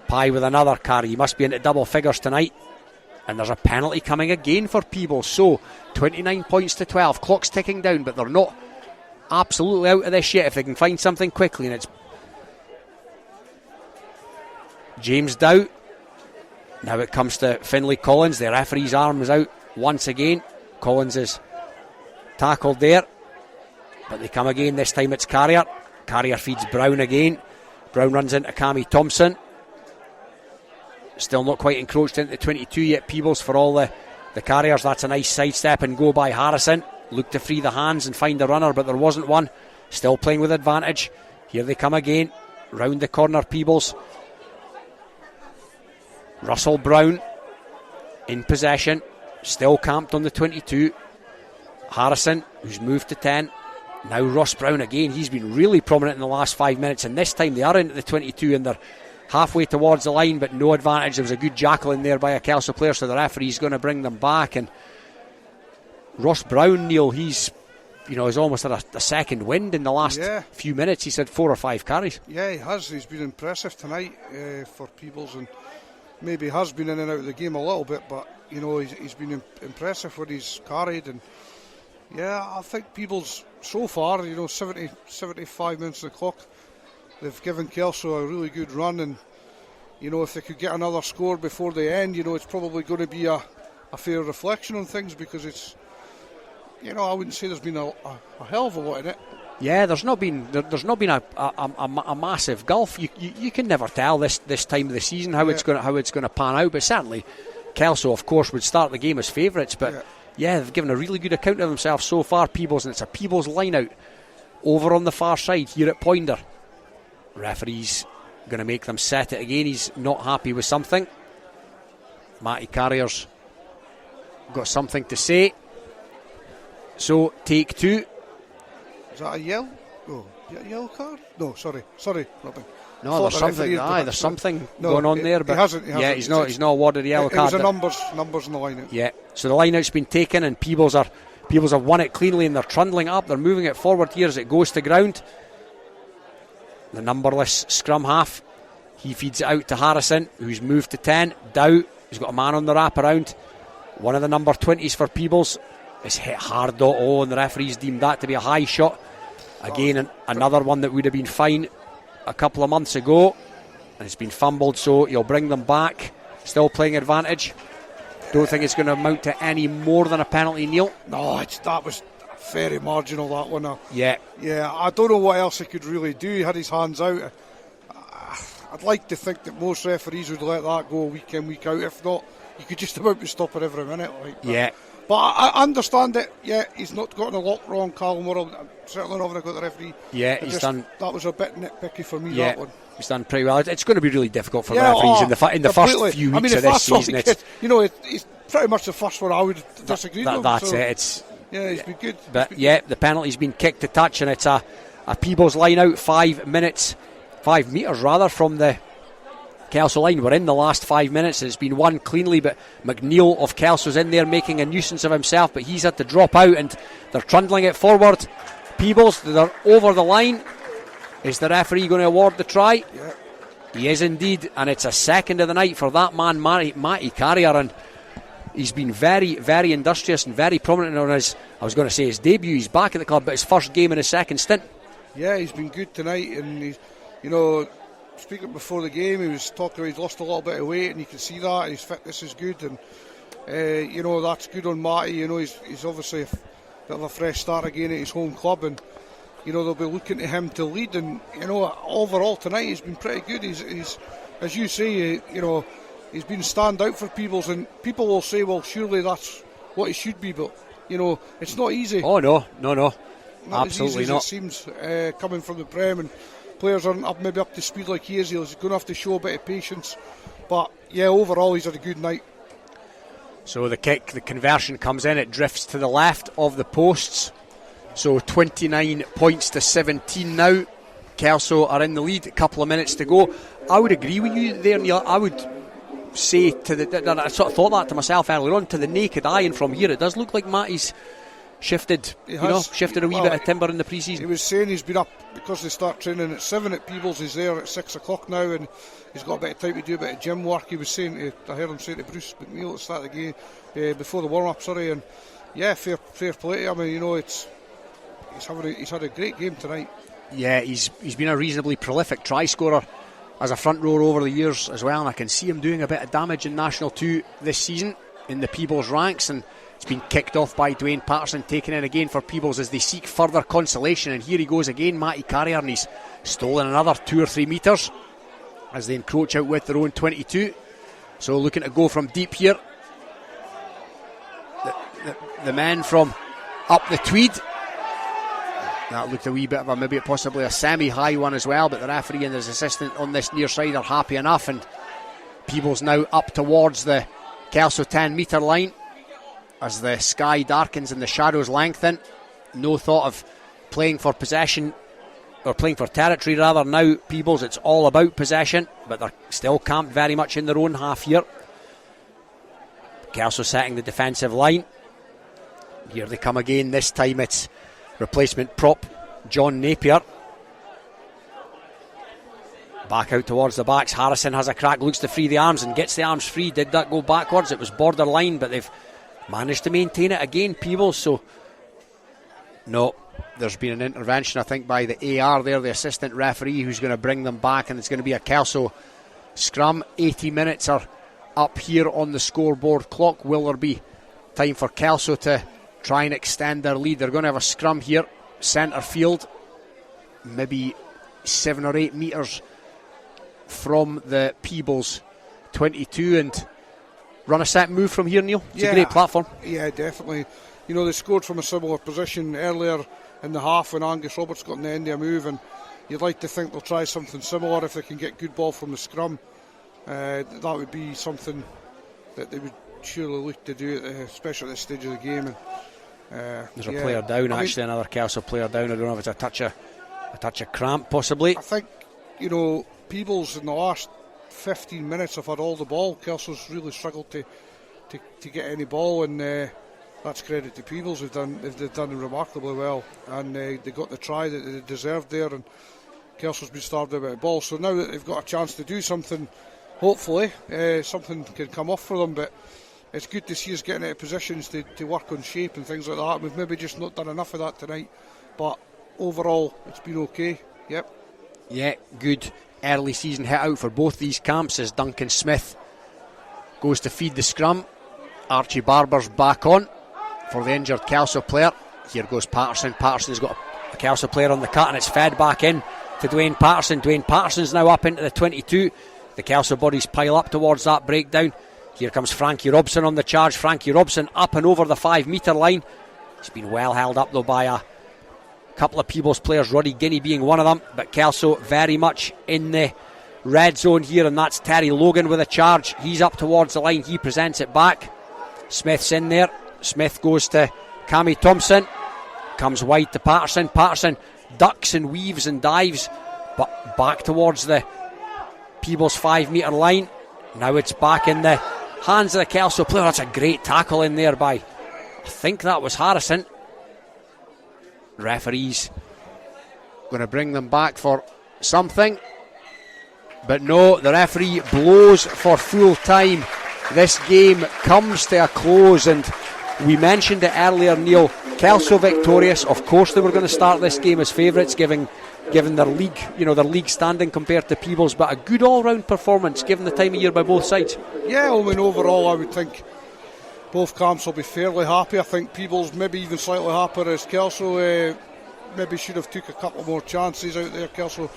Pye with another carry. He must be into double figures tonight. And there's a penalty coming again for Peebles. So 29 points to 12. Clock's ticking down, but they're not absolutely out of this yet if they can find something quickly. And it's James Dow. Now it comes to Finlay Collins. The referee's arm is out once again. Collins is tackled there, but they come again. This time it's Carrier. Carrier feeds Brown again. Brown runs into Cammy Thompson. Still not quite encroached into the 22 yet. Peebles for all the Carriers. That's a nice sidestep and go by Harrison. Looked to free the hands and find the runner, but there wasn't one. Still playing with advantage. Here they come again. Round the corner, Peebles. Russell Brown in possession. Still camped on the 22. Harrison, who's moved to 10. Now Ross Brown again. He's been really prominent in the last 5 minutes, and this time they are into the 22 and they're halfway towards the line, but no advantage. There was a good jackal in there by a Kelso player, so the referee's going to bring them back. And Ross Brown, Neil, he's almost had a second wind in the last few minutes. He's had 4 or 5 carries. Yeah, he has. He's been impressive tonight for Peebles, and maybe has been in and out of the game a little bit, but he's been impressive when he's carried. And I think Peebles so far, 75 minutes on the clock, they've given Kelso a really good run, and if they could get another score before the end, it's probably going to be a fair reflection on things, because it's I wouldn't say there's been a hell of a lot in it. Yeah, there's not been a massive gulf. You can never tell this time of the season how it's going to pan out, but certainly Kelso, of course, would start the game as favourites, but they've given a really good account of themselves so far, Peebles, and it's a Peebles line out over on the far side here at Poynder. Referee's going to make them set it again. He's not happy with something. Matty Carrier's got something to say. So, take 2. Is that a yellow? Oh, is that a yellow card? No, sorry, Robin. No, there's something going on there. But he hasn't. He's not awarded a yellow card. It was a numbers in the line out. Yeah, so the line out's been taken, and Peebles have won it cleanly, and they're trundling up. They're moving it forward here as it goes to ground. The numberless scrum half, he feeds it out to Harrison, who's moved to 10. Dow, who's got a man on the wraparound. One of the number 20s for Peebles is hit hard, and the referees deemed that to be a high shot. Again, another one that would have been fine a couple of months ago, and it's been fumbled, so he'll bring them back. Still playing advantage. Don't think it's going to amount to any more than a penalty, Neil. No, that was very marginal, that one. Yeah, I don't know what else he could really do. He had his hands out. I'd like to think that most referees would let that go week in, week out. If not, you could just about be stopping every minute. But I understand it. Yeah, he's not gotten a lot wrong, Callum Worrell. I'm certainly not going to go to the referee. Yeah, he's done. That was a bit nitpicky for me, that one. He's done pretty well. It's going to be really difficult for the referees in the first few weeks of this season. It's pretty much the first one I would disagree with. That's it. He's been good. But the penalty's been kicked to touch, and it's a Peebles line out 5 metres rather from the Kelso line. We're in the last 5 minutes, and it's been won cleanly, but McNeil of Kelso's in there making a nuisance of himself, but he's had to drop out, and they're trundling it forward. Peebles, they're over the line. Is the referee going to award the try? Yeah. He is indeed, and it's a second of the night for that man, Matty Carrier, and he's been very, very industrious and very prominent on his, I was going to say his debut. He's back at the club, but his first game in his second stint. Yeah, he's been good tonight, and he's, speaking before the game, he was talking about he's lost a little bit of weight, and you can see that, and his fitness is good, and that's good on Matty. He's obviously a bit of a fresh start again at his home club, and they'll be looking to him to lead. And overall tonight he's been pretty good. He's as you say, he's been stand out for Peebles, and people will say, well, surely that's what he should be, but it's not easy. Oh no, not absolutely as easy not. As it seems, coming from the Prem, and players aren't maybe up to speed like he is. He's going to have to show a bit of patience, but yeah, overall he's had a good night. So the conversion comes in, it drifts to the left of the posts. So 29 points to 17 now. Kelso are in the lead, a couple of minutes to go. I would agree with you there, Neil. I would say I sort of thought that to myself earlier on, to the naked eye, and from here it does look like Matty's shifted a wee bit of timber in the pre-season. He was saying he's been up, because they start training at 7 at Peebles, he's there at 6 o'clock now, and he's got a bit of time to do a bit of gym work. He was saying, I heard him say to Bruce McNeil at the start of the game, before the warm-up, and yeah, fair play to him. He's had a great game tonight. Yeah, he's been a reasonably prolific try scorer as a front rower over the years as well, and I can see him doing a bit of damage in National 2 this season in the Peebles ranks, and it's been kicked off by Dwayne Patterson, taken in again for Peebles as they seek further consolation. And here he goes again, Matty Carrier, and he's stolen another 2 or 3 metres as they encroach out with their own 22. So looking to go from deep here. The men from up the Tweed. That looked a wee bit of possibly a semi-high one as well, but the referee and his assistant on this near side are happy enough, and Peebles now up towards the Kelso 10 metre line as the sky darkens and the shadows lengthen. No thought of playing for possession, or playing for territory rather now, Peebles. It's all about possession, but they're still camped very much in their own half here. Kelso setting the defensive line. Here they come again, this time it's replacement prop John Napier. Back out towards the backs. Harrison has a crack, looks to free the arms and gets the arms free. Did that go backwards? It was borderline, but they've managed to maintain it again, Peebles. So no, there's been an intervention, I think, by the AR there, the assistant referee, who's going to bring them back, and it's going to be a Kelso scrum. 80 minutes are up here on the scoreboard clock. Will there be time for Kelso to try and extend their lead? They're going to have a scrum here, centre field, maybe 7 or 8 metres from the Peebles 22, and run a set move from here, Neil. It's a great platform. Yeah, definitely. They scored from a similar position earlier in the half when Angus Roberts got in the end of a move, and you'd like to think they'll try something similar if they can get good ball from the scrum. That would be something that they would surely look to do, especially at this stage of the game. And there's a player down, another Kelso player down. I don't know if it's a touch of cramp possibly. I think Peebles in the last 15 minutes have had all the ball. Kelso's really struggled to get any ball, and that's credit to Peebles. They've done remarkably well, and they got the try that they deserved there, and Kelso's been starved of a bit of ball. So now that they've got a chance to do something, hopefully something can come off for them. But it's good to see us getting into positions to work on shape and things like that. We've maybe just not done enough of that tonight, but overall it's been okay. Yep. Yeah, good early season hit out for both these camps as Duncan Smith goes to feed the scrum. Archie Barber's back on for the injured Kelso player. Here goes Patterson. Patterson's got a Kelso player on the cut, and it's fed back in to Dwayne Patterson. Dwayne Patterson's now up into the 22. The Kelso bodies pile up towards that breakdown. Here comes Frankie Robson on the charge. Frankie Robson up and over the 5 metre line. He's been well held up though by a couple of Peebles players, Roddy Guinea being one of them, but Kelso very much in the red zone here, and that's Terry Logan with a charge. He's up towards the line, he presents it back. Smith's in there. Smith goes to Cammy Thompson, comes wide to Patterson. Patterson ducks and weaves and dives, but back towards the Peebles 5 metre line. Now it's back in the hands of the Kelso player. That's a great tackle in there by, I think that was Harrison. Referees going to bring them back for something, but no, the referee blows for full time. This game comes to a close, and we mentioned it earlier, Neil. Kelso victorious. Of course they were going to start this game as favourites, given their league standing compared to Peebles, but a good all-round performance given the time of year by both sides. Yeah, overall I would think both camps will be fairly happy. I think Peebles maybe even slightly happier as Kelso. maybe should have took a couple more chances out there, Kelso.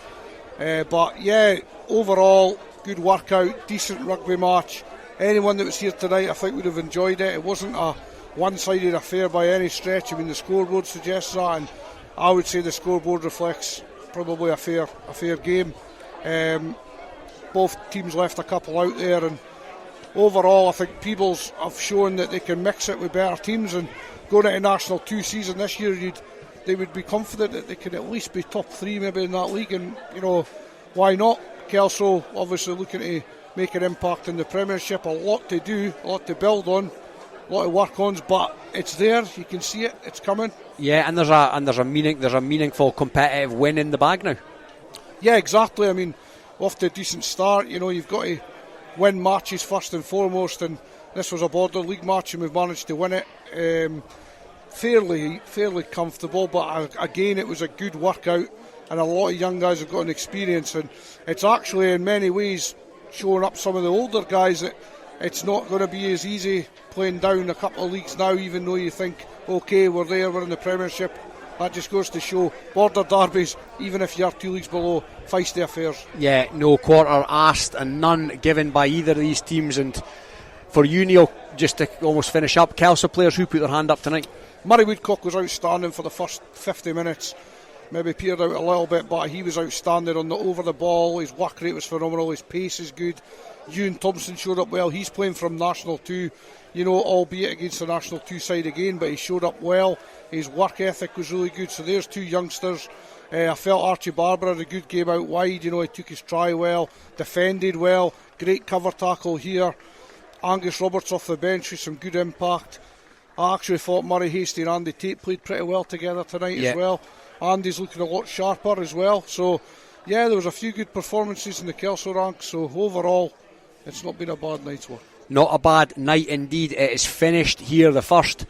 But yeah, overall, good workout, decent rugby match. Anyone that was here tonight, I think, would have enjoyed it. It wasn't a one-sided affair by any stretch. I mean, the scoreboard suggests that, and I would say the scoreboard reflects probably a fair game. Both teams left a couple out there, and overall I think Peebles have shown that they can mix it with better teams, and going into National 2 season this year, they would be confident that they can at least be top 3 maybe in that league, and why not? Kelso obviously looking to make an impact in the Premiership. A lot to do, a lot to build on, a lot of work on, but it's there. You can see it. It's coming. Yeah, and there's a meaningful competitive win in the bag now. Yeah, exactly. I mean, off to a decent start. You've got to win matches first and foremost, and this was a border league match, and we've managed to win it fairly comfortable. But again, it was a good workout, and a lot of young guys have got an experience, and it's actually in many ways showing up some of the older guys that it's not going to be as easy playing down a couple of leagues now, even though you think, okay, we're in the Premiership. That just goes to show border derbies, even if you're 2 leagues below, feisty affairs. Yeah, no quarter asked and none given by either of these teams. And for you, Neil, just to almost finish up, Kelso players who put their hand up tonight? Murray Woodcock was outstanding for the first 50 minutes. Maybe peered out a little bit, but he was outstanding on the over the ball. His work rate was phenomenal, his pace is good. Ewan Thompson showed up well. He's playing from National 2, albeit against the National 2 side again, but he showed up well. His work ethic was really good. So there's 2 youngsters. I felt Archie Barber had a good game out wide. He took his try well, defended well, great cover tackle here. Angus Roberts off the bench with some good impact. I actually thought Murray Hastie and Andy Tate played pretty well together tonight as well. Andy's looking a lot sharper as well. So yeah, there was a few good performances in the Kelso ranks. So overall, it's not been a bad night's work. Not a bad night indeed. It is finished here, the first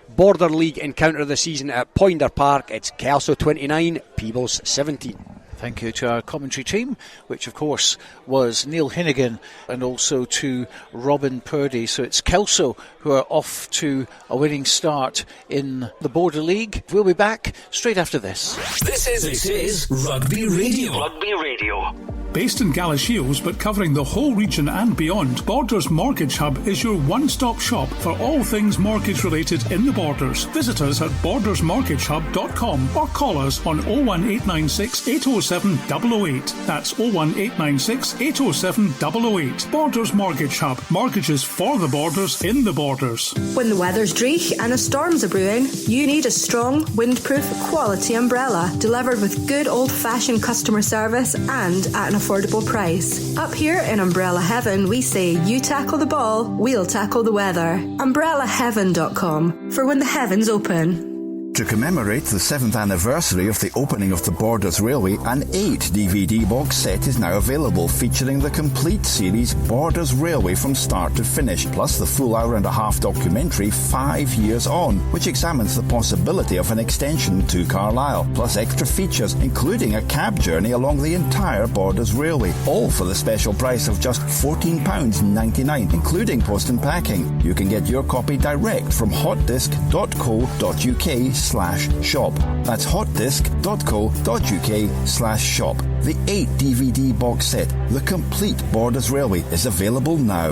Border League encounter of the season at Poynder Park. It's Kelso 29, Peebles 17. Thank you to our commentary team, which of course was Neil Hinnigan, and also to Robin Purdie. So it's Kelso who are off to a winning start in the Border League. We'll be back straight after this. This is Rugby Radio. Rugby Radio. Based in Galashiels but covering the whole region and beyond, Borders Mortgage Hub is your one-stop shop for all things mortgage related in the Borders. Visit us at bordersmortgagehub.com or call us on 01896 807 008. That's 01896 807 008. Borders Mortgage Hub. Mortgages for the Borders in the Borders. When the weather's dreich and a storm's a-brewing, you need a strong, windproof, quality umbrella delivered with good old-fashioned customer service and at an affordable price. Up here in Umbrella Heaven, we say you tackle the ball, we'll tackle the weather. UmbrellaHeaven.com for when the heavens open. To commemorate the 7th anniversary of the opening of the Borders Railway, an 8-DVD box set is now available featuring the complete series Borders Railway from start to finish, plus the full hour-and-a-half documentary 5 Years On, which examines the possibility of an extension to Carlisle, plus extra features including a cab journey along the entire Borders Railway, all for the special price of just £14.99, including post and packing. You can get your copy direct from hotdisc.co.uk/shop. That's hotdisc.co.uk/shop. The 8-DVD box set, the complete Borders Railway, is available now.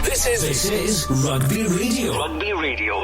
This is Rugby Radio. Rugby Radio.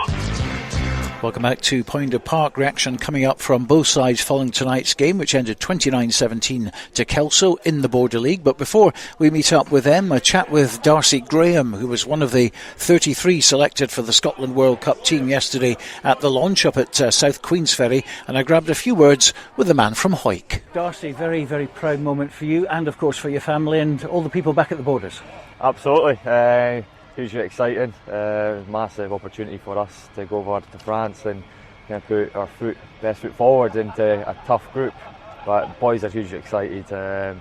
Welcome back to Poynder Park. Reaction coming up from both sides following tonight's game, which ended 29-17 to Kelso in the Border League. But before we meet up with them, a chat with Darcy Graham, who was one of the 33 selected for the Scotland World Cup team yesterday at the launch up at South Queensferry, and I grabbed a few words with the man from Hawick. Darcy, very, very proud moment for you and of course for your family and all the people back at the Borders. Absolutely. Hugely exciting, massive opportunity for us to go over to France and put our best foot forward into a tough group. But boys are hugely excited. That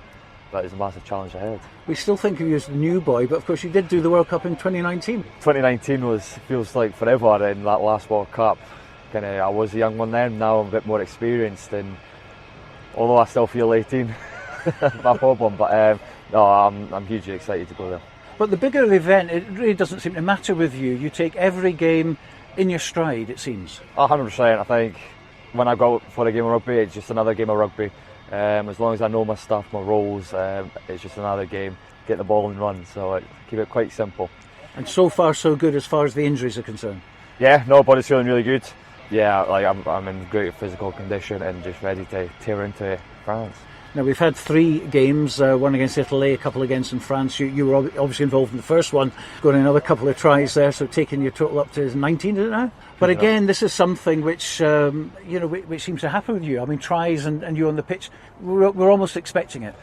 is a massive challenge ahead. We still think of you as the new boy, but of course you did do the World Cup in 2019. 2019 feels like forever in that last World Cup. I was a young one then. Now I'm a bit more experienced, and although I still feel 18, my problem. But no, I'm hugely excited to go there. But the bigger the event, it really doesn't seem to matter with you. You take every game in your stride, it seems. 100%. I think when I go out for a game of rugby, it's just another game of rugby. As long as I know my stuff, my roles, it's just another game. Get the ball and run. So keep it quite simple. And so far, so good as far as the injuries are concerned. Yeah, no, body's feeling really good. Yeah, like I'm in great physical condition and just ready to tear into France. Now, we've had 3 games, one against Italy, a couple against in France. You were obviously involved in the first one, got another couple of tries there, so taking your total up to 19, is it now? But again, this is something which, which seems to happen with you. I mean, tries and you on the pitch, we're almost expecting it.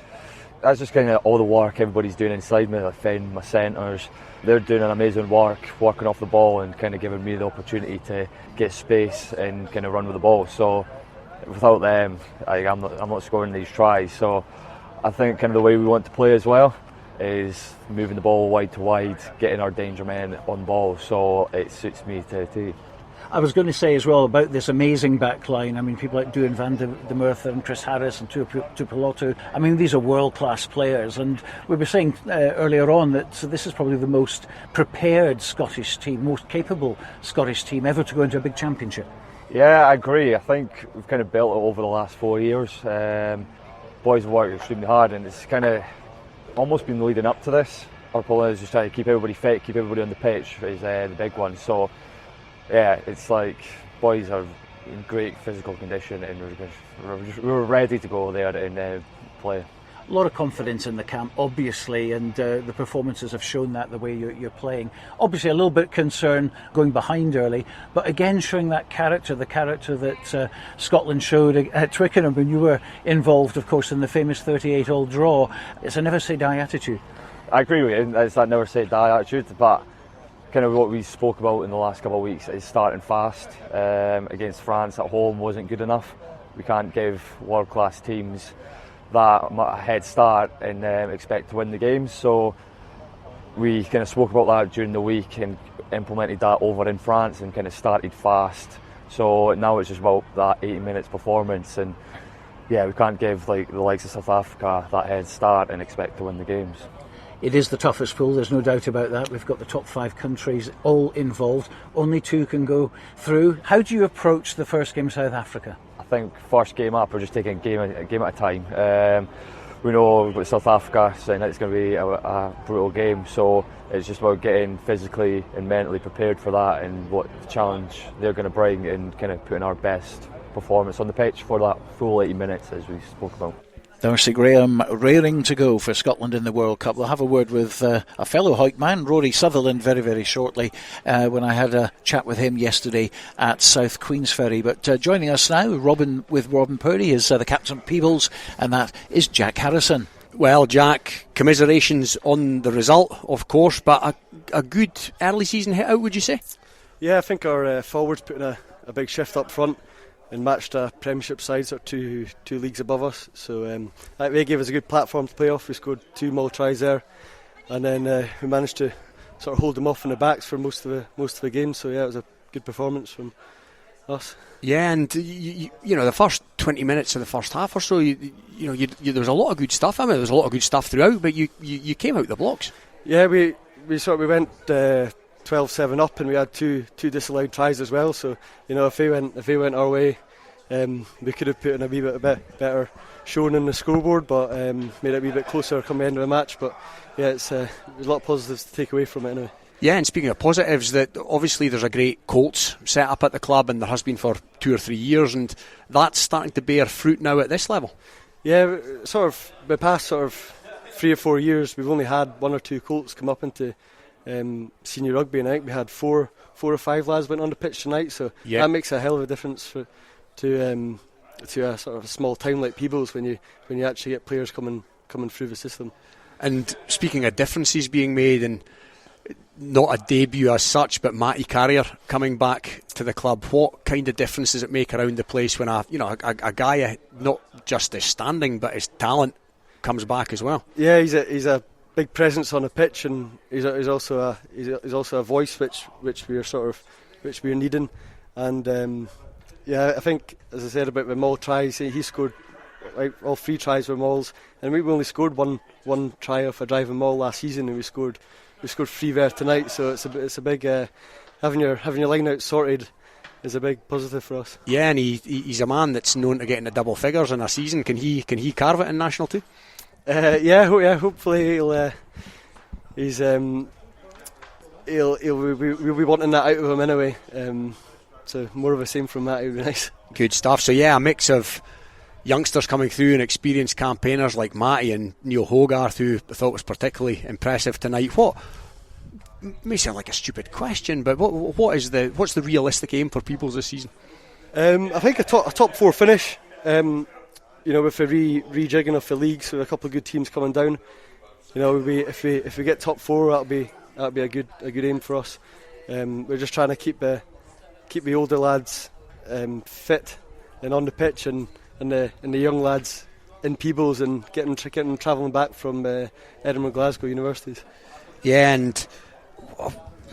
That's just kind of all the work everybody's doing inside me, like Finn, my centres. They're doing an amazing work, working off the ball and kind of giving me the opportunity to get space and kind of run with the ball. So without them, I'm not scoring these tries. So I think kind of the way we want to play as well is moving the ball wide to wide, getting our danger men on ball. So it suits me to a T. I was going to say as well about this amazing back line. I mean, people like Duan van der Merthe and Chris Harris and Tuipulotu. I mean, these are world-class players. And we were saying earlier on that this is probably the most prepared Scottish team, most capable Scottish team ever to go into a big championship. Yeah, I agree. I think we've kind of built it over the last 4 years. Boys have worked extremely hard, and it's kind of almost been leading up to this. Our plan is just try to keep everybody fit, keep everybody on the pitch is the big one. So yeah, it's like boys are in great physical condition and we're ready to go there and play. A lot of confidence in the camp, obviously, and the performances have shown that the way you're playing. Obviously, a little bit concerned going behind early, but again showing that character, the character that Scotland showed at Twickenham when you were involved, of course, in the famous 38-all draw. It's a never-say-die attitude. I agree with you. It's that never-say-die attitude, but kind of what we spoke about in the last couple of weeks is starting fast. Against France at home wasn't good enough. We can't give world-class teams that head start and expect to win the games. So we kind of spoke about that during the week and implemented that over in France and kind of started fast. So now it's just about that 80 minutes performance, and yeah, we can't give like the likes of South Africa that head start and expect to win the games. It is the toughest pool, there's no doubt about that. We've got the top 5 countries all involved. Only 2 can go through. How do you approach the first game, South Africa? I think first game up, we're just taking a game at a time. We know we've got South Africa, so it's going to be a brutal game. So it's just about getting physically and mentally prepared for that and what challenge they're going to bring and kind of putting our best performance on the pitch for that full 80 minutes as we spoke about. Darcy Graham raring to go for Scotland in the World Cup. We'll have a word with a fellow Hoyt man, Rory Sutherland, very, very shortly when I had a chat with him yesterday at South Queensferry. But joining us now, Robin Purdie is the captain of Peebles, and that is Jack Harrison. Well, Jack, commiserations on the result, of course, but a good early season hit out, would you say? Yeah, I think our forwards put in a big shift up front and matched our Premiership sides that are two leagues above us. So they gave us a good platform to play off. We scored 2 more tries there, and then we managed to sort of hold them off in the backs for most of the game. So yeah, it was a good performance from us. Yeah, and you know, the first 20 minutes of the first half or so, there was a lot of good stuff. I mean, there was a lot of good stuff throughout, but you came out the blocks. Yeah, we went 12-7 up, and we had two disallowed tries as well. So if they went our way, we could have put in a wee bit better showing in the scoreboard, but made it a wee bit closer come the end of the match. But yeah, there's a lot of positives to take away from it anyway. Yeah, and speaking of positives, that obviously there's a great Colts set up at the club, and there has been for 2 or 3 years, and that's starting to bear fruit now at this level. Yeah, sort of the past sort of 3 or 4 years, we've only had 1 or 2 Colts come up into senior rugby, and I think we had 4 or 5 lads went on the pitch tonight, so that makes a hell of a difference to a sort of a small town like Peebles when you actually get players coming through the system. And speaking of differences being made, and not a debut as such, but Matty Carrier coming back to the club, what kind of difference does it make around the place when a guy, not just his standing but his talent, comes back as well? Yeah, he's a big presence on the pitch, and he's also a voice which we're needing. And I think, as I said about the maul tries, he scored all 3 tries were mauls, and we only scored one try off a driving maul last season, and we scored 3 there tonight. So it's a big having your line out sorted is a big positive for us. Yeah, and he's a man that's known to get into double figures in a season. Can he carve it in national too? Hopefully we'll be wanting that out of him anyway. So more of the same from that would be nice. Good stuff. So yeah, a mix of youngsters coming through and experienced campaigners like Matty and Neil Hogarth, who I thought was particularly impressive tonight. What may sound like a stupid question, but what's the realistic aim for Peebles this season? I think a top 4 finish. With the rejigging of the leagues, with a couple of good teams coming down, if we get top 4, that'll be a good aim for us. We're just trying to keep the older lads fit and on the pitch, and the young lads in Peebles, and getting them travelling back from Edinburgh, Glasgow universities. Yeah, and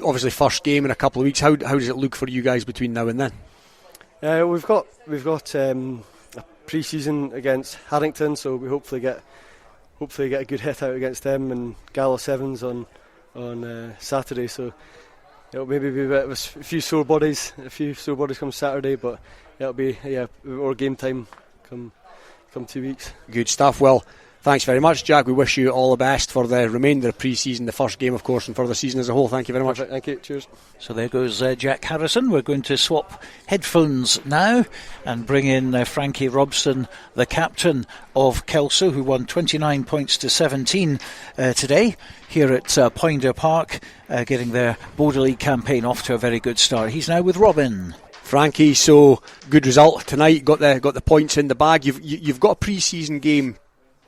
obviously first game in a couple of weeks. How does it look for you guys between now and then? We've got a pre-season against Harrington, so we hopefully get a good hit out against them, and Gala Sevens on Saturday. So it'll maybe be a few sore bodies come Saturday, but it'll be or game time come 2 weeks. Good stuff. Well, thanks very much, Jack. We wish you all the best for the remainder of pre-season, the first game, of course, and for the season as a whole. Thank you very much. Perfect. Thank you. Cheers. So there goes Jack Harrison. We're going to swap headphones now and bring in Frankie Robson, the captain of Kelso, who won 29 points to 17 today here at Poynder Park, getting their Border League campaign off to a very good start. He's now with Robin. Frankie, so good result tonight. Got the points in the bag. You've got a pre-season game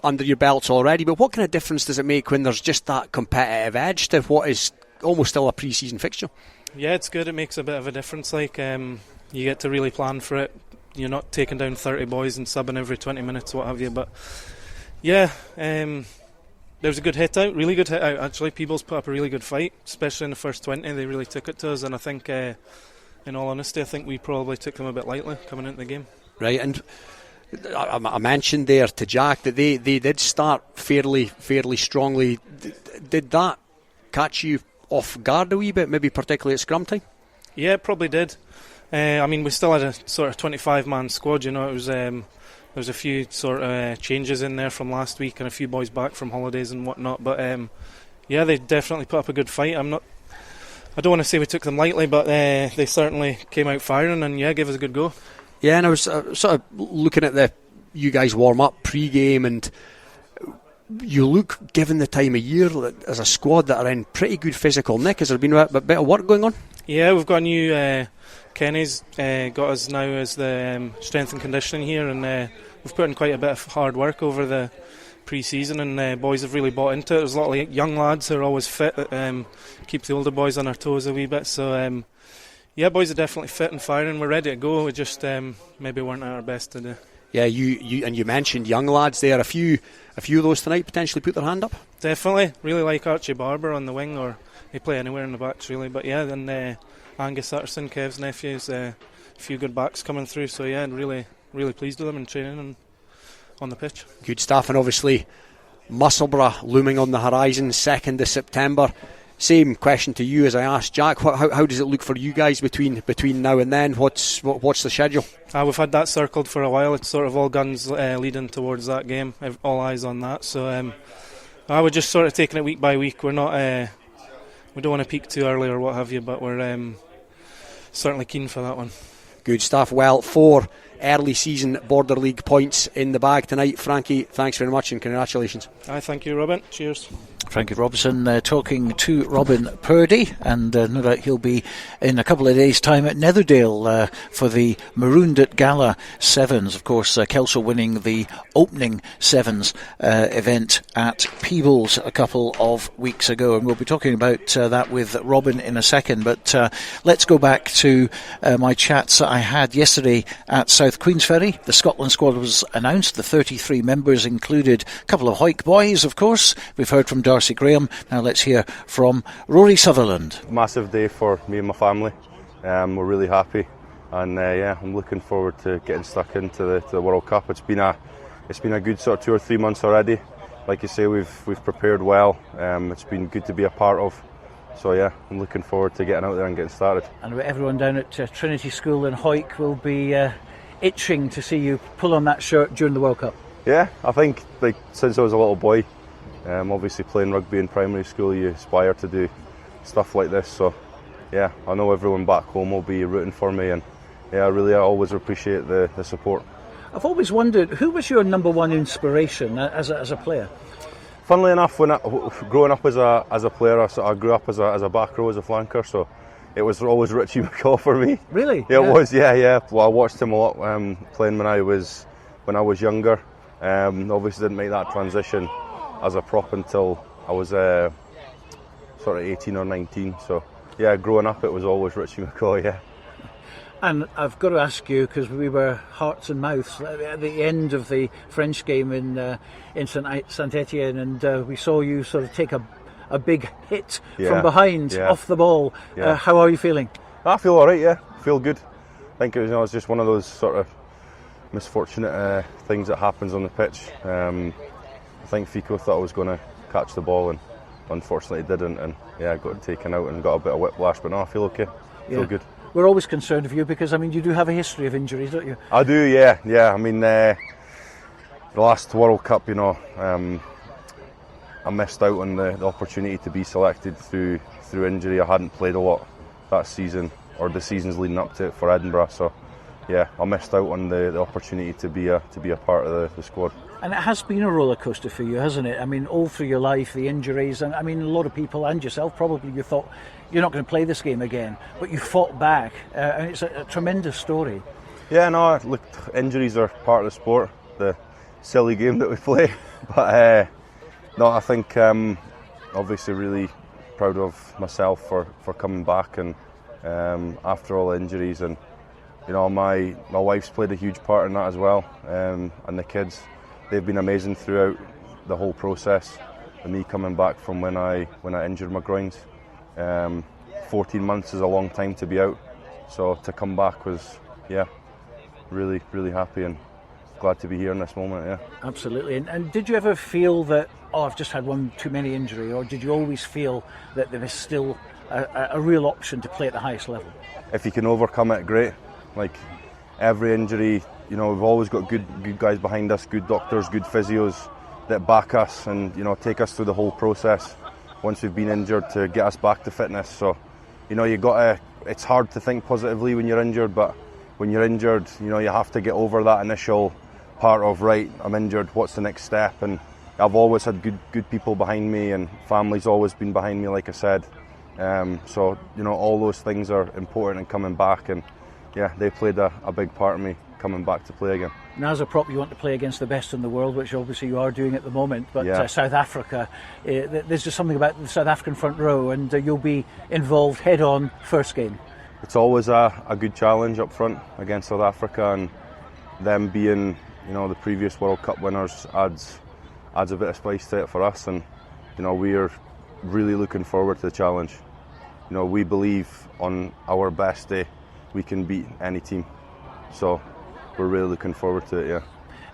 under your belts already, but what kind of difference does it make when there's just that competitive edge to what is almost still a pre-season fixture? Yeah, it's good. It makes a bit of a difference. You get to really plan for it. You're not taking down 30 boys and subbing every 20 minutes, what have you. But yeah, there was a good hit out, really good hit out. Actually, Peebles put up a really good fight, especially in the first 20. They really took it to us, and I think, in all honesty, I think we probably took them a bit lightly coming into the game. Right, and I mentioned there to Jack that they did start fairly strongly. Did that catch you off guard a wee bit, maybe particularly at scrum time? Yeah, it probably did. We still had a sort of 25-man squad. It was there was a few sort of changes in there from last week, and a few boys back from holidays and whatnot. But yeah, they definitely put up a good fight. I don't want to say we took them lightly, but they certainly came out firing and gave us a good go. Yeah, and I was sort of looking at you guys warm up pre-game, and you look, given the time of year, as a squad that are in pretty good physical nick. Has there been a bit of work going on? Yeah, we've got a new Kenny's got us now as the strength and conditioning here, and we've put in quite a bit of hard work over the pre-season, and boys have really bought into it. There's a lot of young lads who are always fit, that keep the older boys on their toes a wee bit. So yeah, boys are definitely fit and firing. We're ready to go. We just maybe weren't at our best today. Yeah, you mentioned young lads there. A few of those tonight potentially put their hand up. Definitely, really like Archie Barber on the wing, or he play anywhere in the backs really. But yeah, then Angus Utterson, Kev's nephews, a few good backs coming through. So yeah, really pleased with them in training and on the pitch. Good stuff, and obviously Musselburgh looming on the horizon, 2nd of September. Same question to you as I asked Jack. How does it look for you guys between now and then? What's the schedule? We've had that circled for a while. It's sort of all guns leading towards that game. All eyes on that. So we're just sort of taking it week by week. We're not. We don't want to peak too early or what have you, but we're certainly keen for that one. Good stuff. Well, 4 early season Border League points in the bag tonight. Frankie, thanks very much and congratulations. Thank you, Robin. Cheers. Frankie Robson talking to Robin Purdie, and no doubt he'll be in a couple of days' time at Netherdale for the Marooned at Gala Sevens. Of course, Kelso winning the opening Sevens event at Peebles a couple of weeks ago, and we'll be talking about that with Robin in a second. But let's go back to my chats I had yesterday at South Queensferry. The Scotland squad was announced. The 33 members included a couple of Hoyk boys, of course. We've heard from Darcy Graham. Now let's hear from Rory Sutherland. Massive day for me and my family. We're really happy, and I'm looking forward to getting stuck into the World Cup. It's been a good sort of 2 or 3 months already. Like you say, we've prepared well. It's been good to be a part of So yeah, I'm looking forward to getting out there and getting started. And everyone down at Trinity School in Hawick will be itching to see you pull on that shirt during the World Cup. Yeah, I think since I was a little boy, obviously playing rugby in primary school, you aspire to do stuff like this. So yeah, I know everyone back home will be rooting for me, and yeah, I always appreciate the support. I've always wondered, who was your number one inspiration as a player? Funnily enough, growing up as a player, I grew up as a back row, as a flanker, so it was always Richie McCaw for me. Really? Yeah, it was. Yeah. Well, I watched him a lot playing when I was younger. Obviously, didn't make that transition as a prop until I was sort of 18 or 19. So yeah, growing up, it was always Richie McCaw. Yeah. And I've got to ask you, because we were hearts and mouths at the end of the French game in Saint Etienne, and we saw you sort of take a big hit from behind off the ball. Yeah. How are you feeling? I feel all right. Yeah, feel good. I think it was just one of those sort of misfortunate things that happens on the pitch. I think Fico thought I was going to catch the ball, and unfortunately didn't, and yeah, I got taken out and got a bit of whiplash. But no, I feel okay. Feel good. We're always concerned of you because, I mean, you do have a history of injuries, don't you? I do, yeah. I mean, the last World Cup, I missed out on the opportunity to be selected through injury. I hadn't played a lot that season, or the seasons leading up to it for Edinburgh. So, yeah, I missed out on the opportunity to be a part of the squad. And it has been a roller coaster for you, hasn't it? I mean, all through your life, the injuries, and I mean, a lot of people and yourself probably, you thought you're not going to play this game again, but you fought back, and it's a tremendous story. Yeah, no, look, injuries are part of the sport, the silly game that we play. But no, I think obviously really proud of myself for coming back, and after all the injuries, and my wife's played a huge part in that as well, and the kids. They've been amazing throughout the whole process. And me coming back from when I injured my groins, 14 months is a long time to be out. So to come back was, really, really happy and glad to be here in this moment. Yeah, absolutely. And did you ever feel that I've just had one too many injury, or did you always feel that there is still a real option to play at the highest level? If you can overcome it, great. Like every injury. We've always got good guys behind us, good doctors, good physios that back us and, take us through the whole process once we've been injured to get us back to fitness. So, it's hard to think positively when you're injured, but when you're injured, you have to get over that initial part of, right, I'm injured, what's the next step? And I've always had good people behind me, and family's always been behind me, like I said. So, all those things are important in coming back, and yeah, they played a big part in me coming back to play again. Now, as a prop, you want to play against the best in the world, which obviously you are doing at the moment, but South Africa, there's just something about the South African front row, and you'll be involved head-on first game. It's always a good challenge up front against South Africa, and them being, the previous World Cup winners adds a bit of spice to it for us, and, we are really looking forward to the challenge. We believe on our best day we can beat any team, so we're really looking forward to it, yeah.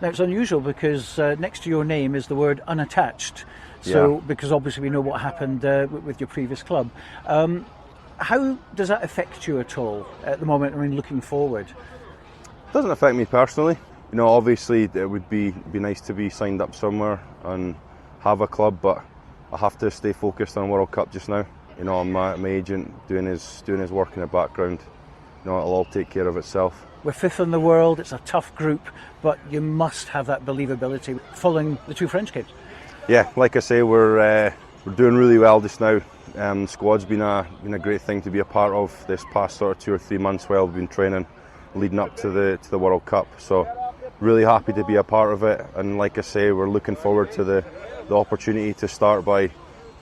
Now, it's unusual because next to your name is the word unattached. So, because obviously we know what happened with your previous club. How does that affect you at all at the moment, looking forward? It doesn't affect me personally. Obviously it would be nice to be signed up somewhere and have a club, but I have to stay focused on World Cup just now. My agent doing his work in the background. It'll all take care of itself. We're fifth in the world, it's a tough group, but you must have that believability following the two French games. Yeah, like I say, we're doing really well just now. Squad's been a great thing to be a part of this past sort of 2 or 3 months while we've been training leading up to the World Cup. So really happy to be a part of it, and like I say, we're looking forward to the opportunity to start by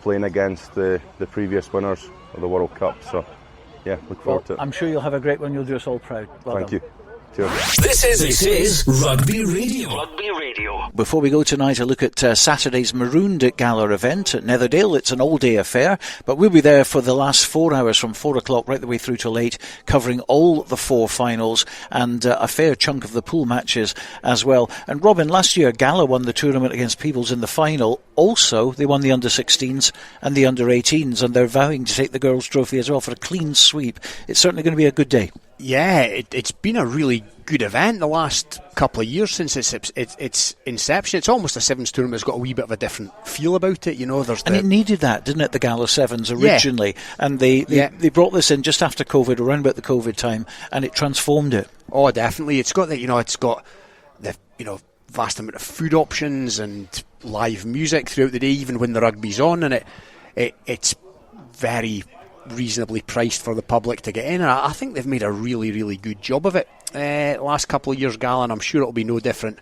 playing against the previous winners of the World Cup. So yeah, look forward to it. I'm sure you'll have a great one. You'll do us all proud. Well Thank done. you. Cheers. This is Rugby Radio. Rugby Radio. Before we go tonight, a look at Saturday's Marooned Gala event at Netherdale. It's an all-day affair, but we'll be there for the last 4 hours from 4 o'clock right the way through till 8, covering all the 4 finals and a fair chunk of the pool matches as well. And Robin, last year Gala won the tournament against Peebles in the final. Also, they won the under-16s and the under-18s, and they're vowing to take the girls' trophy as well for a clean sweep. It's certainly going to be a good day. Yeah, it's been a really good event the last couple of years since its inception. It's almost a Sevens tournament. It's got a wee bit of a different feel about it, you know. And it needed that, didn't it, the Gala Sevens originally? Yeah. And they brought this in just after COVID, around about the COVID time, and it transformed it. Oh, definitely. It's got the vast amount of food options and live music throughout the day, even when the rugby's on, and it's very reasonably priced for the public to get in, and I think they've made a really, really good job of it. Last couple of years Gala, and I'm sure it'll be no different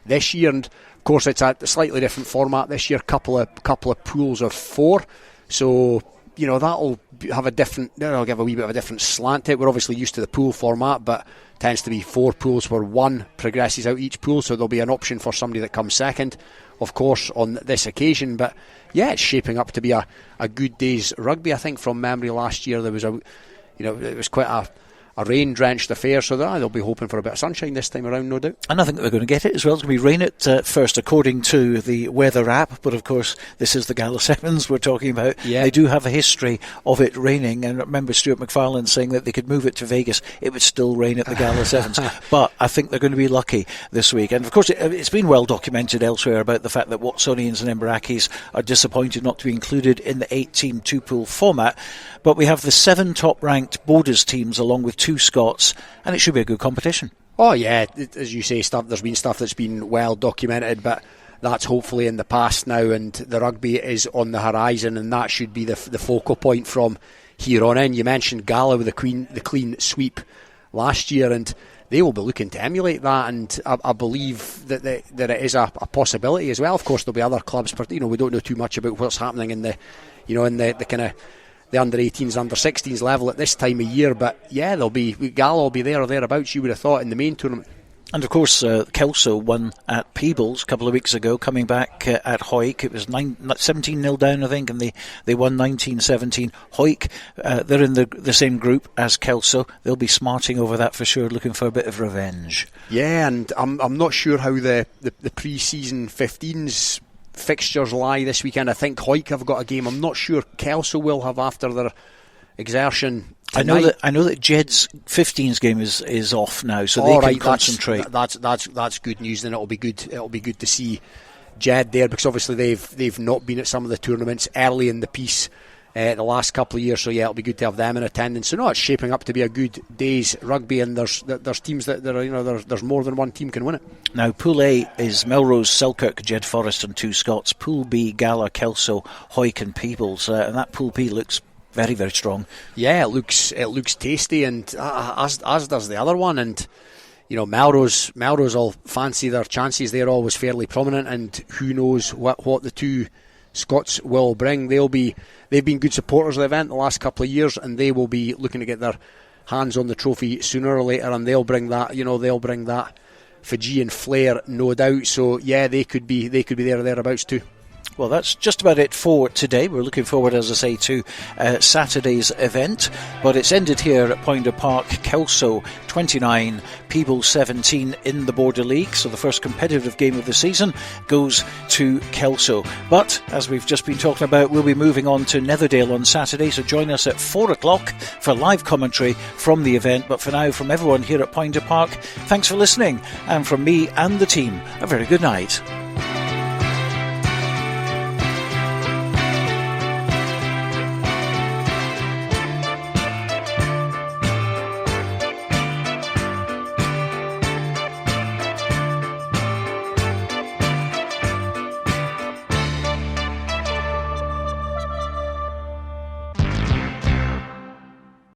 this year. And of course, it's a slightly different format this year. Couple of pools of 4, so you know that'll have that'll give a wee bit of a different slant to it. We're obviously used to the pool format, but it tends to be 4 pools where 1 progresses out each pool, so there'll be an option for somebody that comes second, of course, on this occasion. But yeah, it's shaping up to be a good day's rugby. I think from memory last year there was it was quite a rain-drenched affair, so they'll be hoping for a bit of sunshine this time around, no doubt. And I think they're going to get it as well. It's going to be rain at first, according to the weather app, but of course this is the Gala Sevens we're talking about. Yeah. They do have a history of it raining, and I remember Stuart McFarlane saying that they could move it to Vegas, it would still rain at the Gala Sevens. But I think they're going to be lucky this week. And of course it's been well documented elsewhere about the fact that Watsonians and Embarakis are disappointed not to be included in the 8-team 2-pool format. But we have the 7 top-ranked Borders teams along with 2 Scots, and it should be a good competition. Oh yeah, as you say, there's been stuff that's been well documented, but that's hopefully in the past now, and the rugby is on the horizon, and that should be the focal point from here on in. You mentioned Gala with the clean sweep last year, and they will be looking to emulate that, and I believe that it is a possibility as well. Of course, there'll be other clubs, but we don't know too much about what's happening in the kind of the under-18s, under-16s level at this time of year, but yeah, Gala will be there or thereabouts, you would have thought, in the main tournament. And of course, Kelso won at Peebles a couple of weeks ago, coming back at Hawick. It was 17-0 down, I think, and they won 19-17. Hawick, they're in the same group as Kelso. They'll be smarting over that for sure, looking for a bit of revenge. Yeah, and I'm not sure how the pre-season 15s fixtures lie this weekend. I think Hawick have got a game. I'm not sure Kelso will have after their exertion tonight. I know that Jed's 15s game is off now, so they can concentrate. That's good news. Then it'll be good to see Jed there, because obviously they've not been at some of the tournaments early in the piece the last couple of years. So yeah, it'll be good to have them in attendance. So no, it's shaping up to be a good day's rugby, and there's teams that there's more than one team can win it. Now, Pool A is Melrose, Selkirk, Jed Forest and 2 Scots. Pool B, Gala, Kelso, Hawick and Peebles, and that Pool B looks very, very strong. Yeah, it looks tasty, and as does the other one. And Melrose will fancy their chances. They're always fairly prominent, and who knows what the 2 Scots will bring. They've been good supporters of the event the last couple of years, and they will be looking to get their hands on the trophy sooner or later, and they'll bring that Fijian flair, no doubt. So yeah, they could be there or thereabouts too. Well, that's just about it for today. We're looking forward, as I say, to Saturday's event. But it's ended here at Poynder Park. Kelso 29, Peebles 17 in the Border League. So the first competitive game of the season goes to Kelso. But, as we've just been talking about, we'll be moving on to Netherdale on Saturday. So join us at 4 o'clock for live commentary from the event. But for now, from everyone here at Poynder Park, thanks for listening. And from me and the team, a very good night.